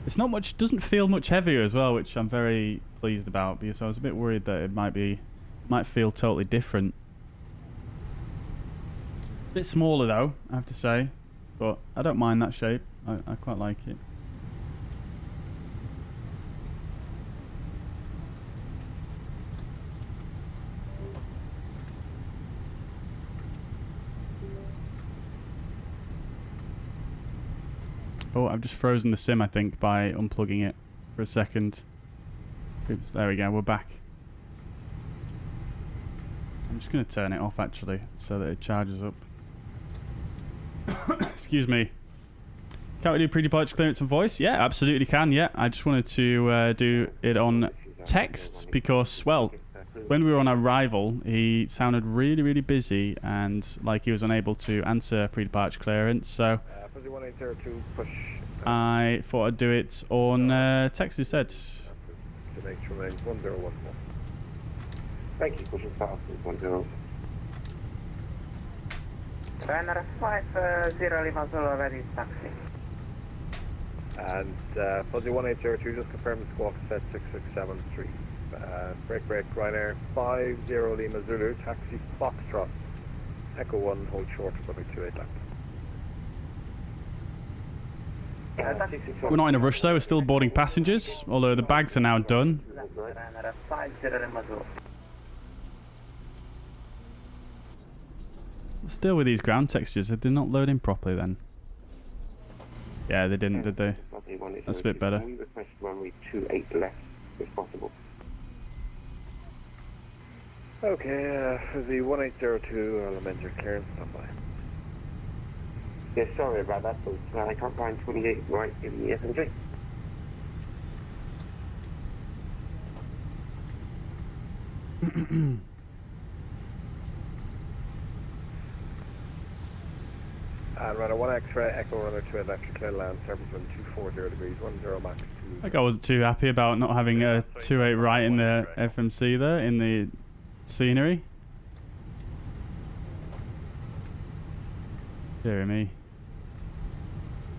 It's not much, doesn't feel much heavier as well, which I'm very pleased about, because I was a bit worried that it might feel totally different. A bit smaller though, I have to say. But I don't mind that shape. I quite like it. Oh, I've just frozen the sim, I think, by unplugging it for a second. Oops, there we go, we're back. I'm just going to turn it off, actually, so that it charges up. Excuse me. Can't we do pre-departure clearance and voice? Yeah, absolutely can, yeah. I just wanted to do it on text because, well, when we were on arrival, he sounded really, really busy and like he was unable to answer pre-departure clearance, so I thought I'd do it on text instead. Thank you, pushing fast, 10. Runner 50 Lima Zulu, ready taxi. And Fuzzy 1802, just confirm the squawk set 6673. Break, Ryanair 50 Lima Zulu, taxi Foxtrot. Echo 1, hold short, probably 28 left. We're not in a rush though, we're still boarding passengers, although the bags are now done. Let's deal with these ground textures. Did they not load in properly then? Yeah, they didn't, did they? That's a bit better. Runway 28 left, if possible. Okay, Fuzzy 1802, Elementary clearance, standby. Yeah, sorry about that, but I can't find 28 right in the SMG. And runner 1 X-ray, Echo runner 2 electric, clear land, service wind 240 degrees, 10 max. I think I wasn't too happy about not having a 28 right in the FMC there, in the scenery. Dear me.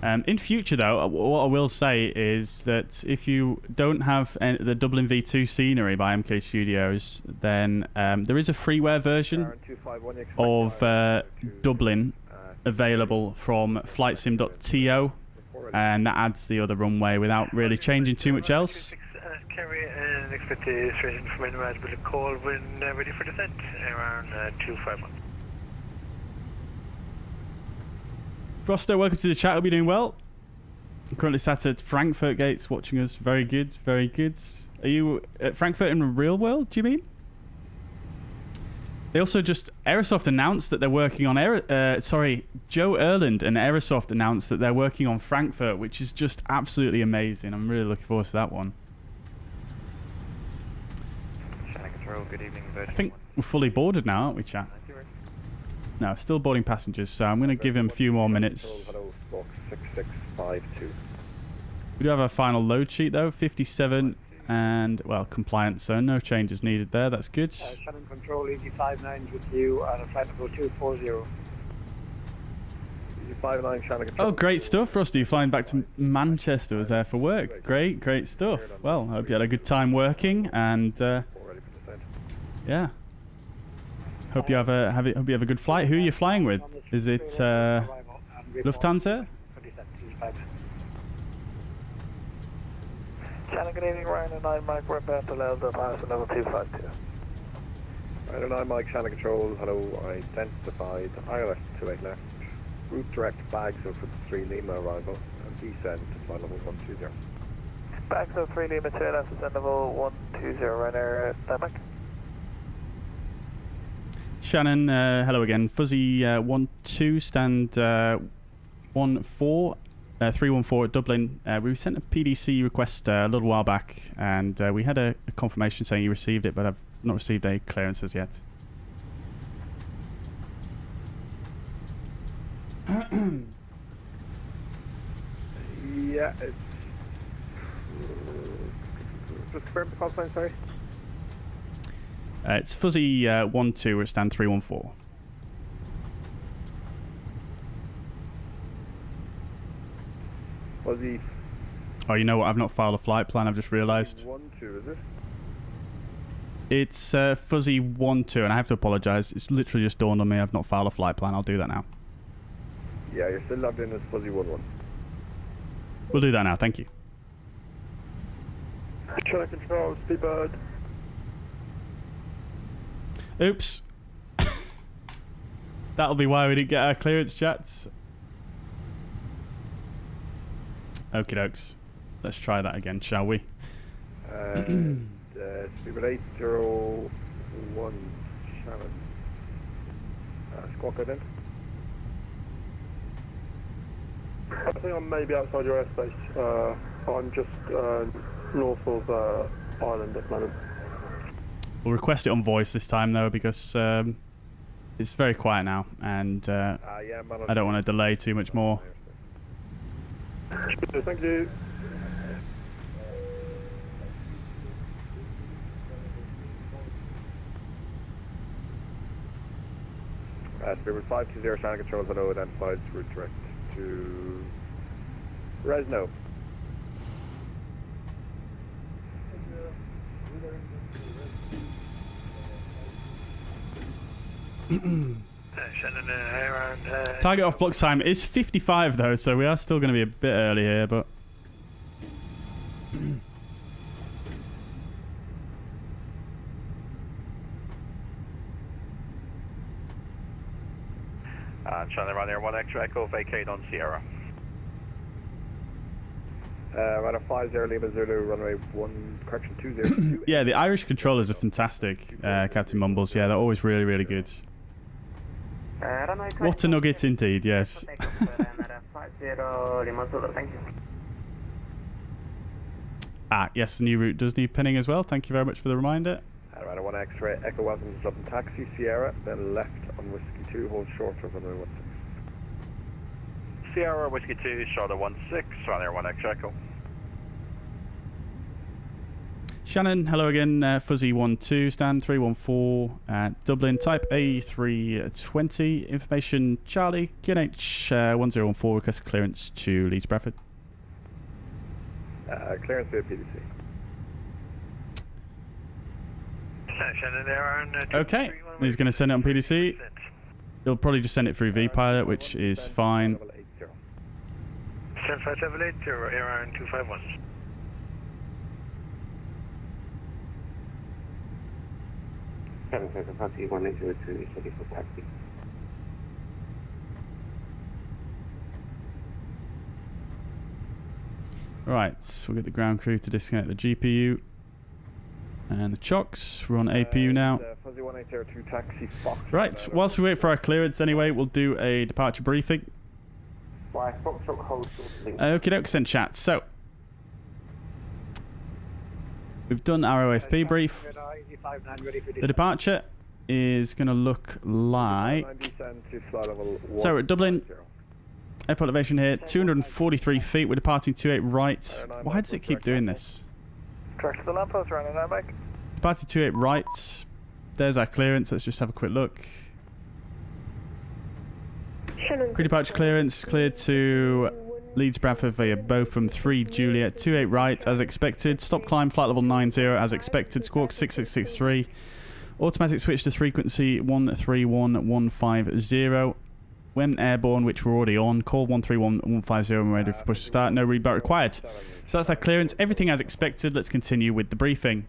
In future, though, what I will say is that if you don't have the Dublin V2 scenery by MK Studios, then there is a freeware version of Dublin available from flightsim.to, and that adds the other runway without really changing too much else. Carry and expectation from management call when ready for descent around 251. Frosto, welcome to the chat. Hope you're doing well. I'm currently sat at Frankfurt gates watching us. Very good, very good. Are you at Frankfurt in the real world, do you mean? They also just... Aerosoft announced that they're working on... Joe Erland and Aerosoft announced that they're working on Frankfurt, which is just absolutely amazing. I'm really looking forward to that one. Good evening, I think we're fully boarded now, aren't we, chat? No, still boarding passengers, so I'm going to give him a few more minutes. Hello, Squawk 6652. We do have our final load sheet, though. 57 and, well, compliance, so no changes needed there. That's good. Shannon Control, EG59 with you on a flight level 240. EG59, Shannon Control. Oh, great stuff, Rusty. You're flying back to Manchester. Was there for work. Great, great stuff. Well, I hope you had a good time working, and, yeah. Hope you have a good flight. Who are you flying with? Is it Lufthansa? Shannon, good evening, Ryan and I, Mike, we're about to level the pass level 252. Ryan and I, Mike, Shannon Control, hello, identified, ILS 28 left, route direct bags of 3 Lima arrival, and descend to flight level 120. Bags of 3 Lima 2 LS, descend level 120, Ryanair, Denmark. Shannon, hello again. Fuzzy 12, stand 314 at Dublin. We sent a PDC request a little while back, and we had a confirmation saying you received it, but I've not received any clearances yet. Yeah, it's... Just confirm the call sign, sorry. It's Fuzzy 12, we're at stand 314. Fuzzy... Oh, you know what? I've not filed a flight plan, I've just realised. 12, is it? It's Fuzzy 12, and I have to apologise. It's literally just dawned on me I've not filed a flight plan. I'll do that now. Yeah, you're still logged in as Fuzzy 11. We'll do that now, thank you. Shannon Control, Speedbird. Oops. That'll be why we didn't get our clearance, chats. Okie dokes. Let's try that again, shall we? Speedbird 801, Shannon. Squawk in. I think I'm maybe outside your airspace. I'm just north of Ireland at the moment. We'll request it on voice this time, though, because it's very quiet now, and yeah, I don't want to delay too much more. Thank you. Speedbird 520, Shannon Control, hello, identified route direct to Resno. Target off block time is 55 though, so we are still going to be a bit early here, but Shannon Ryanair 1 Extra Echo, vacate on Sierra. Radar 50 Lima Zulu, runway 20. Yeah, the Irish controllers are fantastic, Captain Mumbles. Yeah, they're always really, really good. What a nugget indeed, yes. Ah, yes, the new route does need pinning as well. Thank you very much for the reminder. Radar 1 X-ray, Echo welcome to Dublin taxi, Sierra, then left on Whiskey 2, hold short of runway 16. Sierra, Whiskey 2, short of 16, Ryanair 1 X-ray, Echo. Shannon, hello again. Fuzzy 12, stand 314 at Dublin, type A320. Information Charlie, QNH 1014, request clearance to Leeds Bradford. Clearance via PDC. Shannon, there are okay, he's going to send it on PDC. He'll probably just send it through VPilot, which is fine. Send 578 to Airline 251. Taxi. Right, so we'll get the ground crew to disconnect the GPU and the chocks. We're on APU now. Fuzzy 1802 taxi, Fox. Right, whilst we wait for our clearance anyway, we'll do a departure briefing. Okie doke, send chat. So, we've done our OFP brief. The departure is going to look like... So, we're at Dublin. Airport elevation here, 243 feet. We're departing 28 right. Why does it keep doing this? Direct to the lamppost, running that back. Departing 28 right. There's our clearance. Let's just have a quick look. Pre-departure clearance cleared to Leeds Bradford via Boeing 3 Juliet, 28 right as expected. Stop climb, flight level 90 as expected. Squawk 6663. Automatic switch to frequency 131150. When airborne, which we're already on, call 131150 and we're ready for push to start. No readback required. So that's our clearance. Everything as expected. Let's continue with the briefing.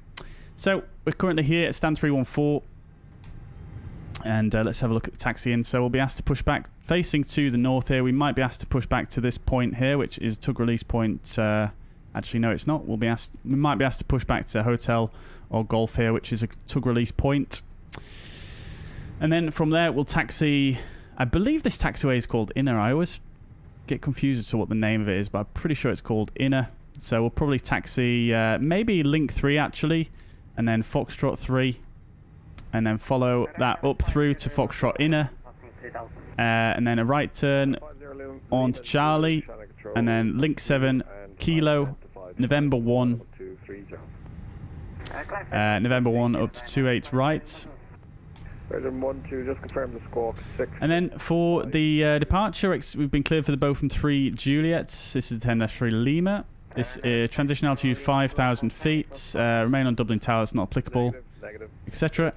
So we're currently here at stand 314. And let's have a look at the taxi in. So we'll be asked to push back facing to the north here. We might be asked to push back to this point here, which is tug release point. Actually, no, it's not. We might be asked to push back to hotel or golf here, which is a tug release point. And then from there, we'll taxi... I believe this taxiway is called Inner. I always get confused as to what the name of it is, but I'm pretty sure it's called Inner. So we'll probably taxi maybe Link 3 actually, and then Foxtrot 3, and then follow that up through to Foxtrot Inner, and then a right turn on to Charlie, and then Link 7, Kilo, November 1, November 1 up to 28 right. Just confirm the squawk 6. And then for the departure, we've been cleared for the Boeing 3 Juliet. This is the 10-3 Lima. This transition altitude 5,000 feet. Remain on Dublin Tower, it's not applicable, etc.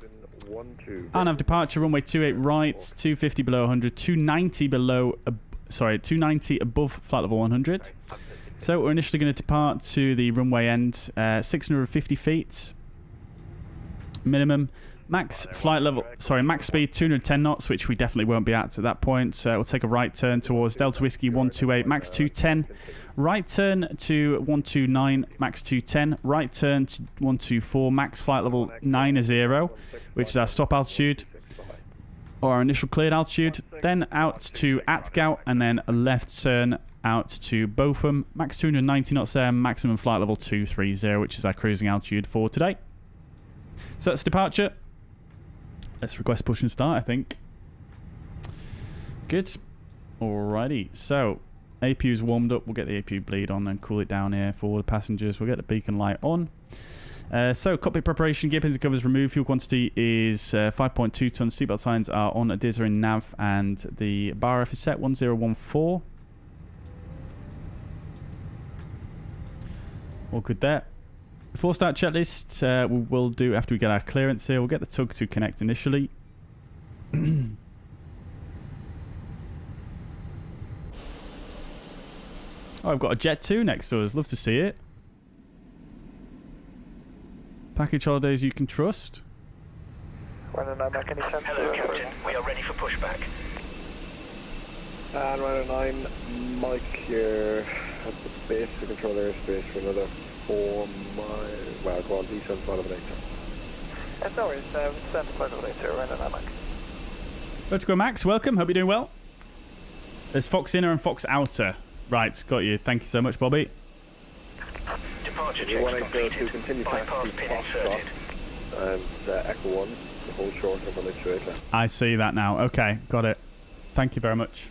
And have departure runway 28 right, 250 below 100, 290 below. 290 above flight level 100. So we're initially going to depart to the runway end, 650 feet minimum. Max speed 210 knots, which we definitely won't be at that point. So we'll take a right turn towards Delta Whiskey 128, max 210. Right turn to 129, max 210. Right turn to 124, max flight level 90, which is our stop altitude, or our initial cleared altitude. Then out to Atgout, and then a left turn out to Botham, max 290 knots there, maximum flight level 230, which is our cruising altitude for today. So that's departure. Let's request push and start, I think. Good. Alrighty. So, APU's warmed up. We'll get the APU bleed on and cool it down here for the passengers. We'll get the beacon light on. So, cockpit preparation. Gear pins and covers removed. Fuel quantity is 5.2 tons. Seatbelt signs are on. DIS are in nav. And the bar F is set 1014. All good there. Before start checklist, we'll do after we get our clearance here. We'll get the tug to connect initially. Oh, I've got a Jet 2 next to us. Love to see it. Package holidays you can trust. Hello, Captain. We are ready for pushback. And Ryder 9, Mike here at the base to control airspace for another 4 miles. Well, go on, descend flight of an 8. No worries, descend flight of an 8, Ryder 9, Mike. Vertical Max, welcome. Hope you're doing well. There's Fox Inner and Fox Outer. Right, got you. Thank you so much, Bobby. Departure checks completed. Bypass pin inserted. And Echo 1, the whole short of 128 left. I see that now. Okay, got it. Thank you very much.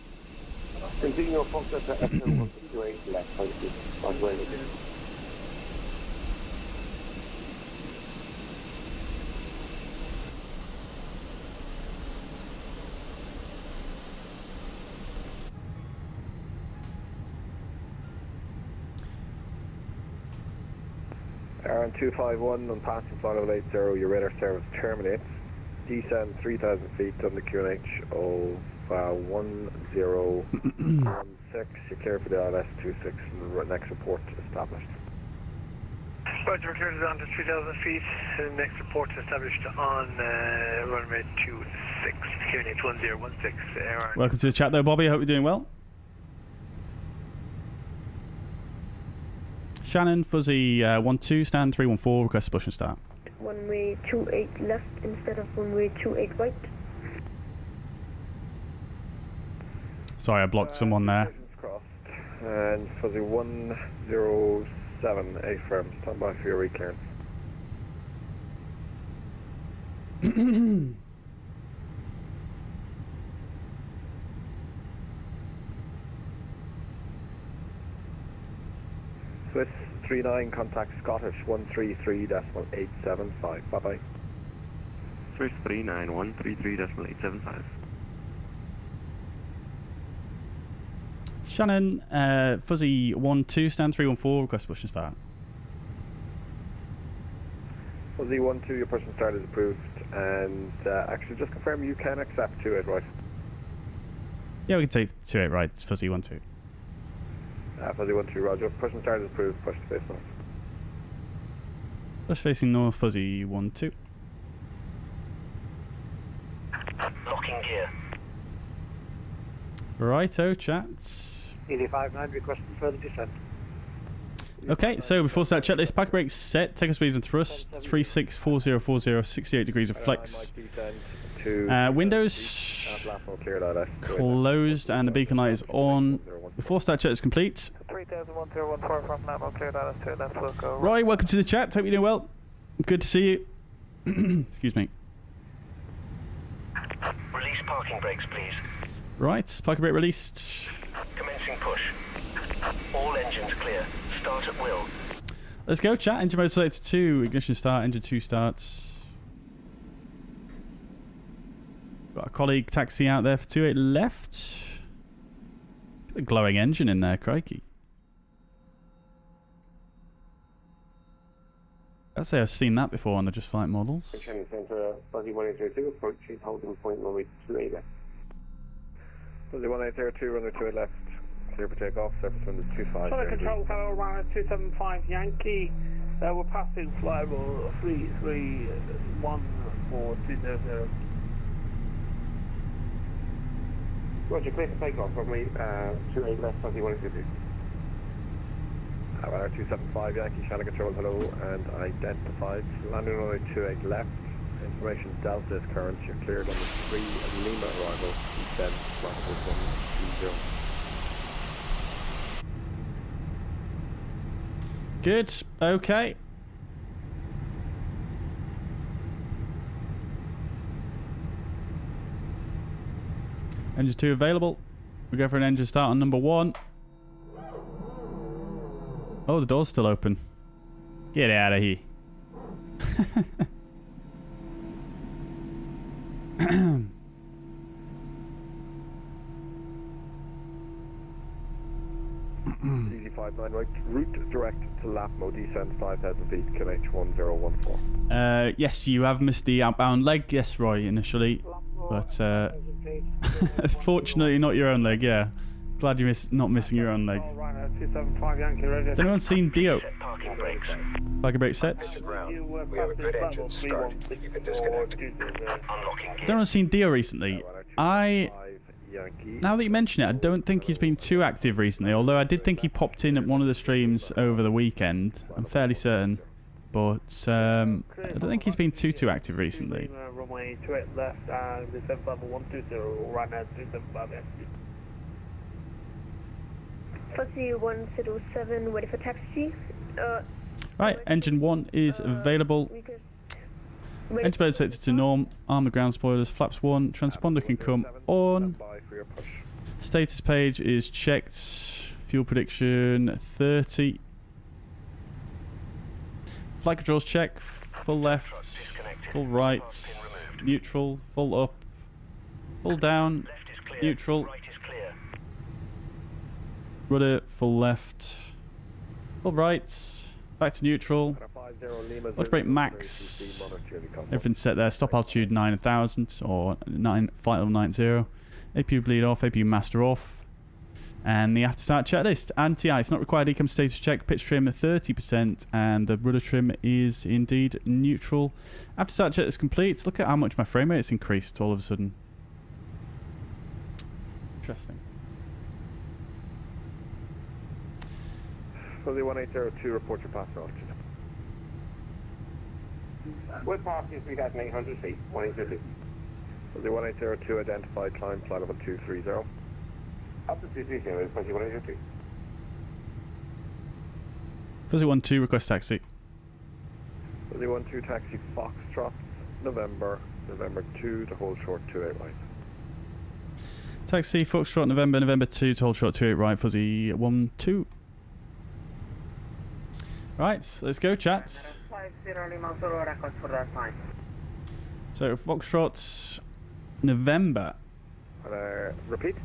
Continue your Fox at Echo 128 left. Thank you. Airline 251 on passing flight level 80, your radar service terminates. Descend 3,000 feet on the QNH of 1016. You're clear for the ILS-26 and next report established. Roger, return down to 3,000 feet. Next report established on runway 26, QNH 1016. Airline. Welcome to the chat though, Bobby. I hope you're doing well. Shannon, Fuzzy 12, stand 314, request push and start. Runway 28 left instead of runway 28 right. Sorry, I blocked someone there. Crossed. And Fuzzy 107, A firm, stand by for your reclearance. Swiss 39, contact Scottish 133.875. Bye bye. Swiss 39, 133.875. Shannon, Fuzzy 12, stand 314, request push and start. Fuzzy 12, your push and start is approved. And actually, just confirm you can accept 28 right. Yeah, we can take 28 right, it's Fuzzy 12. Fuzzy 12, roger. Push and start is approved. Push to face north. Push facing north, Fuzzy 12. Locking gear. Righto, chat. 85-9, requesting further descent. Okay, so before start checklist, packet brakes set, takeoff speeds and thrust, 364040, 68 degrees of flex. Windows closed and the beacon light is on. Before start check is complete. 301014 from Namo, cleared out to left local. Roy, welcome to the chat. Hope you're doing well. Good to see you. Excuse me. Release parking brakes, please. Right, parking brake released. Commencing push. All engines clear. Start at will. Let's go, chat. Engine mode selected 2. Ignition start. Engine 2 starts. Got a colleague taxi out there for 28 left. A glowing engine in there, crikey. I'd say I've seen that before on the Just Flight models. Center, Fuzzy 1802, approaching holding point runway 28 left. Fuzzy 1802, runway 28 left. Clear for takeoff, surface wind is 25. Solid control, fellow runway 275 Yankee. We're passing flyable 3314200. Roger, clear for takeoff, runway 28 left, Fuzzy 1802. Runway 275 Yankee, channel control, hello, and identified. Landing runway 28 left. Information Delta is current. You're cleared on the 3 Lima arrival. Descend, Blackpool 120. Good. Okay. Engine 2 available. We go for an engine start on number 1. Oh, the door's still open. Get out of here. CZ59 right, route direct to Lapmo, descend 5,000 feet, QNH 1014. Yes, you have missed the outbound leg. Yes, Roy, initially. But, fortunately not your own leg, yeah. Glad you're not missing your own leg. Has anyone seen Dio? Parking brakes. Parking brake sets? We have a good engine start. You can disconnect. Unlocking gear. Has anyone seen Dio recently? Now that you mention it, I don't think he's been too active recently, although I did think he popped in at one of the streams over the weekend. I'm fairly certain. But I don't think he's been too active recently. Runway runway 28 left and descend level 120, right at 375 FT. Fuzzy 107, ready for taxi. Right, engine 1 is available. Engine mode set to norm. Arm the ground spoilers. Flaps 1. Transponder can come on. Status page is checked. Fuel prediction 30. Flight controls check. Full left. Full right. Neutral. Full up. Full down. Neutral. Rudder. Full left. Full right. Back to neutral. Let's brake max. Everything's set there. Stop altitude 9,000 or flight level 90. APU bleed off. APU master off. And the after start checklist. Anti-ice. It's not required. Ecam status check. Pitch trim 30%. And the rudder trim is indeed neutral. After start check is complete. Look at how much my frame rate's increased all of a sudden. Interesting. Fuzzy 1802, report your pass altitude. With passing 3,800 feet, 1802. Fuzzy 1802, identified climb flight level 230. Up to 230, Fuzzy 1802. Fuzzy 12, request taxi. Fuzzy 12, taxi Foxtrot, November 2 to hold short 28 right. Taxi Foxtrot, November 2 to hold short 28 right, Fuzzy 12. Right, let's go, chat. So, Foxtrot, November. Repeat.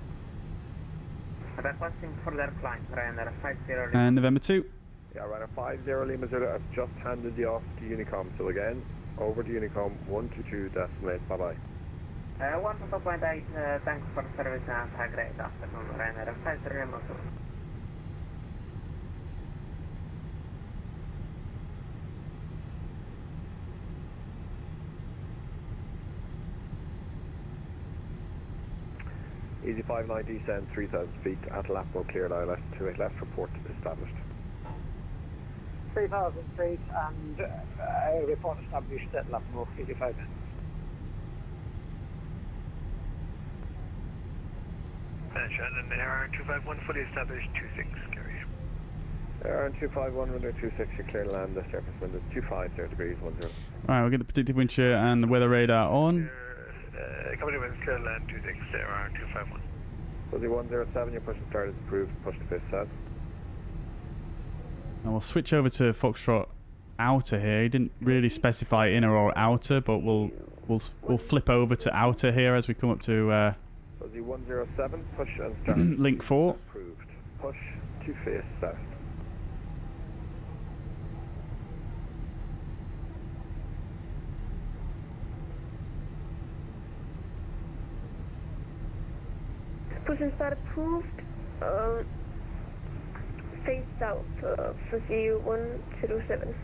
Requesting further climb, Ryanair 50. And November 2. Yeah, Ryanair 50 Lima Zulu. I've just handed you off to Unicom. So again, over to Unicom, 122, decimate, bye-bye. 1.8, thanks for service and have a great afternoon, Ryanair 50 Lima Zulu. Easy 59 descend 3,000 feet at Lapmo cleared ILS 28 left, report established. 3,000 feet and report established at Lapmo 85 minutes. Shannon, Airline 251 fully established 26, carry. Airline 251, window 26, you clear land, the surface window 250 degrees 10. Alright, we'll get the predictive wind shear and the weather radar on. Company winds clear land 26, Airline 251. Fuzzy 107, your push and start is approved, push to face south. And we'll switch over to Foxtrot outer here. He didn't really specify inner or outer, but we'll flip over to outer here as we come up to Fuzzy 107, push and start. link 4. Approved. Push to face south. Push and start approved. Face south, Fuzzy 107.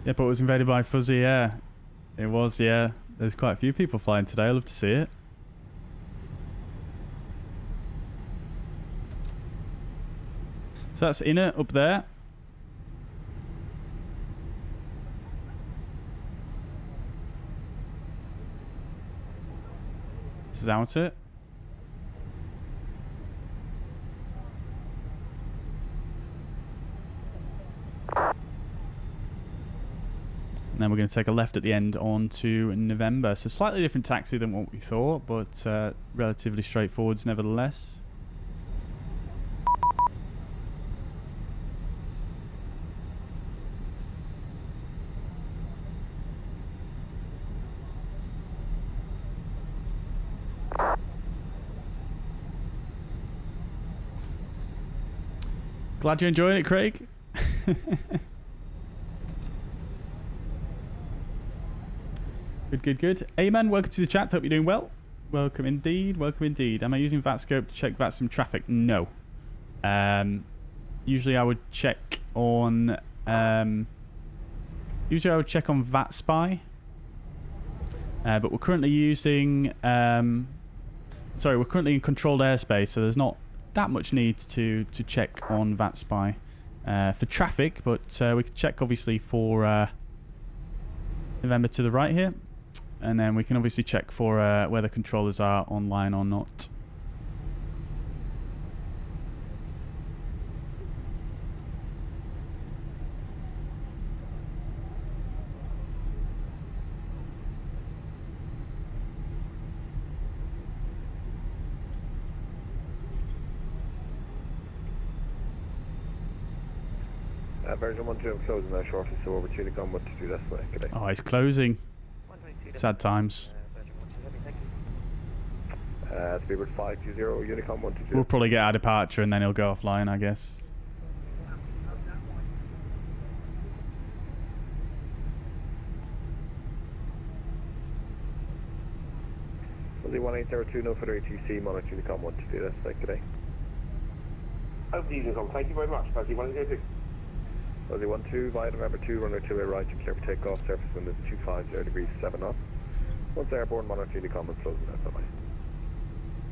Yeah, but it was invaded by Fuzzy Air. It was, yeah. There's quite a few people flying today. I love to see it. So that's inner up there. This is outer. And then we're going to take a left at the end on to November. So slightly different taxi than what we thought, but relatively straightforward nevertheless. Glad you're enjoying it, Craig. Good. Amen, welcome to the chat. Hope you're doing well. Welcome indeed. Am I using VATScope to check VATSIM traffic? No. Usually I would check on VATSpy. But we're currently using we're currently in controlled airspace, so there's not that much need to check on VATSpy for traffic, but we can check obviously for November to the right here. And then we can obviously check for whether controllers are online or not. Version 1-2, I'm closing now shortly, so over to Unicom, what to do this way. Good day. Oh, it's closing. Sad times. Speedbird 520, Unicom 122. We'll probably get our departure and then he'll go offline, I guess. Fuzzy 1802, no further ATC, monitor Unicom 122, that's like today. Over to Unicom, thank you very much. Fuzzy 1802. Fuzzy 12, via November 2, runway 2 right, to clear for takeoff, surface wind is 250 degrees 7 knots. Once airborne, monitor Unicom and closing out, bye-bye.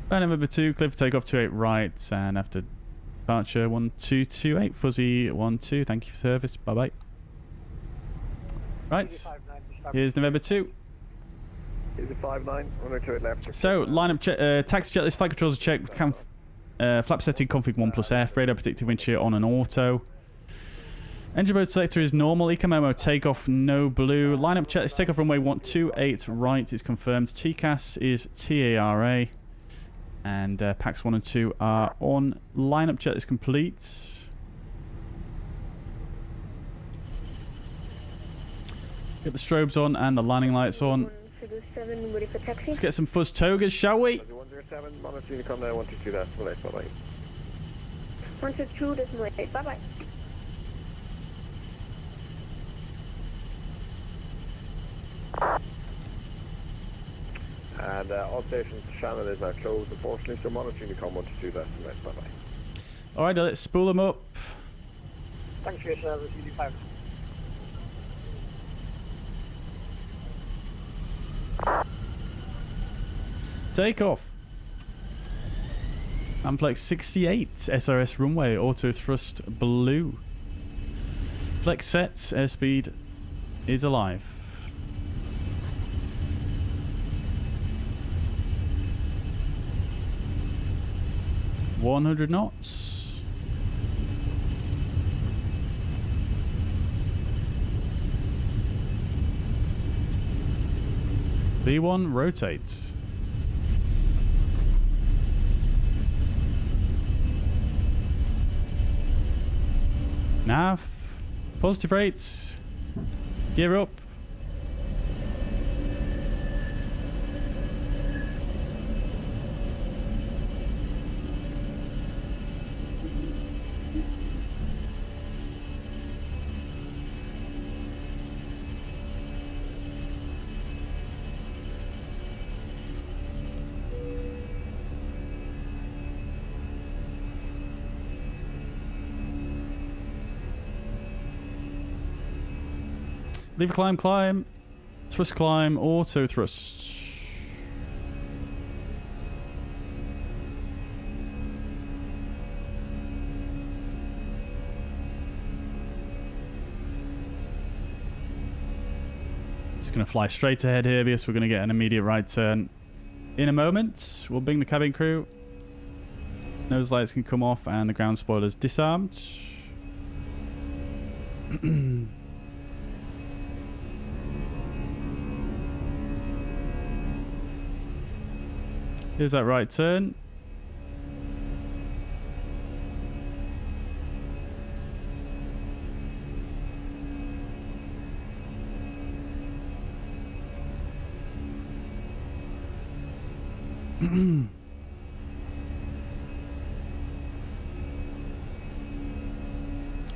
Bye, November 2, clear for takeoff 28 right, and after departure 1228, Fuzzy 12, thank you for service, bye-bye. Right, here's November 2. Here's a 59, runway 2 left. So, lineup check, taxi checklist, flight controls are checked, flap setting, config 1 plus F, radar predictive wind shear on an auto. Engine mode selector is normal, eco memo takeoff no blue. Lineup checklist, takeoff runway 128 right is confirmed. TCAS is TARA. And packs 1 and 2 are on. Lineup checklist complete. Get the strobes on and the landing lights on. Let's get some fuzz togas, shall we? 107, monitor Unicom now, 122, that's bye-bye. 122, that's bye-bye. And all stations, Shannon is now closed, unfortunately, so monitoring Unicom 122, that's bye-bye. Alright, let's spool them up. Thanks for your service, UD5. Takeoff. Amplex 68, SRS runway, auto thrust blue. Flex set, airspeed is alive. $100 knots. B1 rotates. Nav, positive rates, gear up. Leave climb, climb, thrust climb, auto thrust. Just going to fly straight ahead here because we're going to get an immediate right turn in a moment. We'll bring the cabin crew. Nose lights can come off and the ground spoilers disarmed. Here's that right turn.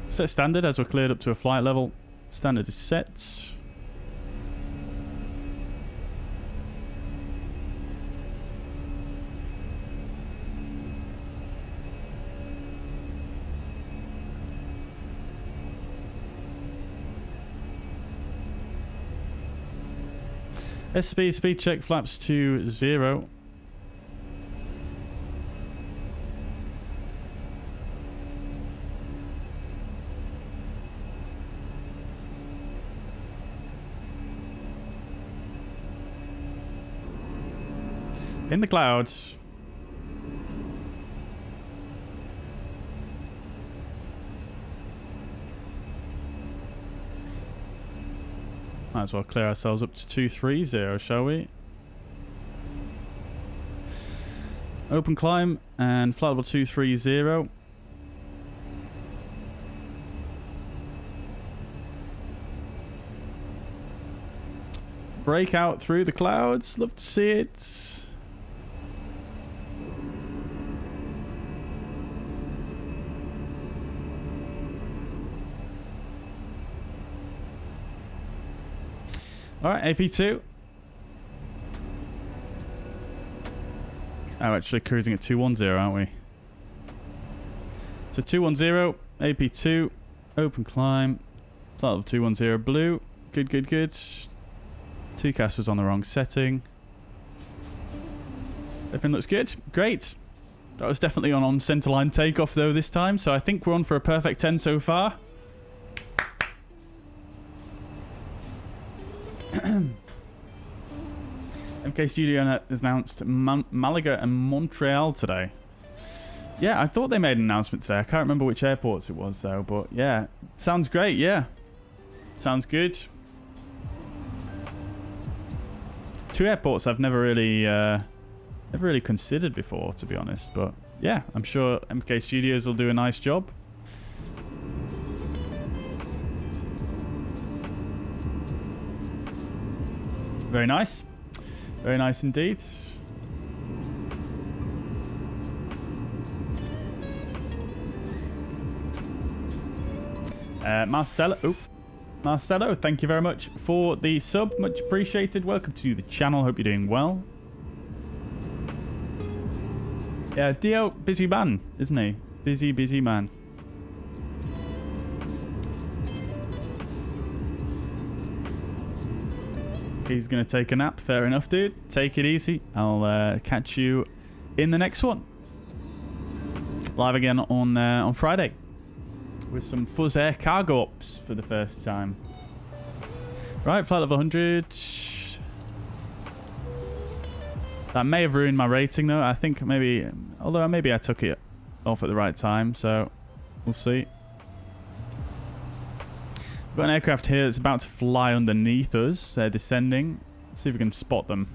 Set standard as we're cleared up to a flight level. Standard is set. Speed check flaps to 0. In the clouds. Might as well clear ourselves up to 230, shall we? Open climb and flight level 230. Break out through the clouds. Love to see it. Alright, AP2. Oh, actually cruising at 210, aren't we? So 210, AP2, open climb, flight level 210 blue. Good, good, good. TCAS was on the wrong setting. Everything looks good. Great. That was definitely on centerline takeoff though this time, so I think we're on for a perfect 10 so far. MK Studio has announced Malaga and Montreal today. Yeah, I thought they made an announcement today. I can't remember which airports it was though, but yeah, sounds great. Yeah, sounds good. Two airports I've never really considered before, to be honest. But yeah, I'm sure MK Studios will do a nice job. Very nice. Very nice indeed. Marcelo, thank you very much for the sub. Much appreciated. Welcome to the channel. Hope you're doing well. Yeah, Dio, busy man, isn't he? Busy, busy man. He's going to take a nap. Fair enough, dude. Take it easy. I'll catch you in the next one. Live again on Friday with some fuzzair cargo ops for the first time. Right, flight level 100. That may have ruined my rating, though. I think maybe... Although maybe I took it off at the right time, so we'll see. We've got an aircraft here that's about to fly underneath us. They're descending. Let's see if we can spot them.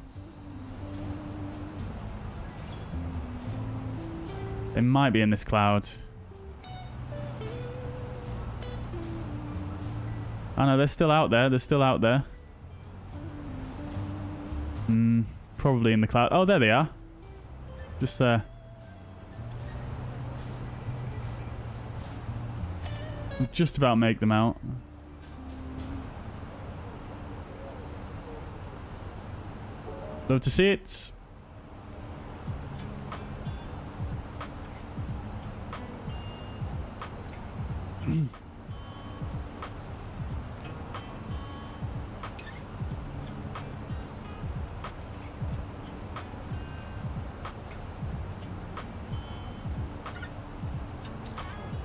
They might be in this cloud. Oh no, they're still out there. They're still out there. Probably in the cloud. Oh, there they are. Just there. We'll just about make them out. Love to see it.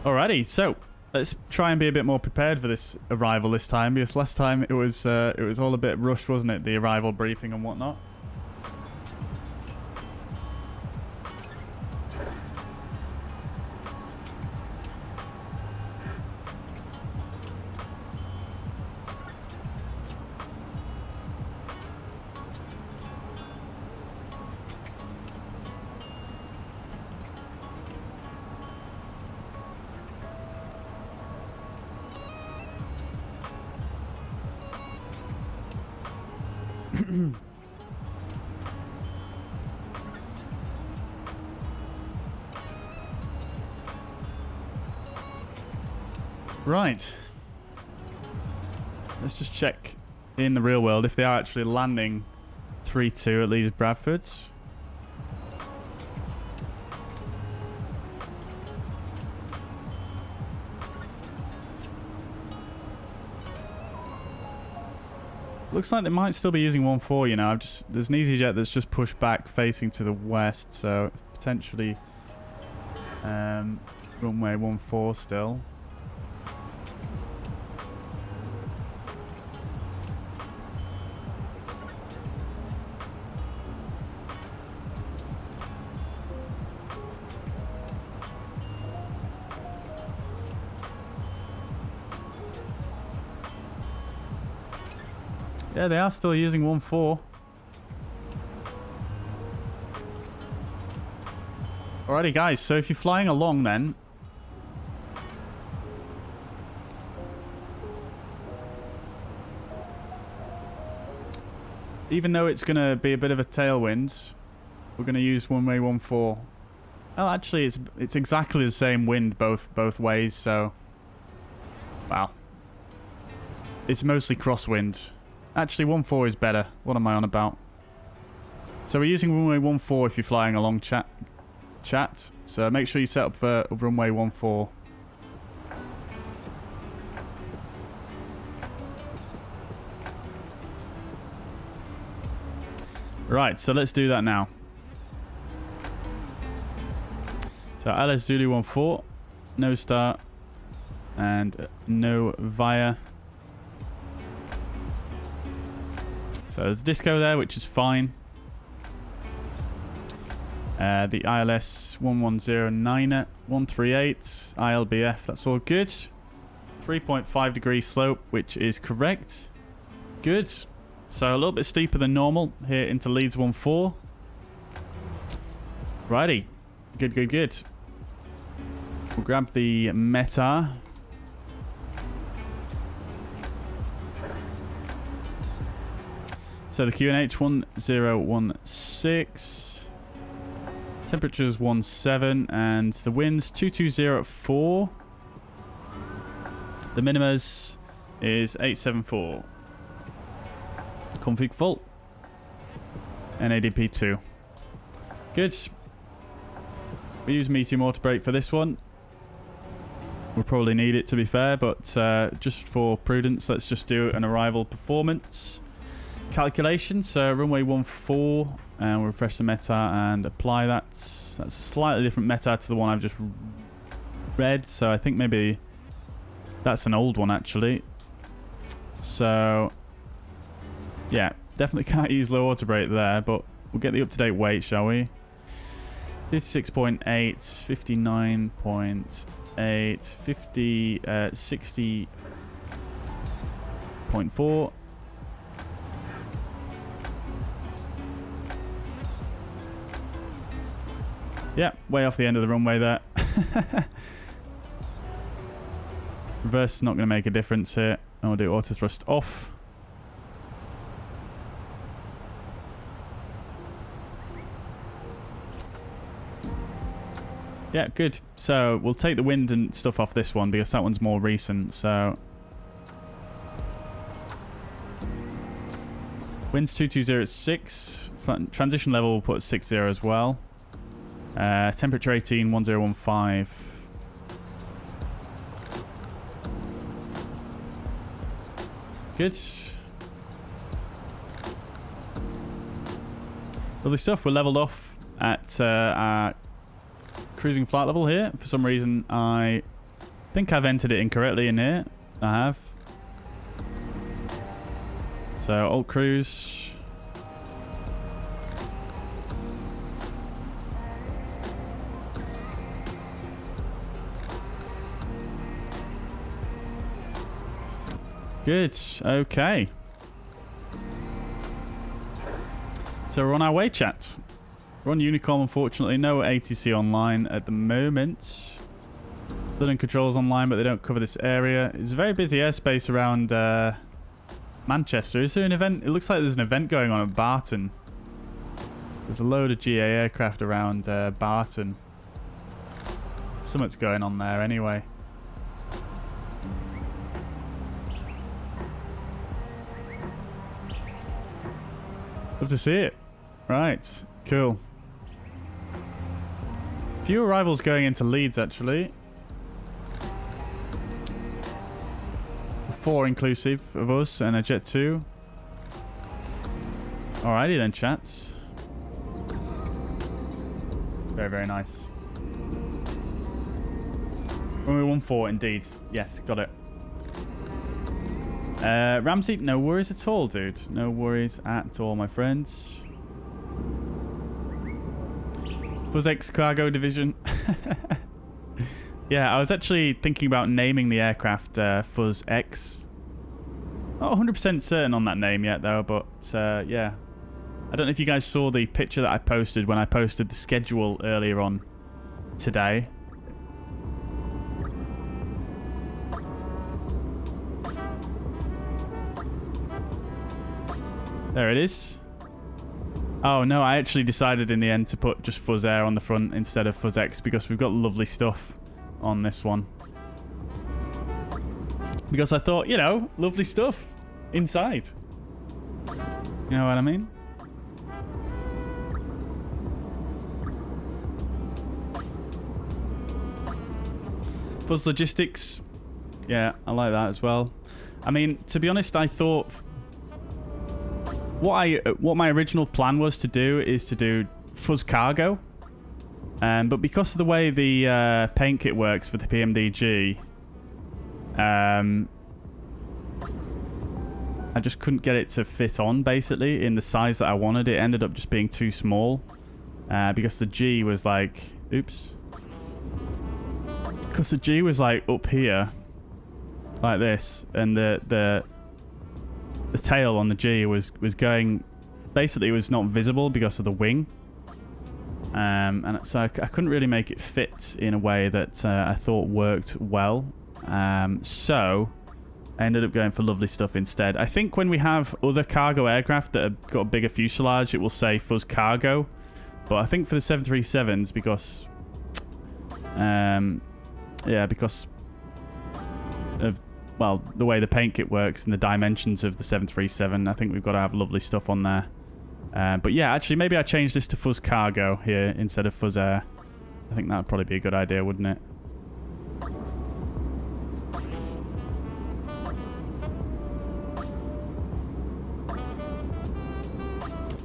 Alrighty, so let's try and be a bit more prepared for this arrival this time, because last time it was all a bit rushed, wasn't it? The arrival briefing and whatnot. Right. Let's just check in the real world if they are actually landing 3-2 at Leeds Bradford. Looks like they might still be using 1-4, you know. There's an EasyJet that's just pushed back facing to the west, so potentially runway 14 still. Yeah, they are still using 1.4. Alrighty, guys. So if you're flying along, then even though it's going to be a bit of a tailwind, we're going to use runway 14. Oh, actually, it's exactly the same wind both ways, so... Wow. It's mostly crosswind. Actually, 14 is better. What am I on about? So we're using runway 14 if you're flying along chat. So make sure you set up for runway 14. Right, so let's do that now. So LS Zulu 14, no start, and no via. So there's disco there, which is fine. The ILS 1109er 138 ILBF, that's all good. 3.5 degree slope, which is correct. Good. So a little bit steeper than normal here into Leeds 14. Righty. Good, good, good. We'll grab the METAR. So the QNH 1016. Temperature's 17 and the wind's 220 at 4. The minimas is 874. Config full. NADP 2. Good. We use Medium auto brake for this one. We'll probably need it to be fair, but just for prudence, let's just do an arrival performance calculation. So runway 14, and we'll refresh the METAR and apply that. That's a slightly different METAR to the one I've just read, so I think maybe that's an old one actually. So yeah, definitely can't use low auto brake there, but we'll get the up-to-date weight, shall we? 56.8, 59.8, 50, 60.4. Yeah, way off the end of the runway there. Reverse is not going to make a difference here. I'll do auto thrust off. Yeah, good. So we'll take the wind and stuff off this one because that one's more recent. So wind's 220 at 6. Transition level we'll put at 60 as well. Temperature 18, 1015. Good. Lovely stuff. We're leveled off at our cruising flight level here. For some reason, I think I've entered it incorrectly in here. I have. So, alt cruise. Good. Okay. So we're on our way, chat. We're on Unicorn, unfortunately. No ATC online at the moment. London Control's online, but they don't cover this area. It's a very busy airspace around Manchester. Is there an event? It looks like there's an event going on at Barton. There's a load of GA aircraft around Barton. Something's going on there anyway. Love to see it. Right. Cool. Few arrivals going into Leeds, actually. 4 inclusive of us and a Jet 2. Alrighty then, chats. Very, very nice. Runway 14, indeed. Yes, got it. Ramsey, no worries at all, dude. No worries at all, my friends. FuzzX Cargo Division. Yeah, I was actually thinking about naming the aircraft FuzzX. Not 100% certain on that name yet, though, but yeah. I don't know if you guys saw the picture that I posted when I posted the schedule earlier on today. There it is. Oh no, I actually decided in the end to put just fuzzair on the front instead of fuzz-X because we've got lovely stuff on this one. Because I thought, you know, lovely stuff inside. You know what I mean? Fuzz logistics. Yeah, I like that as well. I mean, to be honest, I thought what my original plan was to do is to do fuzz cargo. But because of the way the paint kit works for the PMDG, I just couldn't get it to fit on, basically, in the size that I wanted. It ended up just being too small. Because the G was like... Oops. Because the G was like up here. Like this. And the tail on the G was going... Basically, it was not visible because of the wing. And so I couldn't really make it fit in a way that I thought worked well. So I ended up going for lovely stuff instead. I think when we have other cargo aircraft that have got a bigger fuselage, it will say fuzz cargo. But I think for the 737s, because yeah, because of, well, the way the paint kit works and the dimensions of the 737, I think we've got to have lovely stuff on there. But yeah, actually, maybe I change this to fuzz cargo here instead of fuzz air. I think that would probably be a good idea, wouldn't it?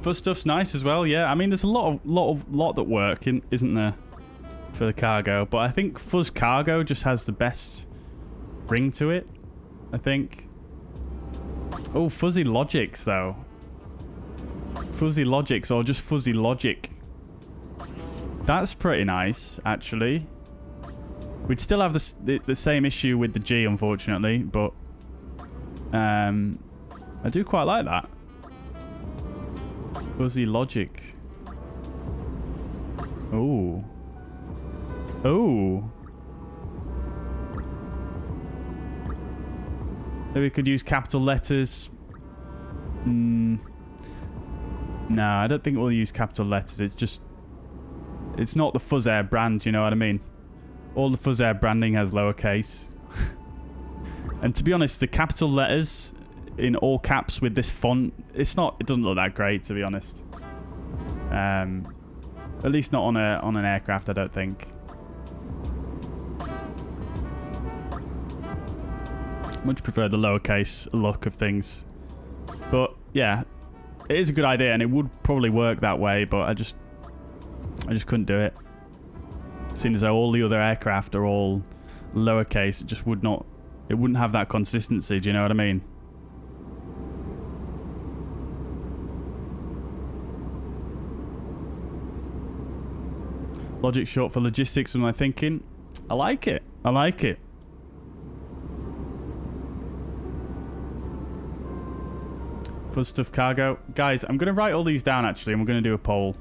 Fuzz stuff's nice as well, yeah. I mean, there's a lot that work, isn't there, for the cargo? But I think fuzz cargo just has the best ring to it, I think. Oh, fuzzy logics, though. Fuzzy logics, or just fuzzy logic. That's pretty nice, actually. We'd still have the same issue with the G, unfortunately, but I do quite like that. Fuzzy logic. Ooh. Ooh. Maybe we could use capital letters. No, I don't think we'll use capital letters. It's just... It's not the fuzzair brand, you know what I mean? All the fuzzair branding has lowercase. And to be honest, the capital letters in all caps with this font, it doesn't look that great, to be honest. At least not on an aircraft, I don't think. Much prefer the lowercase look of things. But yeah, it is a good idea and it would probably work that way, but I just couldn't do it. Seeing as though all the other aircraft are all lowercase, it just wouldn't have that consistency, do you know what I mean? Logic short for logistics, was my thinking. I like it. I like it. Fuzz stuff cargo. Guys, I'm going to write all these down, actually, and we're going to do a poll.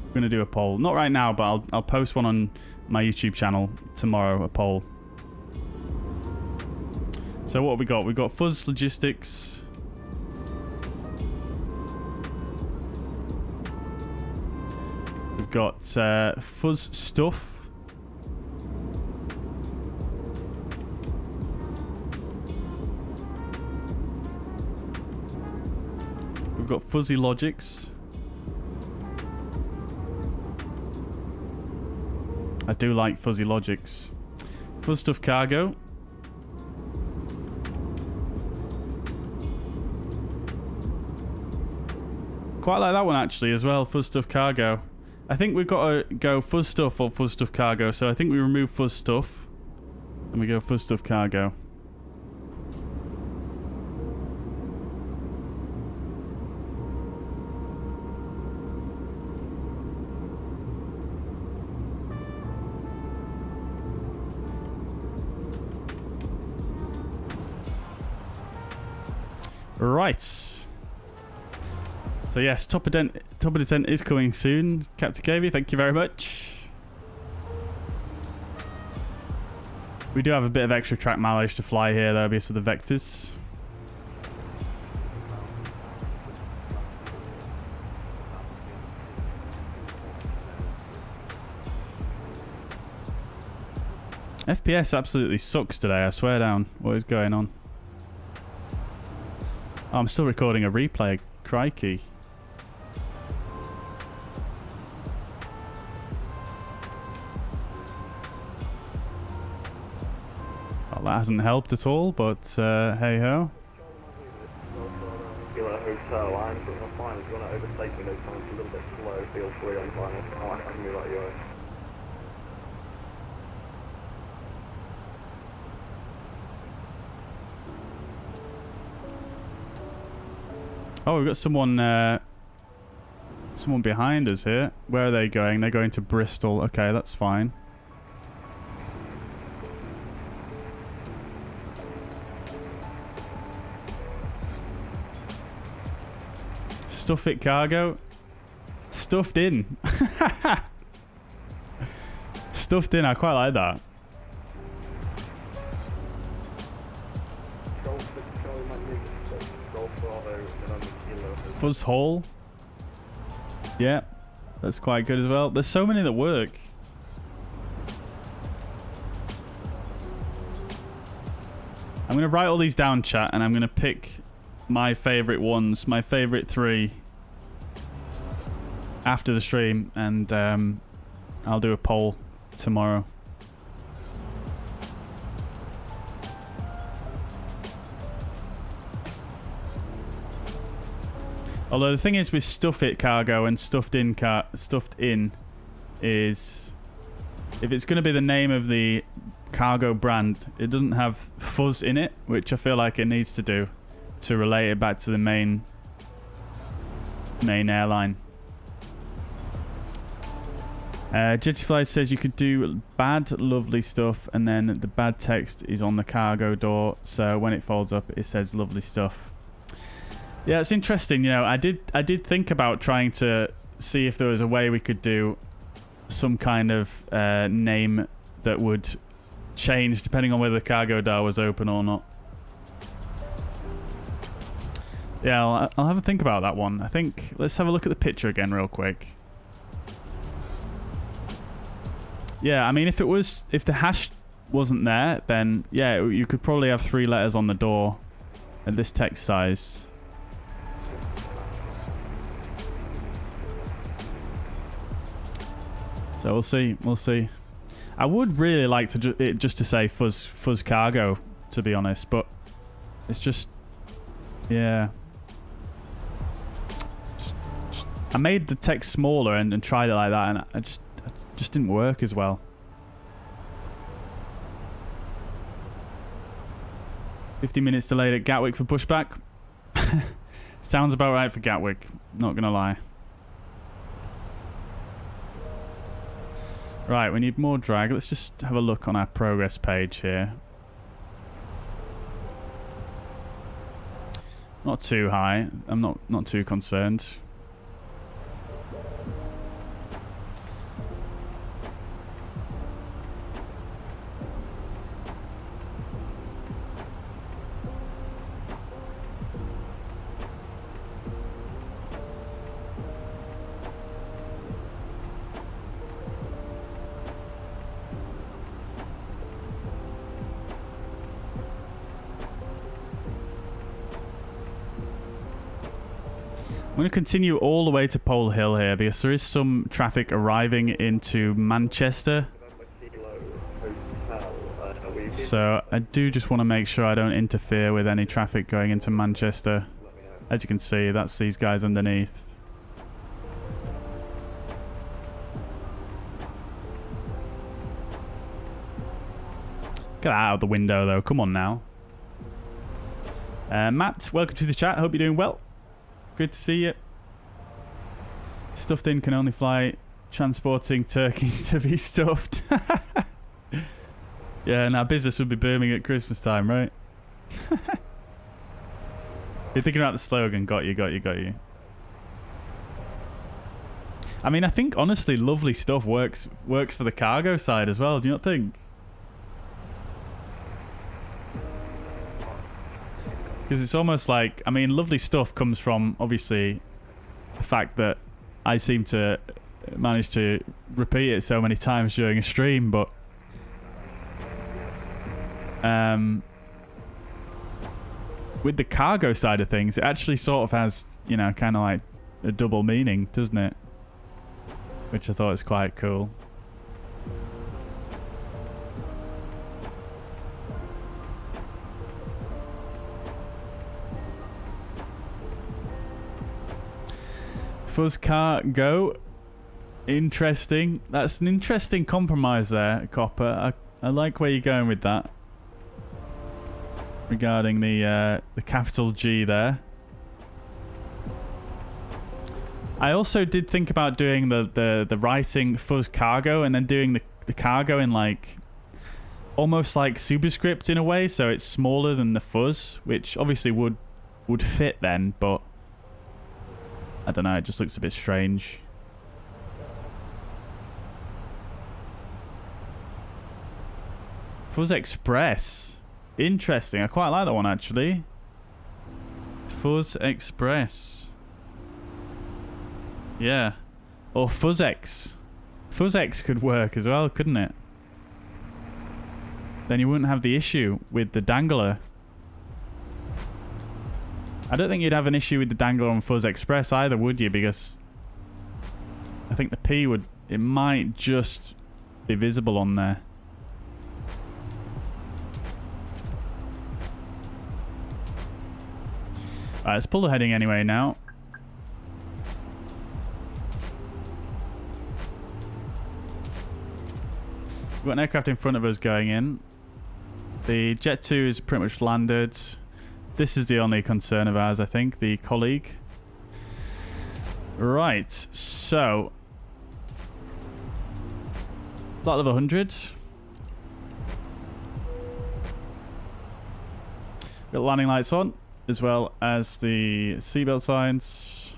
We're going to do a poll. Not right now, but I'll post one on my YouTube channel tomorrow, a poll. So what have we got? We've got fuzz logistics. We've got fuzz stuff. We've got fuzzy logics. I do like fuzzy logics. Fuzz stuff cargo. Quite like that one actually as well, fuzz stuff cargo. I think we've got to go fuzz stuff or fuzz stuff cargo. So I think we remove fuzz stuff and we go fuzz stuff cargo. Right. So yes, top of the tent is coming soon. Captain Cavey, thank you very much. We do have a bit of extra track mileage to fly here though, because of the vectors. FPS absolutely sucks today, I swear down. What is going on? Oh, I'm still recording a replay. Crikey. Well, that hasn't helped at all, but hey ho. You're at a hotel, I'm putting on fine. If you want to overtake me those times a little bit slow, feel free on fine. I can move like yours. Oh, we've got someone behind us here. Where are they going? They're going to Bristol. Okay, that's fine. Stuff it cargo. Stuffed in. Stuffed in, I quite like that. Fuzz Hall. Yeah, that's quite good as well. There's so many that work. I'm going to write all these down, chat, and I'm going to pick my favourite ones, my favourite 3 after the stream, and I'll do a poll tomorrow. Although the thing is with stuff it cargo and stuffed in is if it's going to be the name of the cargo brand, it doesn't have fuzz in it, which I feel like it needs to do to relate it back to the main airline. Jettyfly says you could do bad lovely stuff and then the bad text is on the cargo door, so when it folds up it says lovely stuff. Yeah, it's interesting. You know, I did think about trying to see if there was a way we could do some kind of name that would change depending on whether the cargo door was open or not. Yeah, I'll have a think about that one. I think let's have a look at the picture again real quick. Yeah, I mean, if the hash wasn't there, then yeah, you could probably have 3 letters on the door at this text size. So we'll see. We'll see. I would really like to just to say fuzz cargo, to be honest, but it's just, yeah. I made the text smaller and tried it like that, and it just didn't work as well. "50 minutes delayed at Gatwick for pushback." Sounds about right for Gatwick, not gonna lie. Right, we need more drag. Let's just have a look on our progress page here. Not too high. I'm not too concerned. I'm going to continue all the way to Pole Hill here because there is some traffic arriving into Manchester. So I do just want to make sure I don't interfere with any traffic going into Manchester. As you can see, that's these guys underneath. Get that out of the window though, come on now. Matt, welcome to the chat, hope you're doing well. Good to see you. Stuffed in can only fly transporting turkeys to be stuffed. Yeah, and our business would be booming at Christmas time, right? You're thinking about the slogan. Got you. I mean, I think honestly, lovely stuff works for the cargo side as well. Do you not think? Because it's almost like, I mean, lovely stuff comes from obviously the fact that I seem to manage to repeat it so many times during a stream, but with the cargo side of things, it actually sort of has, you know, kind of like a double meaning, doesn't it? Which I thought was quite cool. Fuzz car go. Interesting. That's an interesting compromise there, Copper. I like where you're going with that. Regarding the capital G there. I also did think about doing the writing fuzz cargo and then doing the cargo in like almost like superscript in a way, so it's smaller than the fuzz, which obviously would fit then, but I don't know, it just looks a bit strange. Fuzz Express. Interesting. I quite like that one actually. Fuzz Express. Yeah. Or FuzzX. FuzzX could work as well, couldn't it? Then you wouldn't have the issue with the dangler. I don't think you'd have an issue with the dangler on Fuzz Express either, would you? Because I think the P would... It might just be visible on there. Alright, let's pull the heading anyway now. We've got an aircraft in front of us going in. The Jet 2 is pretty much landed. This is the only concern of ours, I think, the colleague. Right, so... Flight level 100. Got landing lights on, as well as the seatbelt signs.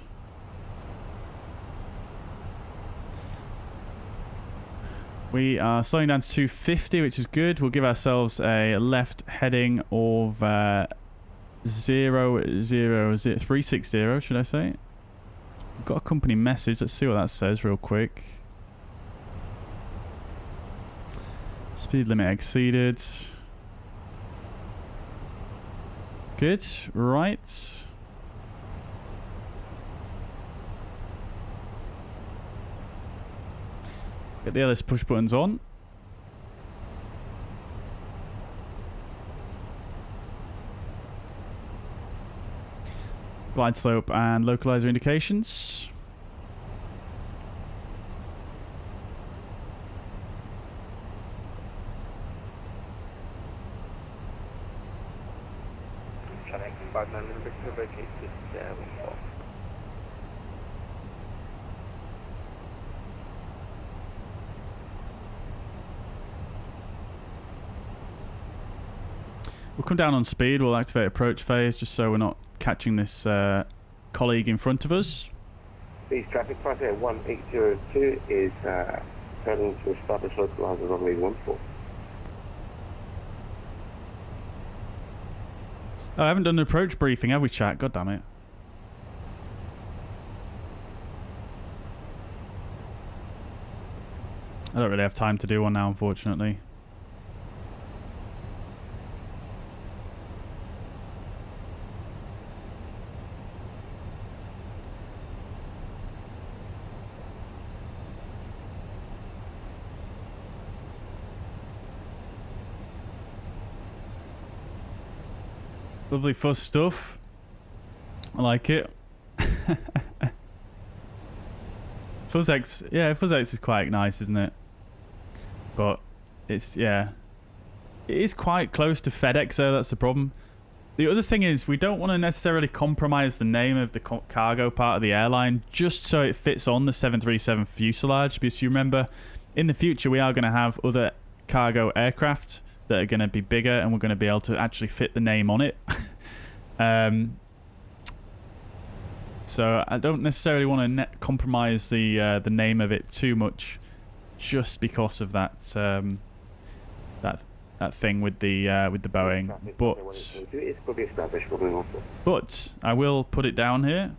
We are slowing down to 250, which is good. We'll give ourselves a left heading of 360, should I say? We've got a company message. Let's see what that says real quick. Speed limit exceeded. Good. Right. Get the LS push buttons on. Glide slope and localizer indications. We'll come down on speed. We'll activate approach phase just so we're not catching this colleague in front of us. These traffic flight 1802 is turning to establish localizer runway 14. Oh, I haven't done an approach briefing, have we, chat? God damn it. I don't really have time to do one now, unfortunately. Lovely fuzz stuff. I like it. FuzzX, yeah, FuzzX is quite nice, isn't it? But it's, yeah. It is quite close to FedEx, though, that's the problem. The other thing is, we don't want to necessarily compromise the name of the cargo part of the airline just so it fits on the 737 fuselage, because you remember, in the future, we are going to have other cargo aircraft that are going to be bigger and we're going to be able to actually fit the name on it. So I don't necessarily want to compromise the name of it too much, just because of that that thing with the Boeing. But I will put it down here.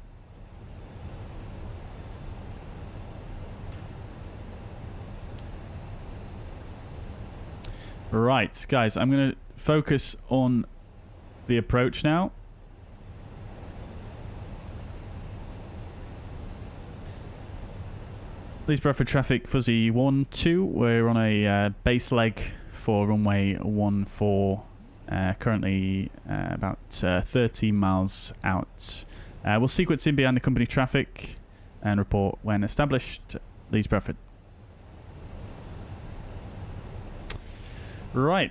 Right, guys, I'm going to focus on the approach now. Leeds Bradford traffic, fuzzy 12. We're on a base leg for runway 14, currently about 13 miles out. We'll sequence in behind the company traffic and report when established. Leeds Bradford. Right,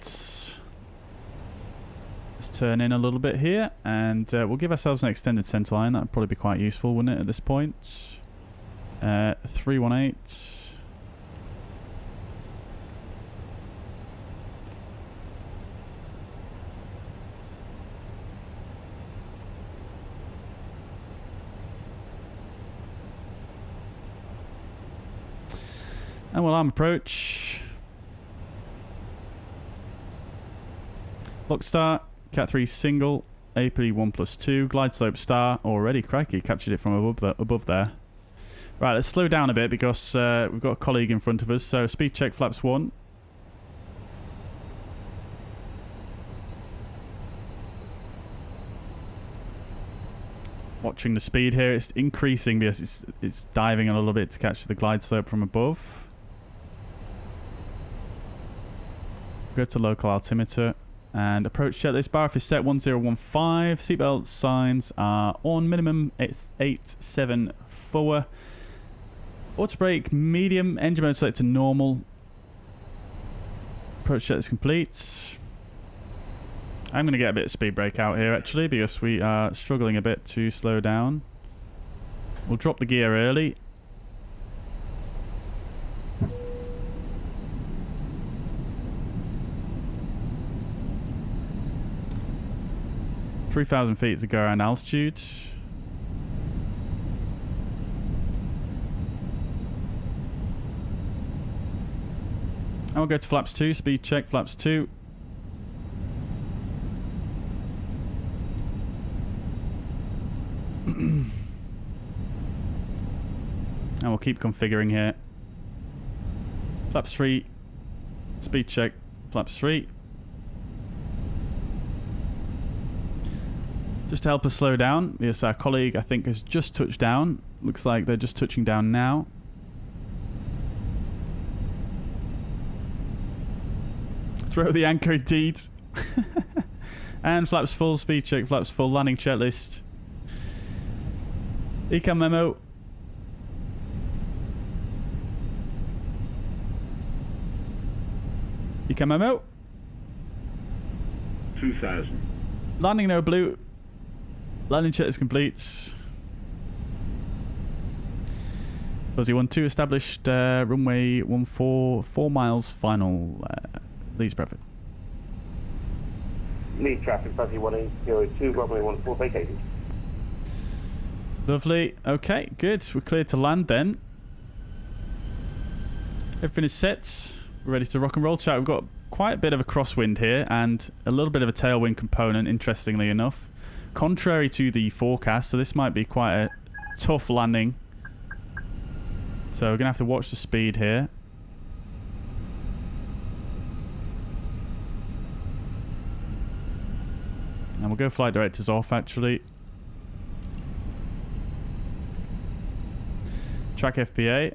let's turn in a little bit here, and we'll give ourselves an extended centre line. That would probably be quite useful, wouldn't it, at this point? 318. And we'll arm approach. Lock start, Cat 3 single, AP 1+2, glide slope star. Already, crikey, captured it from above there. Right, let's slow down a bit because we've got a colleague in front of us. So speed check, flaps 1. Watching the speed here, it's increasing because it's diving a little bit to catch the glide slope from above. Go to local altimeter. And approach checklist. Bar is set 1015. Seatbelt signs are on. Minimum it's 874. Auto brake medium. Engine mode select to normal. Approach checklist complete. I'm going to get a bit of speed brake out here actually because we are struggling a bit to slow down. We'll drop the gear early. 3,000 feet is the go around altitude. And we'll go to flaps 2, speed check, flaps 2. And we'll keep configuring here. Flaps 3, speed check, flaps 3. Just to help us slow down, yes, our colleague I think has just touched down. Looks like they're just touching down now. Throw the anchor indeed. And flaps full, speed check, flaps full, landing checklist. Econ memo. Econ memo. 2,000. Landing no blue. Landing check is complete. Fuzzy 12 established. Runway 14, 4 miles final. Leeds Bradford. Leeds traffic, Fuzzy 1802, runway 14 vacated. Lovely. Okay, good. We're cleared to land then. Everything is set. We're ready to rock and roll. Chat. We've got quite a bit of a crosswind here and a little bit of a tailwind component, interestingly enough. Contrary to the forecast, so this might be quite a tough landing. So we're going to have to watch the speed here. And we'll go flight directors off, actually. Track FPA.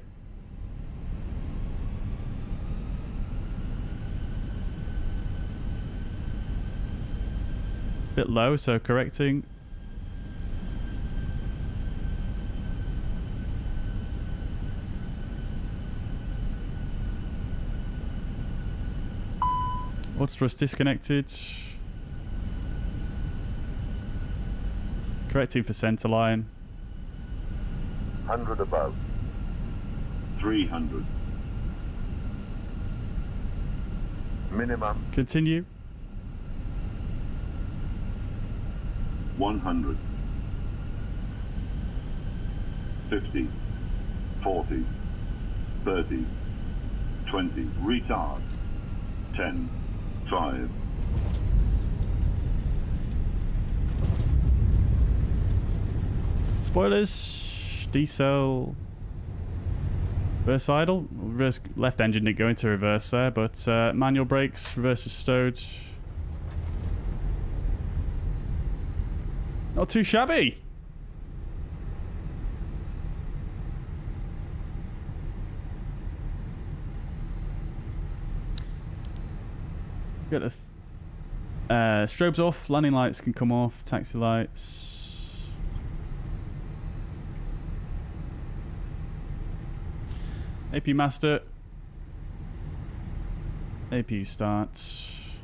Bit low, so correcting. Auto thrust disconnected. Correcting for center line. 100 above. 300. Minimum. Continue. 100. 50, 40, 30, 20, retard, 10, 5. Spoilers, diesel, reverse idle, reverse left engine didn't go into reverse there, but manual brakes, reverse is stowed. Not too shabby. Got the strobes off, landing lights can come off, taxi lights. AP master. APU starts.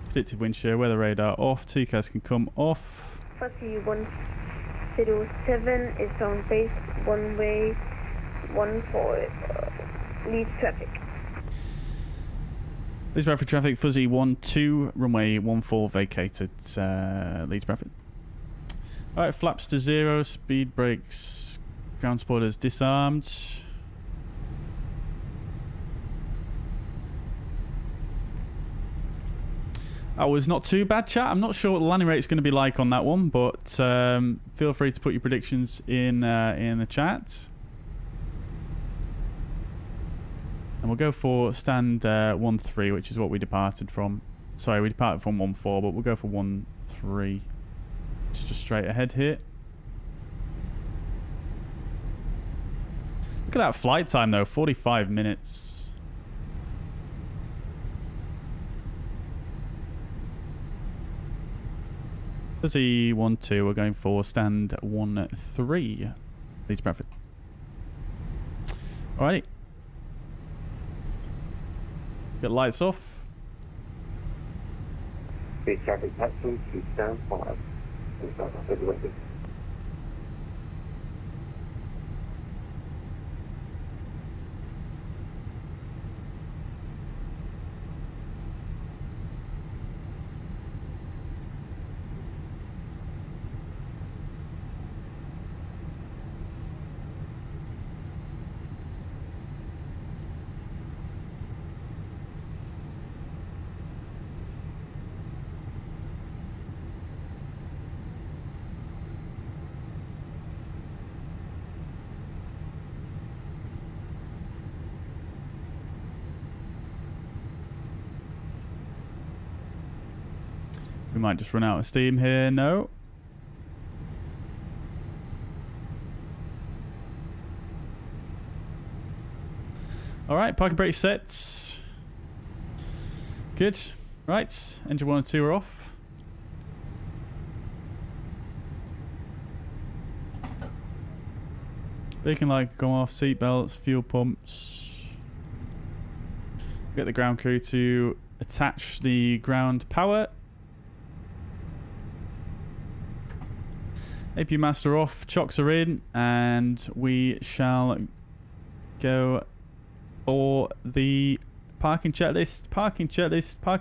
Predictive wind shear, weather radar off, TCAS can come off. Fuzzy 107 is on base, runway 14, Leeds traffic. Leeds Bradford traffic, fuzzy 12, runway 14 vacated, Leeds Bradford. Alright, flaps to 0, speed brakes, ground spoilers disarmed. That was not too bad, chat. I'm not sure what the landing rate is going to be like on that one, but feel free to put your predictions in the chat. And we'll go for stand 1-3, which is what we departed from. Sorry, we departed from 1-4, but we'll go for 1-3. It's just straight ahead here. Look at that flight time, though. 45 minutes. Fuzzy 1-2, we're going for stand 1-3. Leeds Bradford. Alrighty. Get lights off. Big traffic taxi to stand 5. We might just run out of steam here. No. Alright, parking brake set. Good. Right, engine 1 and 2 are off. Beacon light go off, seat belts, fuel pumps. Get the ground crew to attach the ground power. AP master off, chocks are in, and we shall go for the parking checklist, parking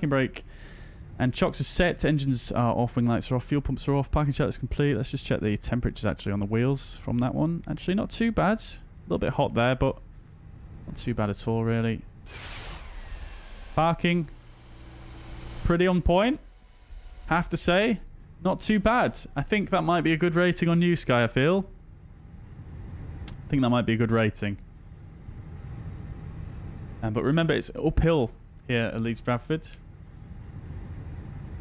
brake, and chocks are set, engines are off, wing lights are off, fuel pumps are off, parking checklist complete. Let's just check the temperatures actually on the wheels from that one. Actually not too bad, a little bit hot there, but not too bad at all really. Parking, pretty on point, have to say. Not too bad. I think that might be a good rating on New Sky, I feel. I think that might be a good rating. But remember, it's uphill here at Leeds Bradford.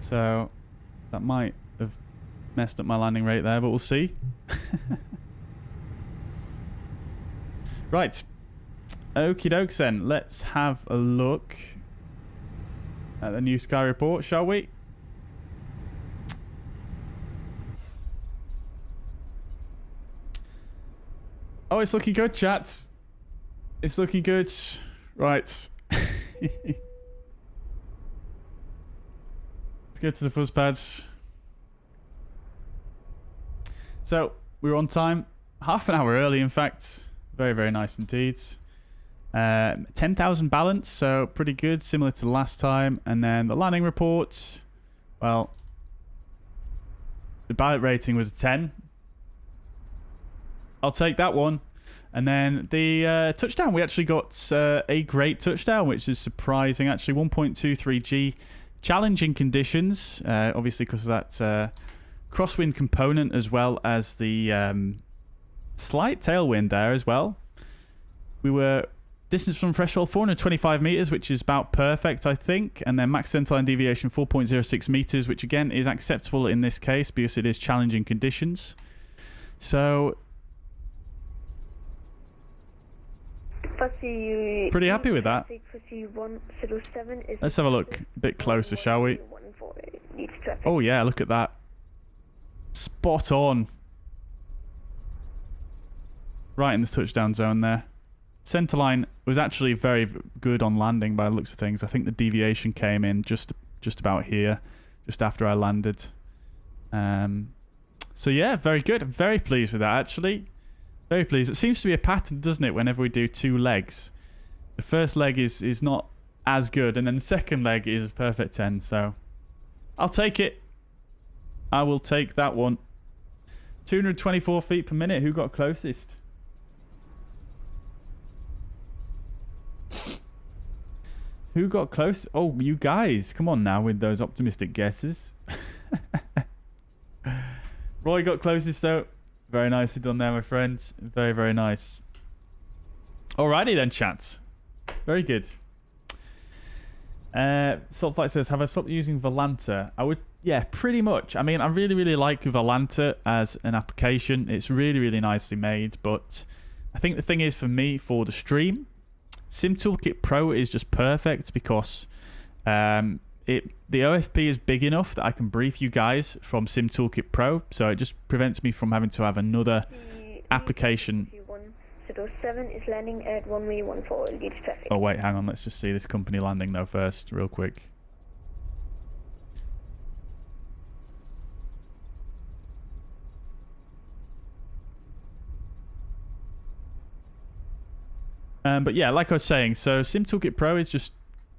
So that might have messed up my landing rate there, but we'll see. Right. Okie dokes then. Let's have a look at the New Sky report, shall we? Oh, it's looking good, chat. It's looking good. Right. Let's go to the fuzz pads. So, we were on time. Half an hour early, in fact. Very, very nice indeed. 10,000 balance, so pretty good. Similar to last time. And then the landing report. Well, the pilot rating was a 10. I'll take that one. And then the touchdown, we actually got a great touchdown, which is surprising. Actually, 1.23G, challenging conditions, obviously because of that crosswind component, as well as the slight tailwind there as well. We were distance from threshold 425 meters, which is about perfect, I think. And then max centerline deviation 4.06 meters, which again is acceptable in this case because it is challenging conditions. So pretty happy with that. Let's have a look a bit closer, shall we? Oh yeah, look at that. Spot on. Right in the touchdown zone there. Centerline was actually very good on landing by the looks of things. I think the deviation came in just about here, just after I landed. So yeah, very good. I'm very pleased with that, actually. Very pleased. It seems to be a pattern, doesn't it, whenever we do 2 legs. The first leg is not as good, and then the second leg is a perfect 10, so I'll take it. I will take that one. 224 feet per minute. Who got closest? Who got close? Oh, you guys. Come on now with those optimistic guesses. Roy got closest, though. Very nicely done there, my friends. Very, very nice. Alrighty then, chat. Very good. Saltflight says, have I stopped using Volanta? I would, yeah, pretty much. I mean, I really, really like Volanta as an application. It's really, really nicely made. But I think the thing is, for me, for the stream, SimToolkitPro is just perfect because the OFP is big enough that I can brief you guys from SimToolkitPro, so it just prevents me from having to have another application. 7 is landing at runway 14, Leeds traffic. Oh wait, hang on, let's just see this company landing though first, real quick. But yeah, like I was saying, so SimToolkitPro is just,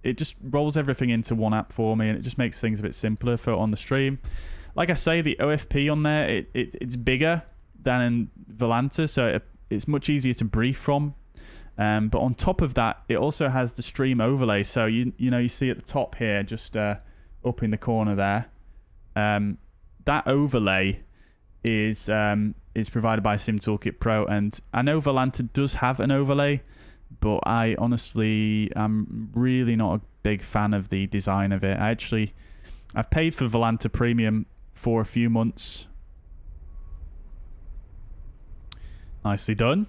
it just rolls everything into one app for me, and it just makes things a bit simpler for on the stream. Like I say, the OFP on there, it's bigger than in Volanta, so it's much easier to brief from. But on top of that, it also has the stream overlay. So you know, you see at the top here, just up in the corner there, that overlay is provided by SimToolkitPro, and I know Volanta does have an overlay, but I honestly am really not a big fan of the design of it. I've paid for Volanta Premium for a few months. Nicely done.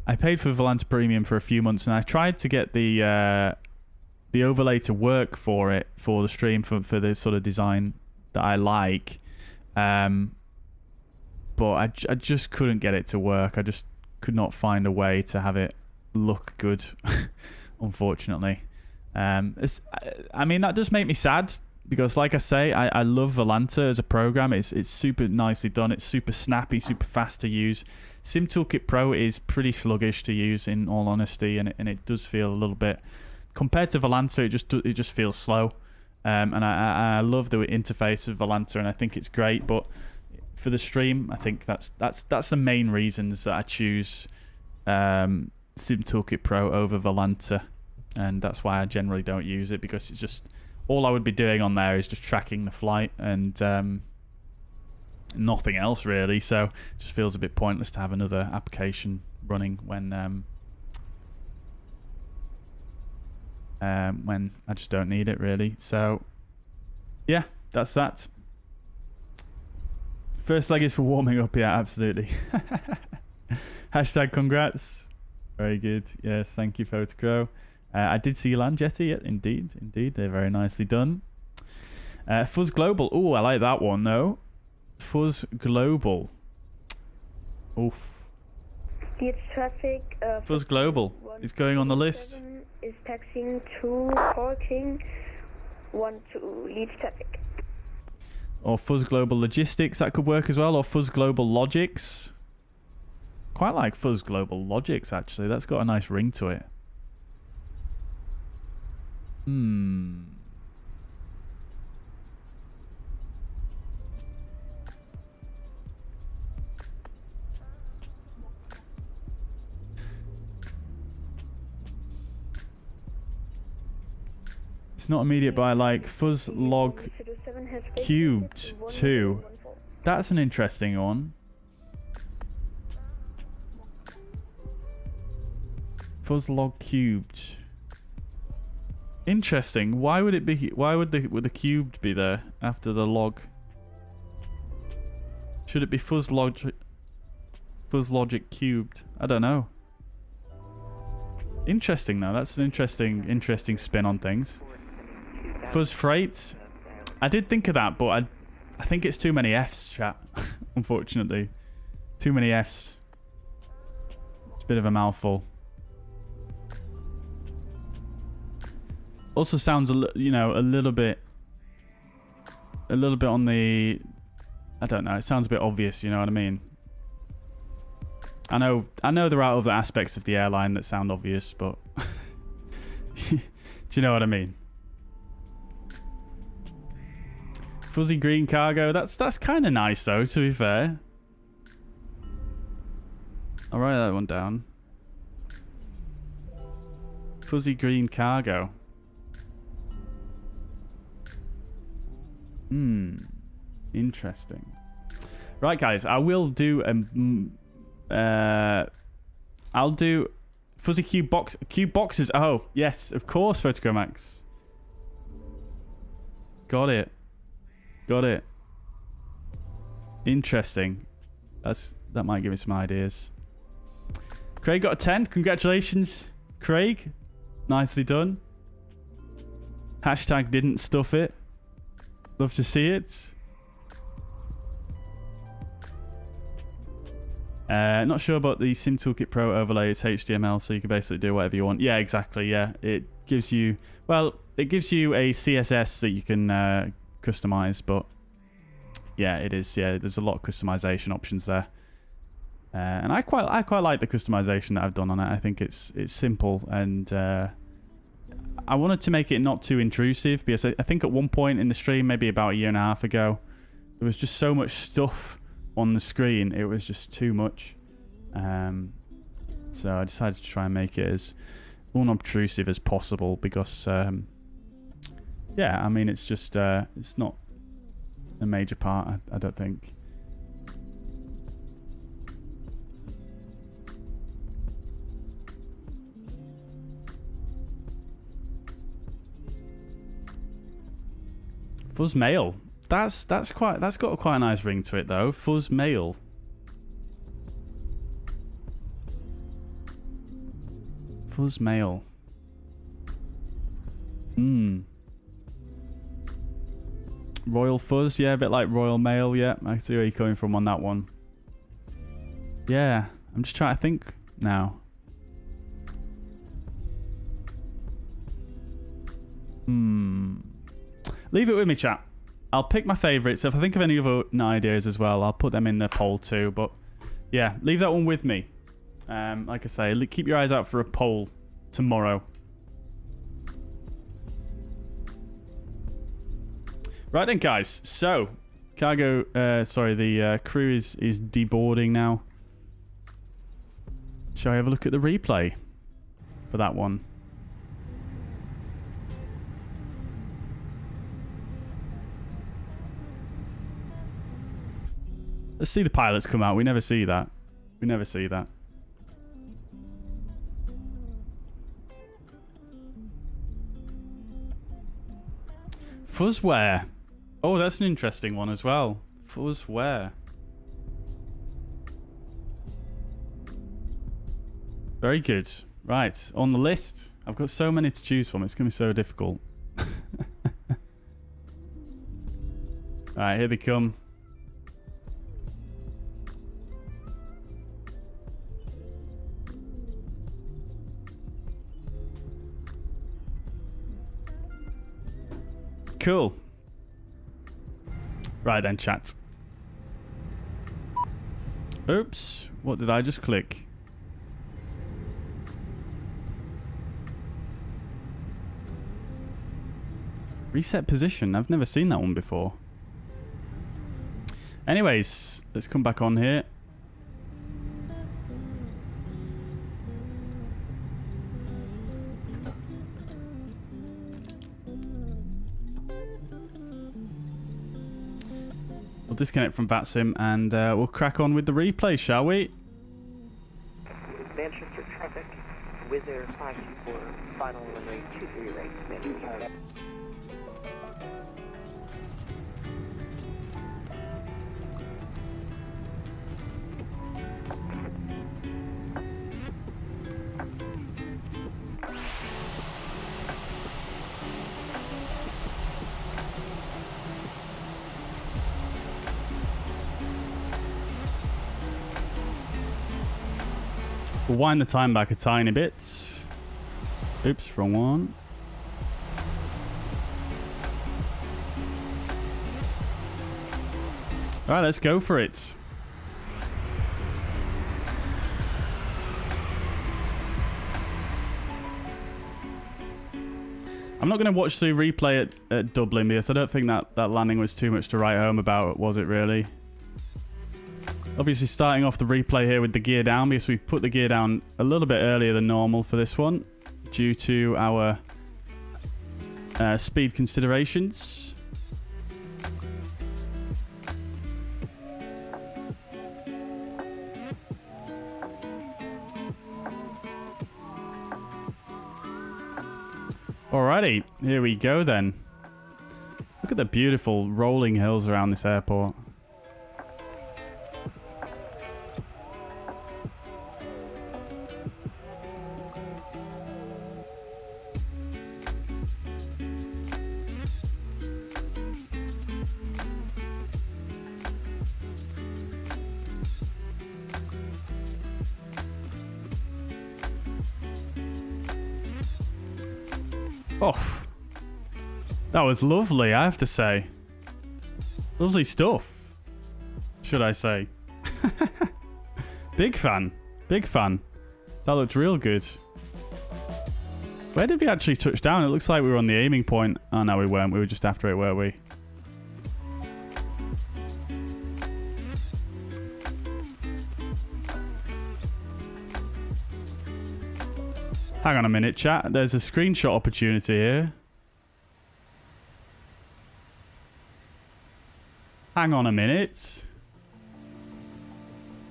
I paid for Volanta Premium for a few months, and I tried to get the overlay to work for it, for the stream, for the sort of design that I like. But I just couldn't get it to work. I just could not find a way to have it look good, unfortunately. I mean, that does make me sad, because like I say, I love Volanta as a program. It's super nicely done. It's super snappy, super fast to use. SimToolkitPro is pretty sluggish to use, in all honesty, and it does feel a little bit, compared to Volanta, it just feels slow. And I love the interface of Volanta, and I think it's great. But for the stream, I think that's the main reasons that I choose SimToolkitPro over Volanta, and that's why I generally don't use it, because it's just, all I would be doing on there is just tracking the flight and nothing else really. So it just feels a bit pointless to have another application running when I just don't need it really. So yeah, that's that. First leg is for warming up, yeah, absolutely. Hashtag congrats. Very good. Yes, thank you, Photocrow. I did see you land, Jetty. Yeah, indeed. They're very nicely done. Fuzz Global. Oh, I like that one, though. Fuzz Global. Oof. Leeds traffic. Fuzz Global is going on the list. Is taxiing to parking 12 Leeds traffic. Or Fuzz Global Logistics, that could work as well. Or Fuzz Global Logics. Quite like Fuzz Global Logics, actually. That's got a nice ring to it. It's not immediate, but I like fuzz log cubed too. That's an interesting one. Fuzz log cubed. Interesting. Why would it be? Why would the cubed be there after the log? Should it be fuzz logic cubed? I don't know. Interesting though. That's an interesting spin on things. Fuzz freight. I did think of that, but I think it's too many F's, chat. Unfortunately, too many F's. It's a bit of a mouthful. Also sounds a little bit on the, I don't know, it sounds a bit obvious, you know what I mean? I know there are other aspects of the airline that sound obvious, but do you know what I mean? Fuzzy green cargo, that's kind of nice though, to be fair. I'll write that one down. Fuzzy green cargo. Interesting. Right, guys, I will do I'll do fuzzy cube boxes. Oh, yes, of course, Photogrammax. Got it. Interesting. That might give me some ideas. Craig got a 10. Congratulations, Craig. Nicely done. Hashtag didn't stuff it. Love to see it. Not sure about the SimToolkitPro overlay. It's HTML, so you can basically do whatever you want. Yeah, exactly. Yeah, it gives you a CSS that you can customize, but yeah, it is. Yeah, there's a lot of customization options there, and I quite like the customization that I've done on it. I think it's simple, and I wanted to make it not too intrusive because I think at one point in the stream, maybe about a year and a half ago, there was just so much stuff on the screen. It was just too much. So I decided to try and make it as unobtrusive as possible because, yeah, I mean, it's just, it's not a major part, I don't think. Fuzz mail. That's got quite a nice ring to it though. Fuzz mail. Fuzz mail. Royal Fuzz, yeah, a bit like Royal Mail, yeah. I see where you're coming from on that one. Yeah, I'm just trying to think now. Leave it with me, chat. I'll pick my favourites. If I think of any other ideas as well, I'll put them in the poll too. But yeah, leave that one with me. Like I say, keep your eyes out for a poll tomorrow. Right then, guys. So, cargo, the crew is deboarding now. Shall I have a look at the replay for that one? Let's see the pilots come out. We never see that. We never see that. Fuzzware. Oh, that's an interesting one as well. Fuzzware. Very good. Right, on the list. I've got so many to choose from. It's going to be so difficult. Alright, here they come. Cool. Right then, chat. Oops. What did I just click? Reset position. I've never seen that one before. Anyways, let's come back on here. we'll disconnect from VATSIM and we'll crack on with the replay, shall we? Manchester traffic, Wizz Air 524, final runway 23 right, Manchester. We'll wind the time back a tiny bit. Oops, wrong one. All right, let's go for it. I'm not going to watch the replay at Dublin because I don't think that landing was too much to write home about, was it really? Obviously starting off the replay here with the gear down because we put the gear down a little bit earlier than normal for this one due to our speed considerations. Alrighty, here we go then. Look at the beautiful rolling hills around this airport. Oh, that was lovely, I have to say. Lovely stuff, should I say. Big fan. Big fan. That looked real good. Where did we actually touch down? It looks like we were on the aiming point. Oh, no, we weren't. We were just after it, weren't we? Hang on a minute, chat. There's a screenshot opportunity here. Hang on a minute.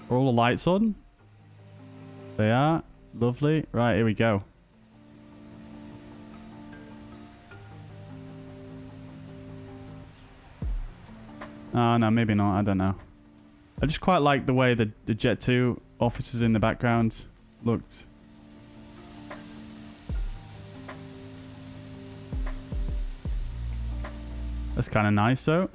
Are all the lights on? They are. Lovely. Right, here we go. Oh, no, maybe not. I don't know. I just quite like the way the Jet 2 officers in the background looked. That's kind of nice, though.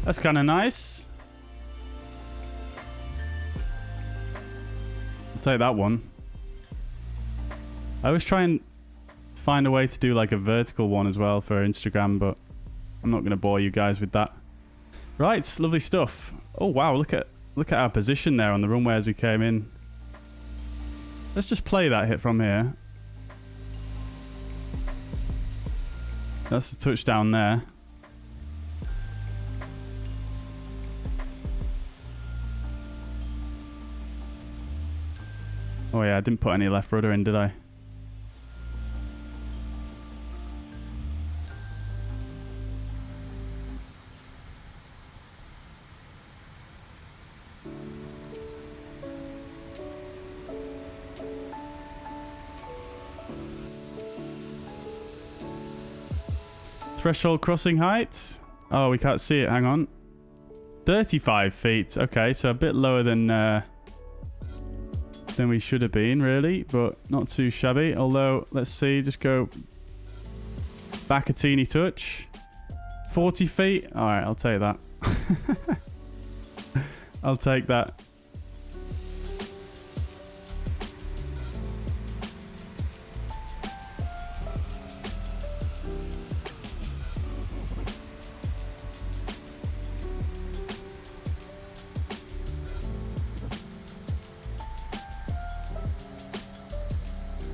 That's kind of nice. I'll take that one. I always try and find a way to do like a vertical one as well for Instagram, but I'm not going to bore you guys with that. Right, lovely stuff. Oh wow, look at our position there on the runway as we came in. Let's just play that hit from here. That's the touchdown there. Oh yeah, I didn't put any left rudder in, did I? Threshold crossing height? Oh, we can't see it. Hang on. 35 feet. Okay, so a bit lower than than we should have been, really, but not too shabby. Although, let's see, just go back a teeny touch. 40 feet. All right, I'll take that. I'll take that.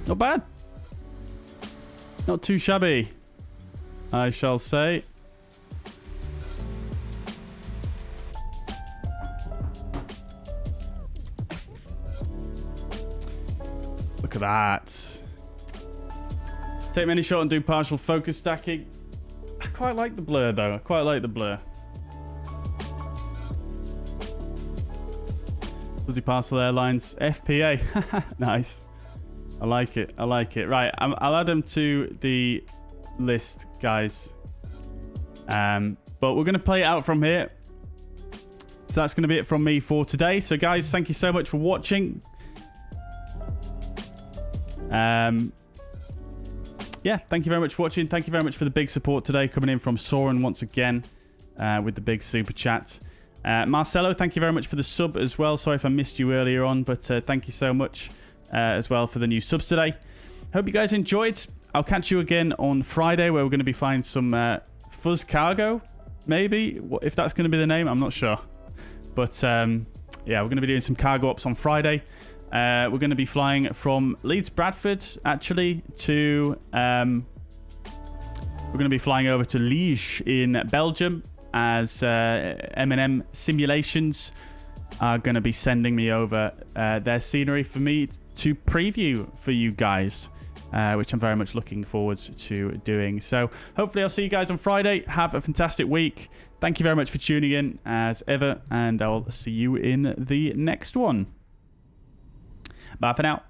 Not bad. Not too shabby, I shall say. Look at that. Take many shot and do partial focus stacking. I quite like the blur, though. I quite like the blur. Fuzzy Parcel Airlines FPA. Nice. I like it. I like it. Right, I'll add them to the list, guys. But we're going to play it out from here. So that's going to be it from me for today. So, guys, thank you so much for watching. Yeah, thank you very much for watching. Thank you very much for the big support today, coming in from Soren once again with the big super chat. Marcelo, thank you very much for the sub as well. Sorry if I missed you earlier on, but thank you so much. As well for the new subs today. Hope you guys enjoyed. I'll catch you again on Friday where we're going to be flying some Fuzz Cargo, maybe, if that's going to be the name. I'm not sure. But yeah, we're going to be doing some cargo ops on Friday. We're going to be flying from Leeds, Bradford, actually, to... we're going to be flying over to Liège in Belgium as M&M Simulations are going to be sending me over their scenery for me to preview for you guys, which I'm very much looking forward to doing. So hopefully I'll see you guys on Friday. Have a fantastic week. Thank you very much for tuning in as ever, and I'll see you in the next one. Bye for now.